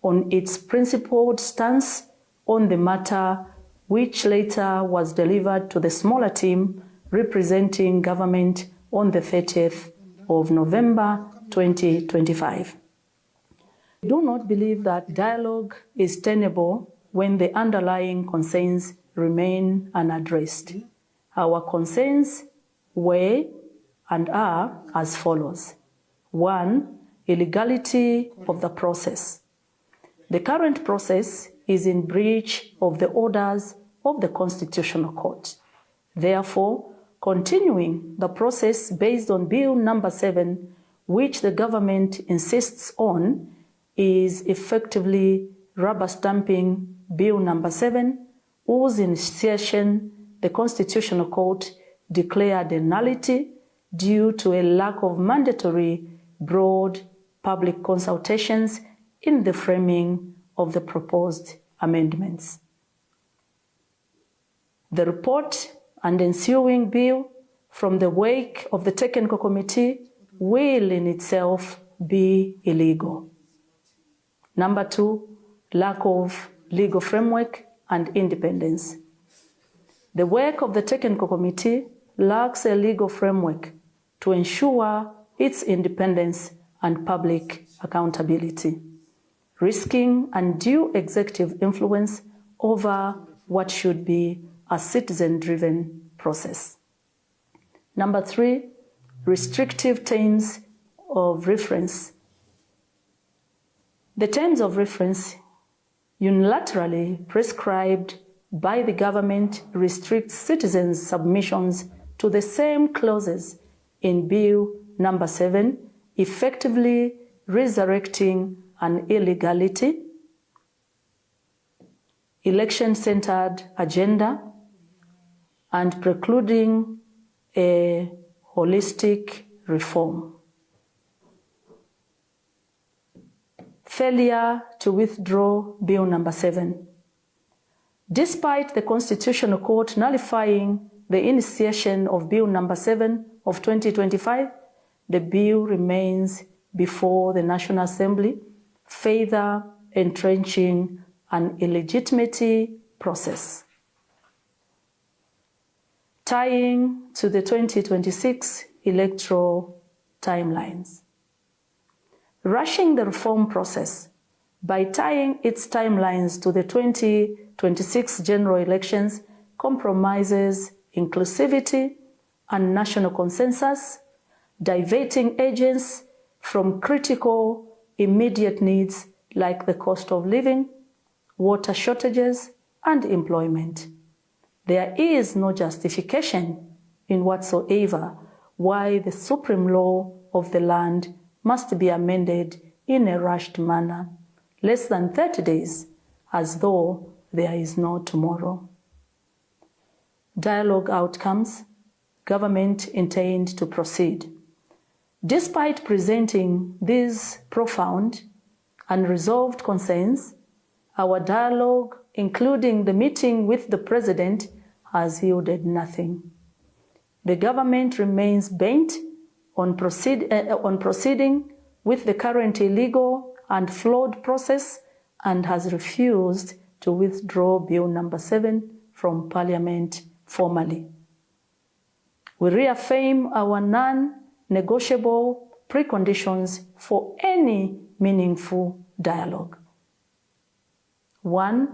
on its principled stance on the matter, which later was delivered to the smaller team representing government on the 30th of November 2025. We do not believe that dialogue is tenable when the underlying concerns remain unaddressed. Our concerns were and are as follows. 1, illegality of the process. The current process is in breach of the orders of the Constitutional Court. Therefore, continuing the process based on Bill number 7, which the government insists on, is effectively rubber stamping Bill number 7, whose initiation the Constitutional Court declared a nullity due to a lack of mandatory broad public consultations in the framing of the proposed amendments. The report and ensuing bill from the wake of the technical committee will in itself be illegal. Number 2, lack of legal framework and independence. The work of the technical committee lacks a legal framework to ensure its independence and public accountability, risking undue executive influence over what should be a citizen-driven process. Number 3, restrictive terms of reference. The terms of reference unilaterally prescribed by the government restrict citizens' submissions to the same clauses in Bill number 7, effectively resurrecting an illegality, election-centered agenda, and precluding a holistic reform. Failure to withdraw Bill number 7. Despite the Constitutional Court nullifying the initiation of Bill number 7 of 2025, the bill remains before the National Assembly, further entrenching an illegitimacy process. Tying to the 2026 electoral timelines. Rushing the reform process by tying its timelines to the 2026 general elections compromises inclusivity and national consensus, diverting agents from critical immediate needs like the cost of living, water shortages, and employment. There is no justification in whatsoever why the supreme law of the land must be amended in a rushed manner, less than 30 days, as though there is no tomorrow. dialogue outcomes, government intend to proceed. Despite presenting these profound, unresolved concerns, our dialogue, including the meeting with the President, has yielded nothing. The government remains bent on proceeding with the current illegal and flawed process and has refused to withdraw Bill number 7 from Parliament formally. We reaffirm our non-negotiable preconditions for any meaningful dialogue. 1.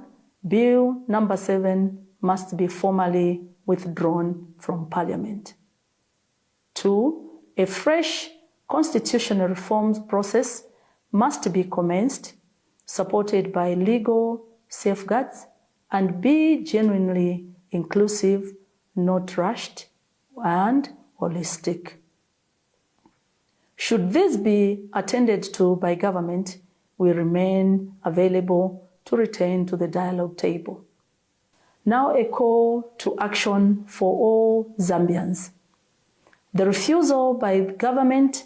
Bill number 7 must be formally withdrawn from Parliament. 2. A fresh constitutional reforms process must be commenced, supported by legal safeguards, and be genuinely inclusive, not rushed, and holistic. Should this be attended to by government, we remain available to return to the dialogue table. Now a call to action for all Zambians. The refusal by government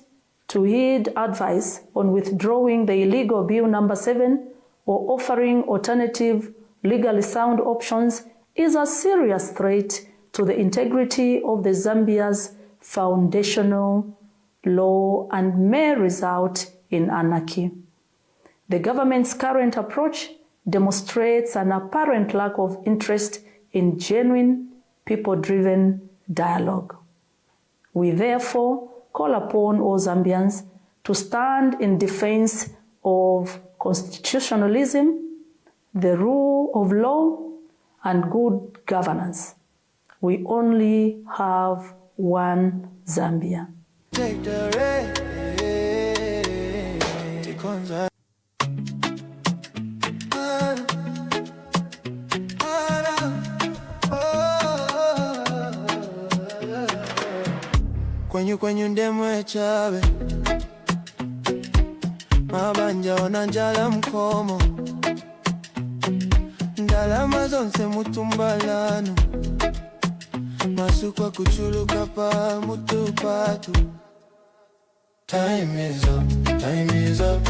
to heed advice on withdrawing the illegal Bill number 7 or offering alternative legally sound options is a serious threat to the integrity of the Zambia's foundational law and may result in anarchy. The government's current approach demonstrates an apparent lack of interest in genuine, people-driven dialogue. We therefore call upon all Zambians to stand in defense of constitutionalism, the rule of law, and good governance. We only have one Zambia. Take the kwenyu ndemwe chabe mabanja onanjala mkomo ndalama zonse mutumbalano masukwa kuchuluka pa mutupatu. Time is up, time is up.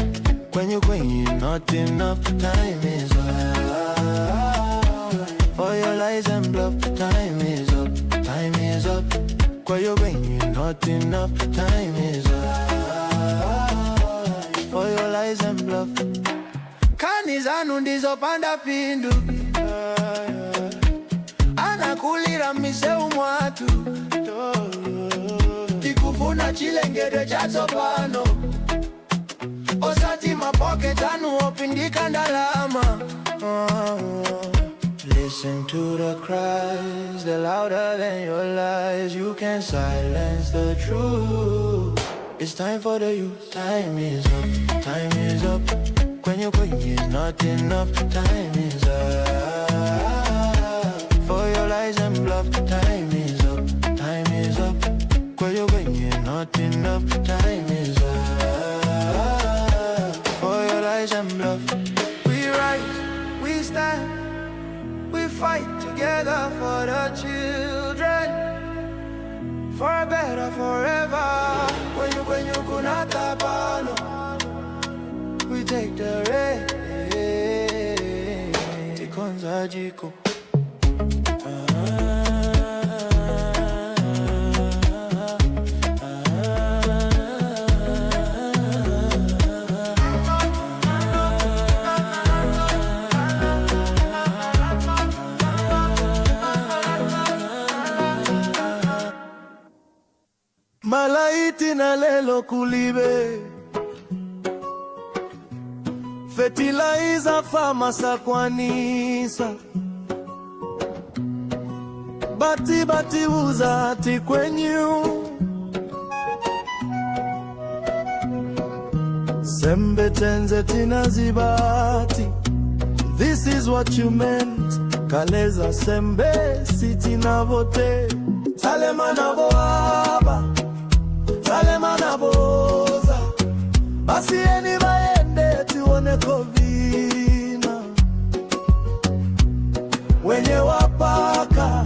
Kwenyu not enough. Time is up. For your lies and bluff. Time is up, time is up. Kwenyu not enough. Time is up. For your lies and bluff. Kanizanu ndizo panda pindu. Anakulira miseu mwatu. Tikufuna chilengede chazo pano. Osati mapoke tanu opindika ndalama. Listen to the cries, they're louder than your lies. You can't silence the truth. It's time for the youth. Time is up, time is up. Kwenyu is not enough. Time is up. For your lies and bluff. Time is up, time is up. Kwenyu not enough. Time is up. For your lies and bluff. We rise, we stand, we fight together for the children, for a better forever. When you kunata pano, we take the rain. Tikonza jiko. Malaiti na lelo kulibe fertilizer famasa kwanisa bati uzati kwenyu sembe tenze tinazibati. This is what you meant. Kaleza sembe siti na vote talema na boaba talema na boza basi eni baende tuone kovina wenye wapaka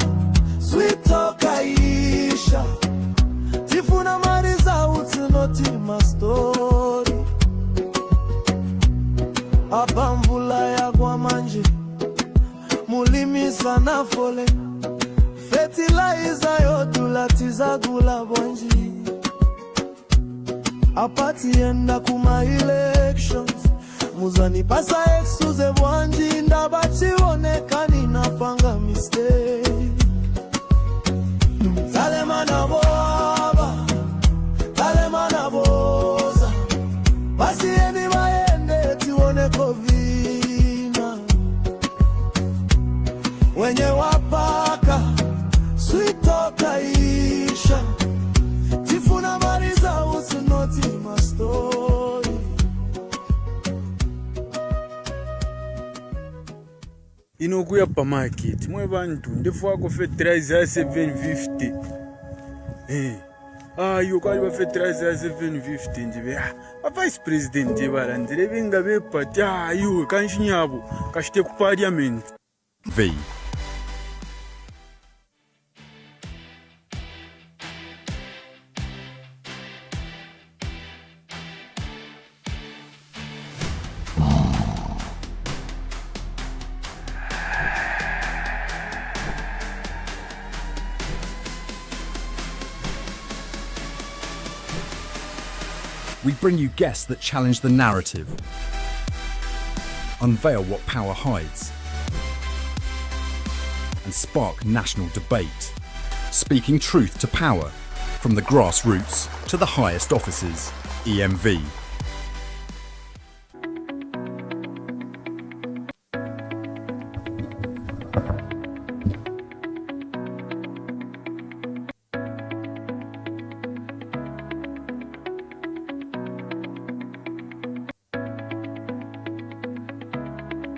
kana fole fertilizer yotulatiza gula bonji apati yenda kuma elections muzani pasa exuze bwanji ndabachionekani napanga mistake talemana boaba talemana boza basi eni maende tione kovina wenye wapaka switoka isha tifuna mariza usunoti mastori inokuya pamarket mwe vantu ndefwako fertilizer 750 ayo kwali va fertilizer 750 njive vice president njivalandzile venga vepati ayo kanshinyavo kashite ku parliament V. We bring you guests that challenge the narrative, unveil what power hides, and spark national debate, speaking truth to power, from the grassroots to the highest offices. EMV.